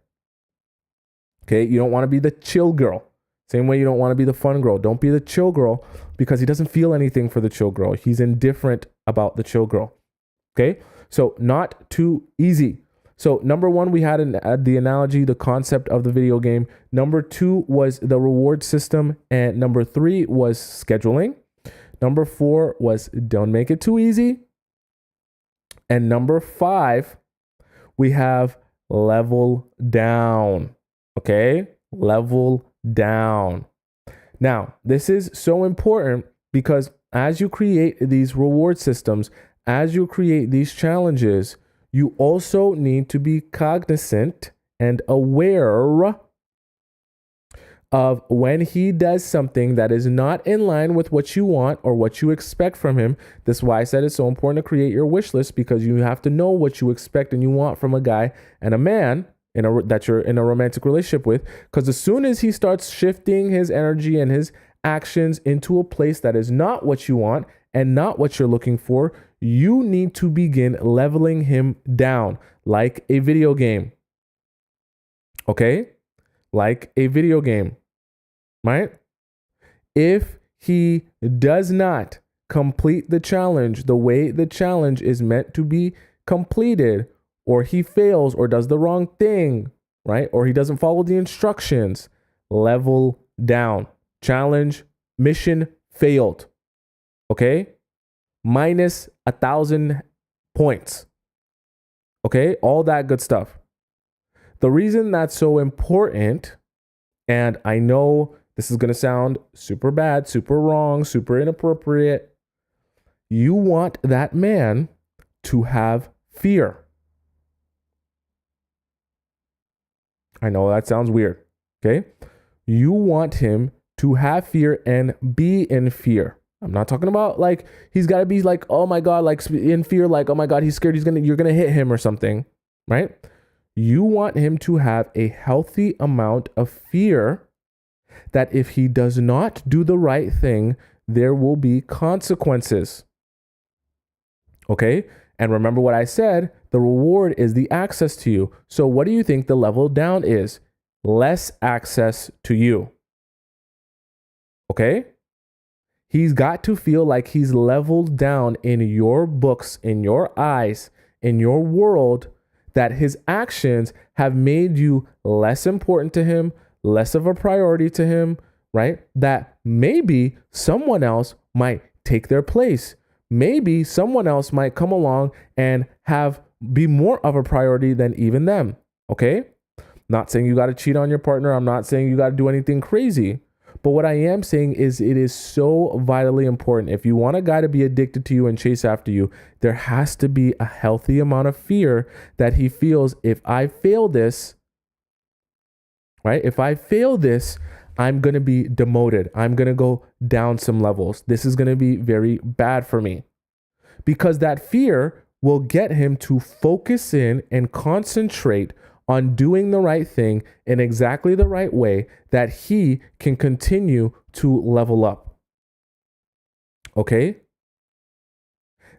S1: Okay. You don't want to be the chill girl. Same way you don't want to be the fun girl. Don't be the chill girl because he doesn't feel anything for the chill girl. He's indifferent about the chill girl. Okay. So not too easy. So number one, we had the analogy, the concept of the video game. Number two was the reward system. And number three was scheduling. Number four was don't make it too easy. And number five, we have level down. Okay. Level down. Now, this is so important because as you create these reward systems, as you create these challenges, you also need to be cognizant and aware of when he does something that is not in line with what you want or what you expect from him. This is why I said it's so important to create your wish list, because you have to know what you expect and you want from a guy and a man that you're in a romantic relationship with. Because as soon as he starts shifting his energy and his actions into a place that is not what you want and not what you're looking for, you need to begin leveling him down like a video game. Okay? Like a video game, right? If he does not complete the challenge the way the challenge is meant to be completed, or he fails or does the wrong thing, right? Or he doesn't follow the instructions, level down. Challenge, mission failed. Okay? Minus 1,000 points. Okay? All that good stuff. The reason that's so important, and I know this is going to sound super bad, super wrong, super inappropriate, you want that man to have fear. I know that sounds weird. Okay? You want him to have fear and be in fear. I'm not talking about like he's got to be like, oh my God, like in fear, like, oh my God, he's scared you're going to hit him or something, right? You want him to have a healthy amount of fear that if he does not do the right thing, there will be consequences. Okay? And remember what I said, the reward is the access to you. So what do you think the level down is? Less access to you. Okay? He's got to feel like he's leveled down in your books, in your eyes, in your world, that his actions have made you less important to him, less of a priority to him, right? That maybe someone else might take their place. Maybe someone else might come along and be more of a priority than even them. Okay? Not saying you got to cheat on your partner. I'm not saying you got to do anything crazy. But what I am saying is it is so vitally important. If you want a guy to be addicted to you and chase after you, there has to be a healthy amount of fear that he feels, if I fail this, right? If I fail this, I'm going to be demoted. I'm going to go down some levels. This is going to be very bad for me. Because that fear will get him to focus in and concentrate on doing the right thing in exactly the right way that he can continue to level up. Okay?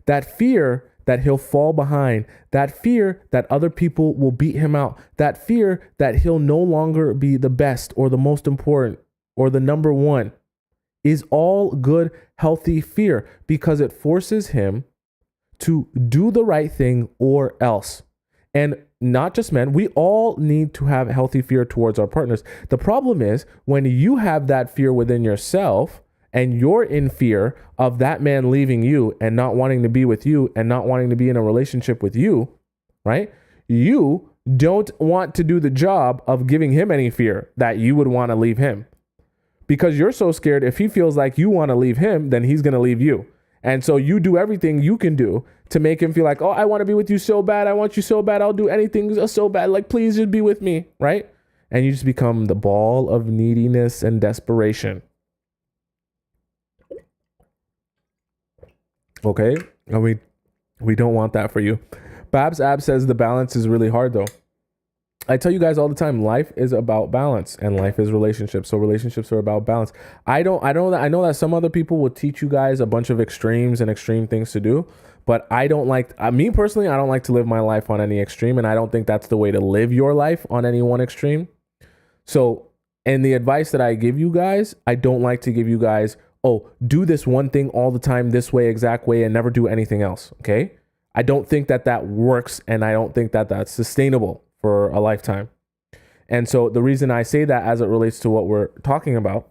S1: That fear that he'll fall behind, that fear that other people will beat him out, that fear that he'll no longer be the best or the most important or the number one is all good, healthy fear, because it forces him to do the right thing or else. And not just men, we all need to have healthy fear towards our partners. The problem is when you have that fear within yourself and you're in fear of that man leaving you and not wanting to be with you and not wanting to be in a relationship with you, right? You don't want to do the job of giving him any fear that you would want to leave him, because you're so scared if he feels like you want to leave him, then he's going to leave you. And so you do everything you can do to make him feel like, oh, I want to be with you so bad. I want you so bad. I'll do anything so bad. Like, please just be with me, right? And you just become the ball of neediness and desperation. Okay? And we don't want that for you. Babs Ab says the balance is really hard though. I tell you guys all the time, life is about balance and life is relationships. So relationships are about balance. I know that some other people will teach you guys a bunch of extremes and extreme things to do, but I don't like, me personally, I don't like to live my life on any extreme. And I don't think that's the way to live your life, on any one extreme. So, and the advice that I give you guys, I don't like to give you guys, oh, do this one thing all the time, this way, exact way, and never do anything else. Okay. I don't think that that works. And I don't think that that's sustainable for a lifetime. And so the reason I say that as it relates to what we're talking about,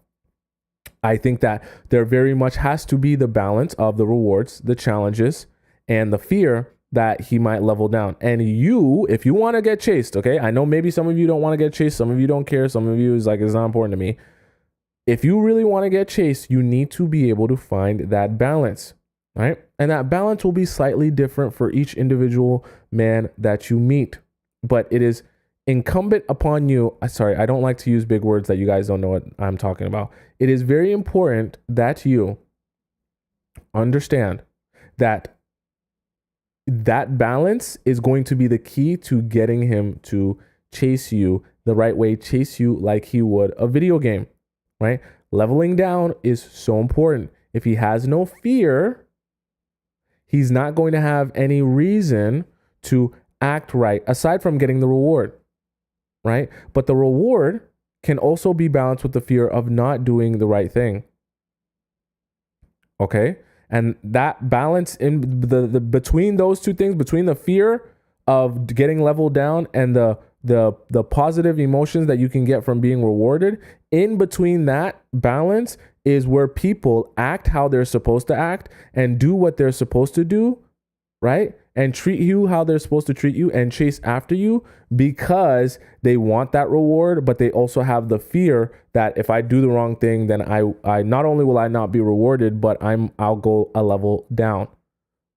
S1: I think that there very much has to be the balance of the rewards, the challenges, and the fear that he might level down. And you, if you want to get chased, okay, I know maybe some of you don't want to get chased. Some of you don't care. Some of you is like, it's not important to me. If you really want to get chased, you need to be able to find that balance, right? And that balance will be slightly different for each individual man that you meet. But it is incumbent upon you. Sorry, I don't like to use big words that you guys don't know what I'm talking about. It is very important that you understand that that balance is going to be the key to getting him to chase you the right way, chase you like he would a video game, right? Leveling down is so important. If he has no fear, he's not going to have any reason to act right aside from getting the reward, right? But the reward can also be balanced with the fear of not doing the right thing. Okay? And that balance in the between those two things, between the fear of getting leveled down and the positive emotions that you can get from being rewarded, in between that balance is where people act how they're supposed to act and do what they're supposed to do, right? And treat you how they're supposed to treat you and chase after you because they want that reward, but they also have the fear that if I do the wrong thing, then I not only will I not be rewarded, but I'll go a level down.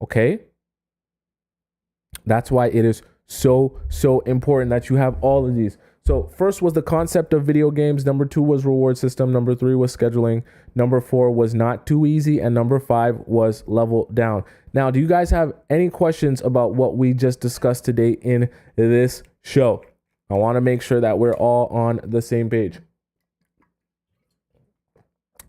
S1: Okay? That's why it is so important that you have all of these. So first was the concept of video games. Number 2 was reward system. Number 3 was scheduling. Number 4 was not too easy. And number 5 was level down. Now, do you guys have any questions about what we just discussed today in this show? I want to make sure that we're all on the same page.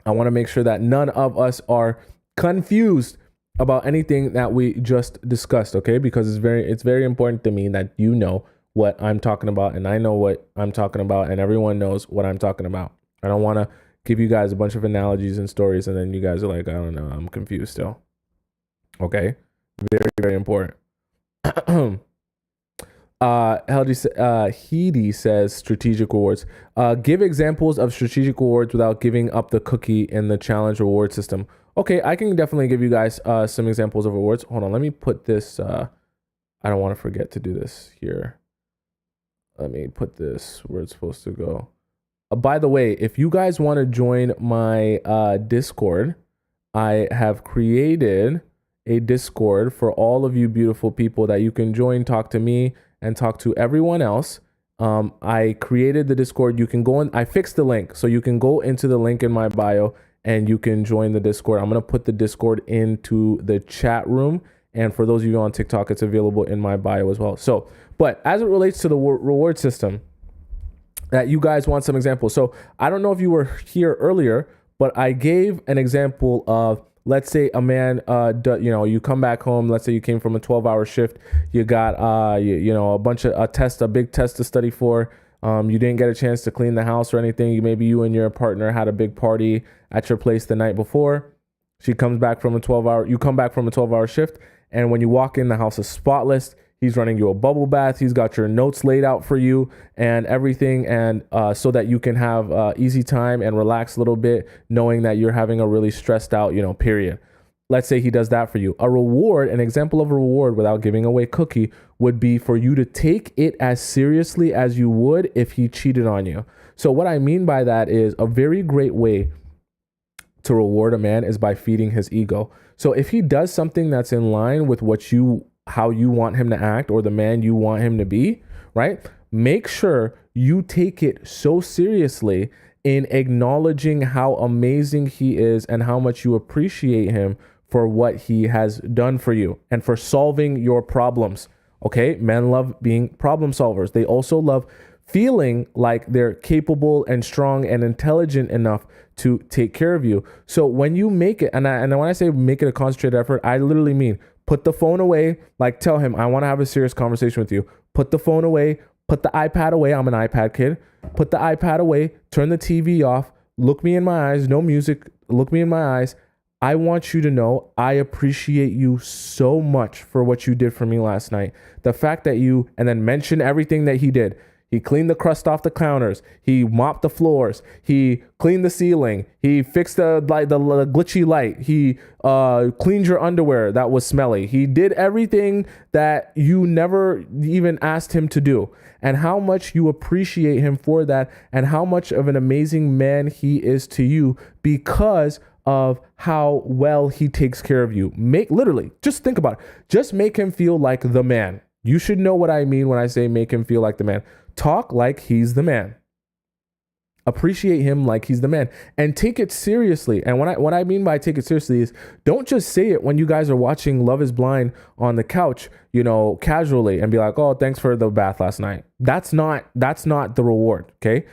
S1: I want to make sure that none of us are confused about anything that we just discussed, okay? Because it's very important to me that you know what I'm talking about, and I know what I'm talking about, and everyone knows what I'm talking about. I don't want to give you guys a bunch of analogies and stories, and then you guys are like, I don't know, I'm confused still. Okay? Very, very important. Heedy says strategic rewards. Give examples of strategic rewards without giving up the cookie in the challenge reward system. Okay, I can definitely give you guys some examples of rewards. Hold on, let me put this. I don't want to forget to do this here. Let me put this where it's supposed to go. By the way, if you guys want to join my Discord, I have created a Discord for all of you beautiful people that you can join, talk to me, and talk to everyone else. I created the Discord. You can go in. I fixed the link, so you can go into the link in my bio and you can join the Discord. I'm going to put the Discord into the chat room. And for those of you on TikTok, it's available in my bio as well. So, but as it relates to the reward system, that you guys want some examples. So I don't know if you were here earlier, but I gave an example of, let's say a man, you come back home. Let's say you came from a 12-hour shift. You got, a big test to study for. You didn't get a chance to clean the house or anything. Maybe you and your partner had a big party at your place the night before. You come back from a 12-hour shift. And when you walk in, the house is spotless. He's running you a bubble bath. He's got your notes laid out for you and everything. And so that you can have easy time and relax a little bit, knowing that you're having a really stressed out, period. Let's say he does that for you. An example of a reward without giving away cookie would be for you to take it as seriously as you would if he cheated on you. So what I mean by that is a very great way to reward a man is by feeding his ego. So if he does something that's in line with how you want him to act or the man you want him to be, right? Make sure you take it so seriously in acknowledging how amazing he is and how much you appreciate him for what he has done for you and for solving your problems. Okay? Men love being problem solvers. They also love feeling like they're capable and strong and intelligent enough to take care of you. So when you make it, and when I say make it a concentrated effort, I literally mean put the phone away, like tell him, I want to have a serious conversation with you. Put the phone away, Put the iPad away. I'm an iPad kid. Put the iPad away. Turn the TV off. Look me in my eyes. No music. Look me in my eyes. I want you to know I appreciate you so much for what you did for me last night. The fact that you, and then mention everything that he did. He cleaned the crust off the counters. He mopped the floors. He cleaned the ceiling. He fixed the glitchy light. He cleaned your underwear that was smelly. He did everything that you never even asked him to do. And how much you appreciate him for that, and how much of an amazing man he is to you because of how well he takes care of you. Literally, just think about it. Just make him feel like the man. You should know what I mean when I say make him feel like the man. Talk like he's the man. Appreciate him like he's the man, and take it seriously. And what I mean by take it seriously is, don't just say it when you guys are watching Love is Blind on the couch, casually, and be like, "Oh, thanks for the bath last night." That's not the reward. Okay.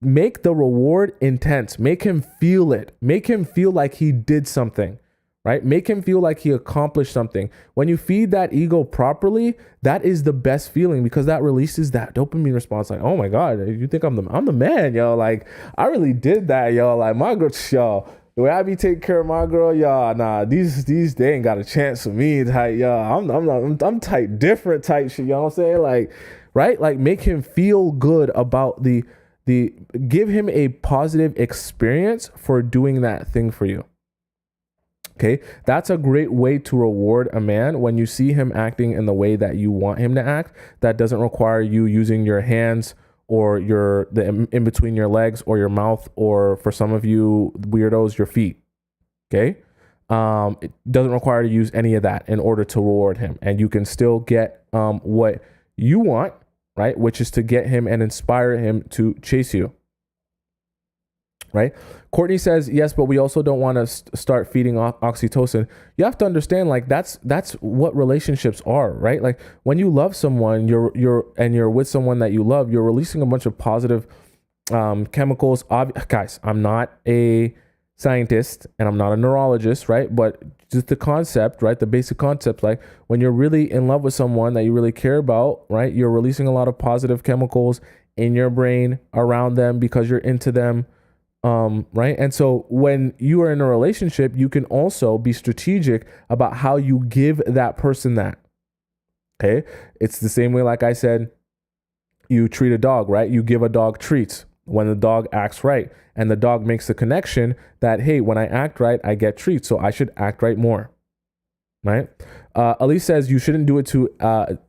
S1: Make the reward intense. Make him feel it. Make him feel like he did something, right? Make him feel like he accomplished something. When you feed that ego properly, that is the best feeling, because that releases that dopamine response. Like, oh my God, you think I'm the man, yo? Like, I really did that, yo. Like, my girl, yo, the way I be taking care of my girl, yo, nah, these they ain't got a chance with me, type, yo. I'm type different type shit, you know what I'm saying? Like, right? Like, make him feel good about give him a positive experience for doing that thing for you. Okay, that's a great way to reward a man when you see him acting in the way that you want him to act. That doesn't require you using your hands or the in between your legs or your mouth, or for some of you weirdos, your feet. Okay, it doesn't require you to use any of that in order to reward him, and you can still get what you want, right? Which is to get him and inspire him to chase you. Right? Courtney says, yes, but we also don't want to start feeding oxytocin. You have to understand, like, that's what relationships are, right? Like, when you love someone, you're with someone that you love, you're releasing a bunch of positive chemicals. Guys, I'm not a scientist and I'm not a neurologist, right? But just the concept, right? The basic concept, like, when you're really in love with someone that you really care about, right? You're releasing a lot of positive chemicals in your brain around them because you're into them. Right. And so when you are in a relationship, you can also be strategic about how you give that person that. Okay. It's the same way, like I said, you treat a dog, right? You give a dog treats when the dog acts right, and the dog makes the connection that, hey, when I act right, I get treats. So I should act right more. Right. Elise says you shouldn't do it to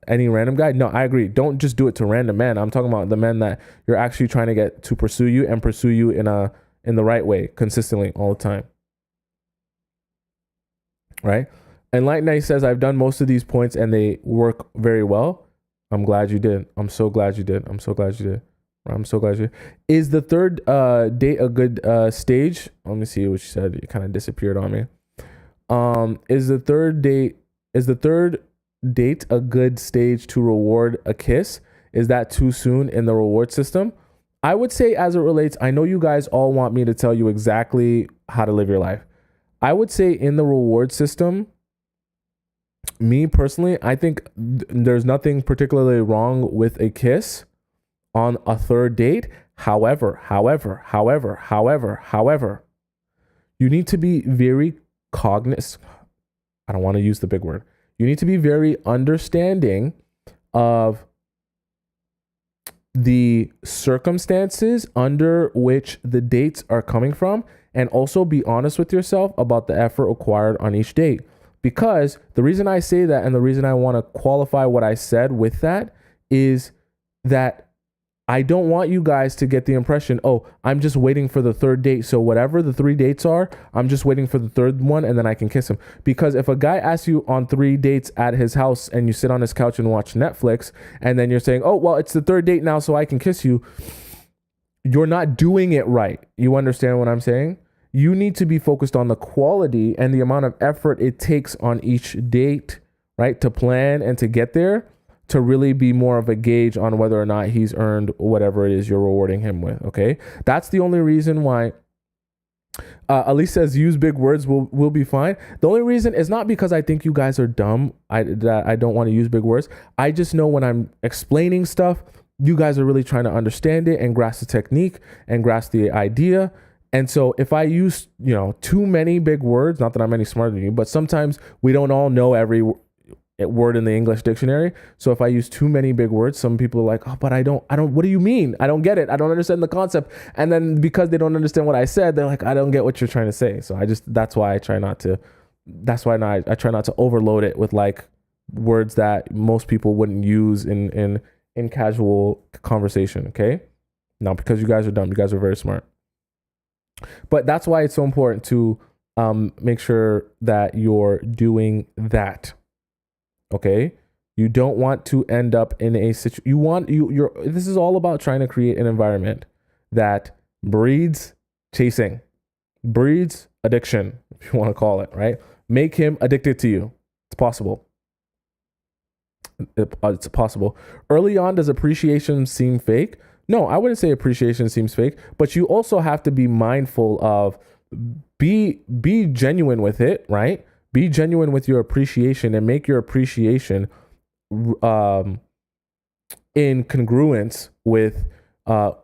S1: any random guy. No, I agree. Don't just do it to random men. I'm talking about the men that you're actually trying to get to pursue you, and pursue you in the right way, consistently, all the time. Right? And Light Knight says, I've done most of these points and they work very well. I'm glad you did. I'm so glad you did. I'm so glad you did. I'm so glad you did. Is the third date a good stage? Let me see what she said. It kind of disappeared on me. Is the third date a good stage to reward a kiss? Is that too soon in the reward system? I would say, as it relates, I know you guys all want me to tell you exactly how to live your life. I would say in the reward system, me personally, I think there's nothing particularly wrong with a kiss on a third date. However, you need to be very cognizant. I don't want to use the big word. You need to be very understanding of the circumstances under which the dates are coming from, and also be honest with yourself about the effort required on each date. Because the reason I say that, and the reason I want to qualify what I said with that, is that I don't want you guys to get the impression, oh, I'm just waiting for the third date. So whatever the 3 dates are, I'm just waiting for the third one and then I can kiss him. Because if a guy asks you on 3 dates at his house and you sit on his couch and watch Netflix, and then you're saying, oh, well, it's the third date now, so I can kiss you, you're not doing it right. You understand what I'm saying? You need to be focused on the quality and the amount of effort it takes on each date, right? To plan and to get there, to really be more of a gauge on whether or not he's earned whatever it is you're rewarding him with. Okay. That's the only reason why Elise says use big words will be fine. The only reason is not because I think you guys are dumb. That I don't want to use big words. I just know when I'm explaining stuff, you guys are really trying to understand it and grasp the technique and grasp the idea. And so if I use, too many big words, not that I'm any smarter than you, but sometimes we don't all know every word in the English dictionary. So if I use too many big words, some people are like, oh, but I don't, what do you mean? I don't get it. I don't understand the concept. And then because they don't understand what I said, they're like, I don't get what you're trying to say. So that's why I try not to overload it with like words that most people wouldn't use in casual conversation. Okay. Now, because you guys are dumb, you guys are very smart. But that's why it's so important to make sure that you're doing that. Okay, you don't want to end up in a situation. This is all about trying to create an environment that breeds chasing, breeds addiction, if you want to call it, right? Make him addicted to you. It's possible. It's possible. Early on, does appreciation seem fake? No, I wouldn't say appreciation seems fake, but you also have to be mindful of be genuine with it, right? Be genuine with your appreciation and make your appreciation in congruence with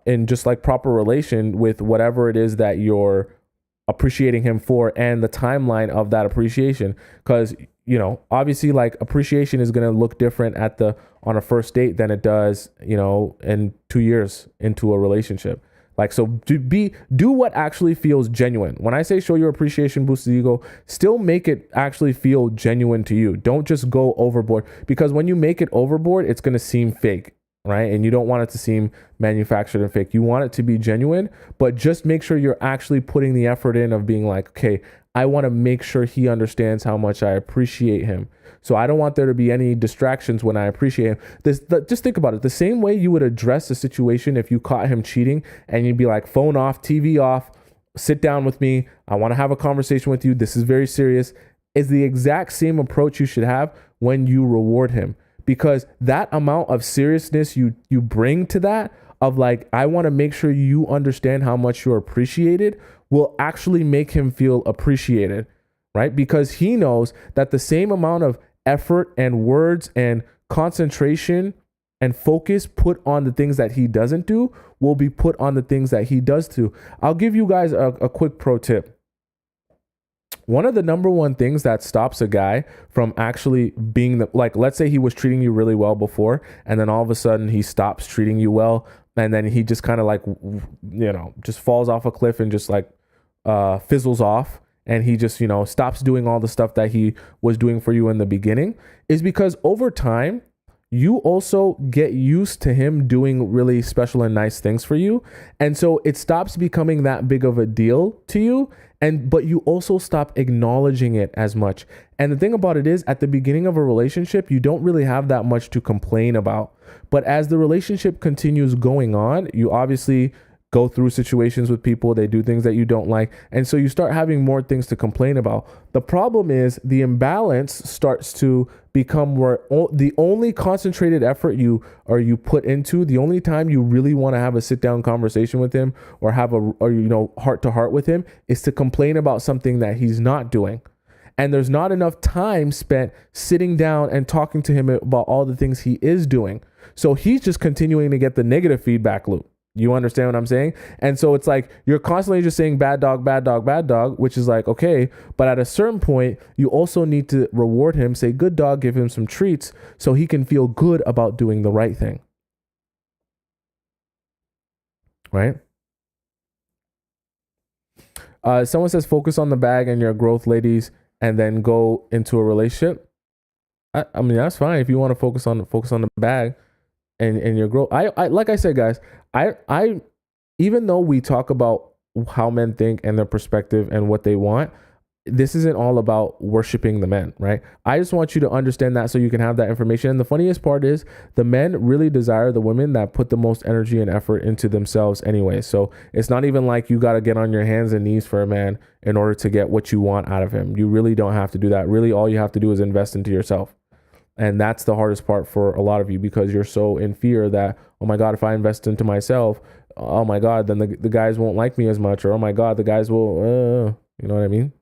S1: in just like proper relation with whatever it is that you're appreciating him for and the timeline of that appreciation. Because obviously like appreciation is going to look different on a first date than it does in 2 years into a relationship. Like, so do what actually feels genuine. When I say show your appreciation boosts the ego, still make it actually feel genuine to you. Don't just go overboard, because when you make it overboard, it's going to seem fake, right? And you don't want it to seem manufactured and fake. You want it to be genuine, but just make sure you're actually putting the effort in of being like, okay, I want to make sure he understands how much I appreciate him. So I don't want there to be any distractions when I appreciate him. Just think about it. The same way you would address a situation if you caught him cheating and you'd be like, phone off, TV off, sit down with me. I want to have a conversation with you. This is very serious. Is the exact same approach you should have when you reward him. Because that amount of seriousness you bring to that of like, I want to make sure you understand how much you're appreciated will actually make him feel appreciated, right? Because he knows that the same amount of effort and words and concentration and focus put on the things that he doesn't do will be put on the things that he does do. I'll give you guys a quick pro tip. One of the number one things that stops a guy from actually being like, let's say he was treating you really well before, and then all of a sudden he stops treating you well. And then he just kind of like, just falls off a cliff and just like fizzles off. And he just, stops doing all the stuff that he was doing for you in the beginning, is because over time, you also get used to him doing really special and nice things for you. And so it stops becoming that big of a deal to you. But you also stop acknowledging it as much. And the thing about it is, at the beginning of a relationship, you don't really have that much to complain about. But as the relationship continues going on, you obviously go through situations with people, they do things that you don't like. And so you start having more things to complain about. The problem is the imbalance starts to become where the only concentrated effort you put into, the only time you really want to have a sit down conversation with him or have heart to heart with him is to complain about something that he's not doing. And there's not enough time spent sitting down and talking to him about all the things he is doing. So he's just continuing to get the negative feedback loop. You understand what I'm saying? And so it's like you're constantly just saying bad dog, bad dog, bad dog, which is like, okay. But at a certain point, you also need to reward him, say good dog, give him some treats so he can feel good about doing the right thing. Right? Someone says focus on the bag and your growth, ladies, and then go into a relationship. I mean, that's fine if you want to focus on the bag and your growth. I like I said, guys, I even though we talk about how men think and their perspective and what they want, this isn't all about worshiping the men, right? I just want you to understand that so you can have that information. And the funniest part is the men really desire the women that put the most energy and effort into themselves anyway. So it's not even like you got to get on your hands and knees for a man in order to get what you want out of him. You really don't have to do that. Really, all you have to do is invest into yourself. And that's the hardest part for a lot of you, because you're so in fear that, oh my God, if I invest into myself, oh my God, then the guys won't like me as much. Or, oh my God, the guys will, you know what I mean?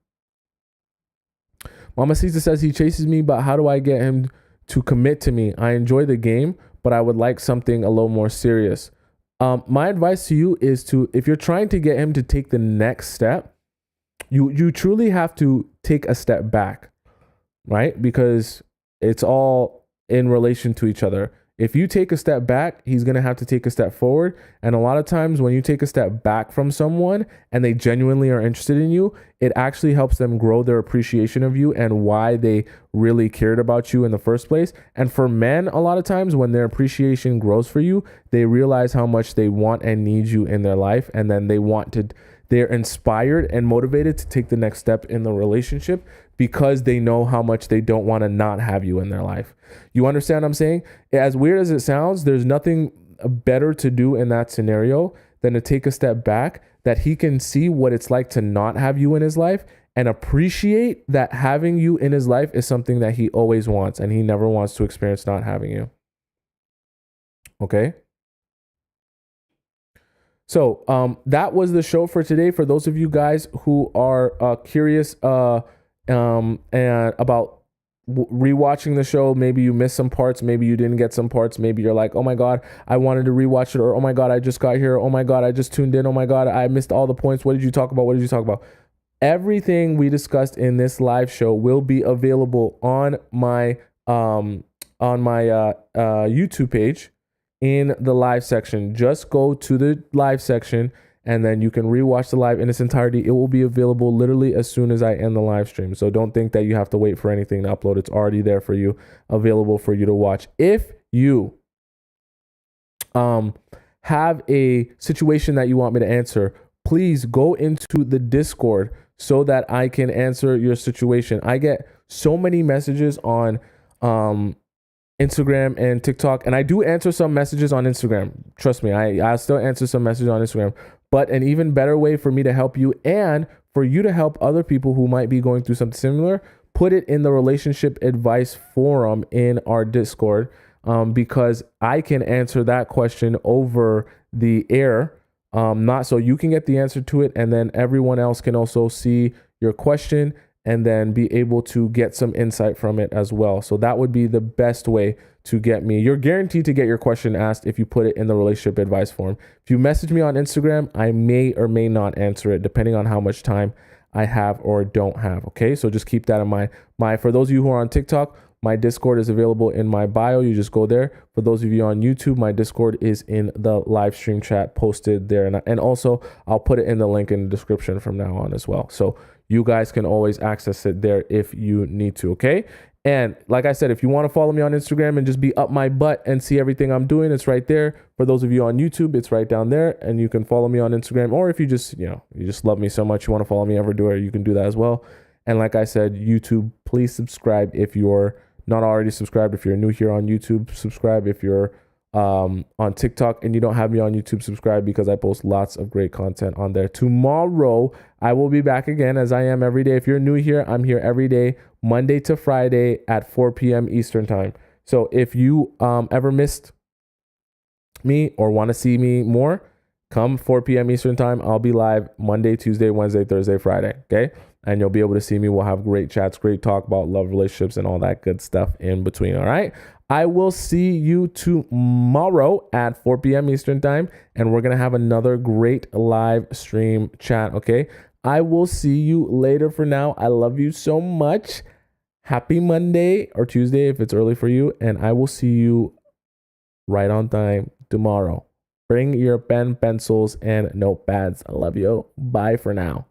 S1: Mama Caesar says he chases me, but how do I get him to commit to me? I enjoy the game, but I would like something a little more serious. My advice to you is to, if you're trying to get him to take the next step, you truly have to take a step back, right? Because it's all in relation to each other. If you take a step back, he's going to have to take a step forward. And a lot of times when you take a step back from someone and they genuinely are interested in you, it actually helps them grow their appreciation of you and why they really cared about you in the first place. And for men, a lot of times when their appreciation grows for you, they realize how much they want and need you in their life. And then they're inspired and motivated to take the next step in the relationship because they know how much they don't want to not have you in their life. You understand what I'm saying? As weird as it sounds, there's nothing better to do in that scenario than to take a step back, that he can see what it's like to not have you in his life and appreciate that having you in his life is something that he always wants and he never wants to experience not having you. Okay? So that was the show for today. For those of you guys who are curious and about rewatching the show, maybe you missed some parts, maybe you didn't get some parts, maybe you're like, oh my god, I wanted to rewatch it, or oh my god, I just got here, oh my god, I just tuned in, oh my god, I missed all the points, what did you talk about? Everything we discussed in this live show will be available on my YouTube page in the live section. Just go to the live section and then you can rewatch the live in its entirety. It will be available literally as soon as I end the live stream. So don't think that you have to wait for anything to upload. It's already there for you, available for you to watch. If you have a situation that you want me to answer, please go into the Discord so that I can answer your situation. I get so many messages on Instagram and TikTok, and I do answer some messages on Instagram. Trust me, I still answer some messages on Instagram. But an even better way for me to help you and for you to help other people who might be going through something similar, put it in the relationship advice forum in our Discord, because I can answer that question over the air, not so you can get the answer to it, and then everyone else can also see your question and then be able to get some insight from it as well. So that would be the best way to get me. You're guaranteed to get your question asked if you put it in the relationship advice form. If you message me on Instagram, I may or may not answer it depending on how much time I have or don't have. Okay, so just keep that in mind. For those of you who are on TikTok, my Discord is available in my bio. You just go there. For those of you on YouTube, my Discord is in the live stream chat posted there. And also, I'll put it in the link in the description from now on as well. So you guys can always access it there if you need to, okay? And like I said, if you want to follow me on Instagram and just be up my butt and see everything I'm doing, it's right there. For those of you on YouTube, it's right down there. And you can follow me on Instagram. Or if you just, you just love me so much, you want to follow me everywhere, you can do that as well. And like I said, YouTube, please subscribe if you're not already subscribed. If you're new here on YouTube, subscribe. If you're on TikTok and you don't have me on YouTube, subscribe, because I post lots of great content on there. Tomorrow, I will be back again, as I am every day. If you're new here, I'm here every day, Monday to Friday at 4 p.m. Eastern time. So if you ever missed me or want to see me more, come 4 p.m. Eastern time. I'll be live Monday, Tuesday, Wednesday, Thursday, Friday. Okay. And you'll be able to see me. We'll have great chats, great talk about love, relationships, and all that good stuff in between. All right. I will see you tomorrow at 4 p.m. Eastern time. And we're going to have another great live stream chat. Okay. I will see you later. For now, I love you so much. Happy Monday or Tuesday if it's early for you. And I will see you right on time tomorrow. Bring your pen, pencils, and notepads. I love you. Bye for now.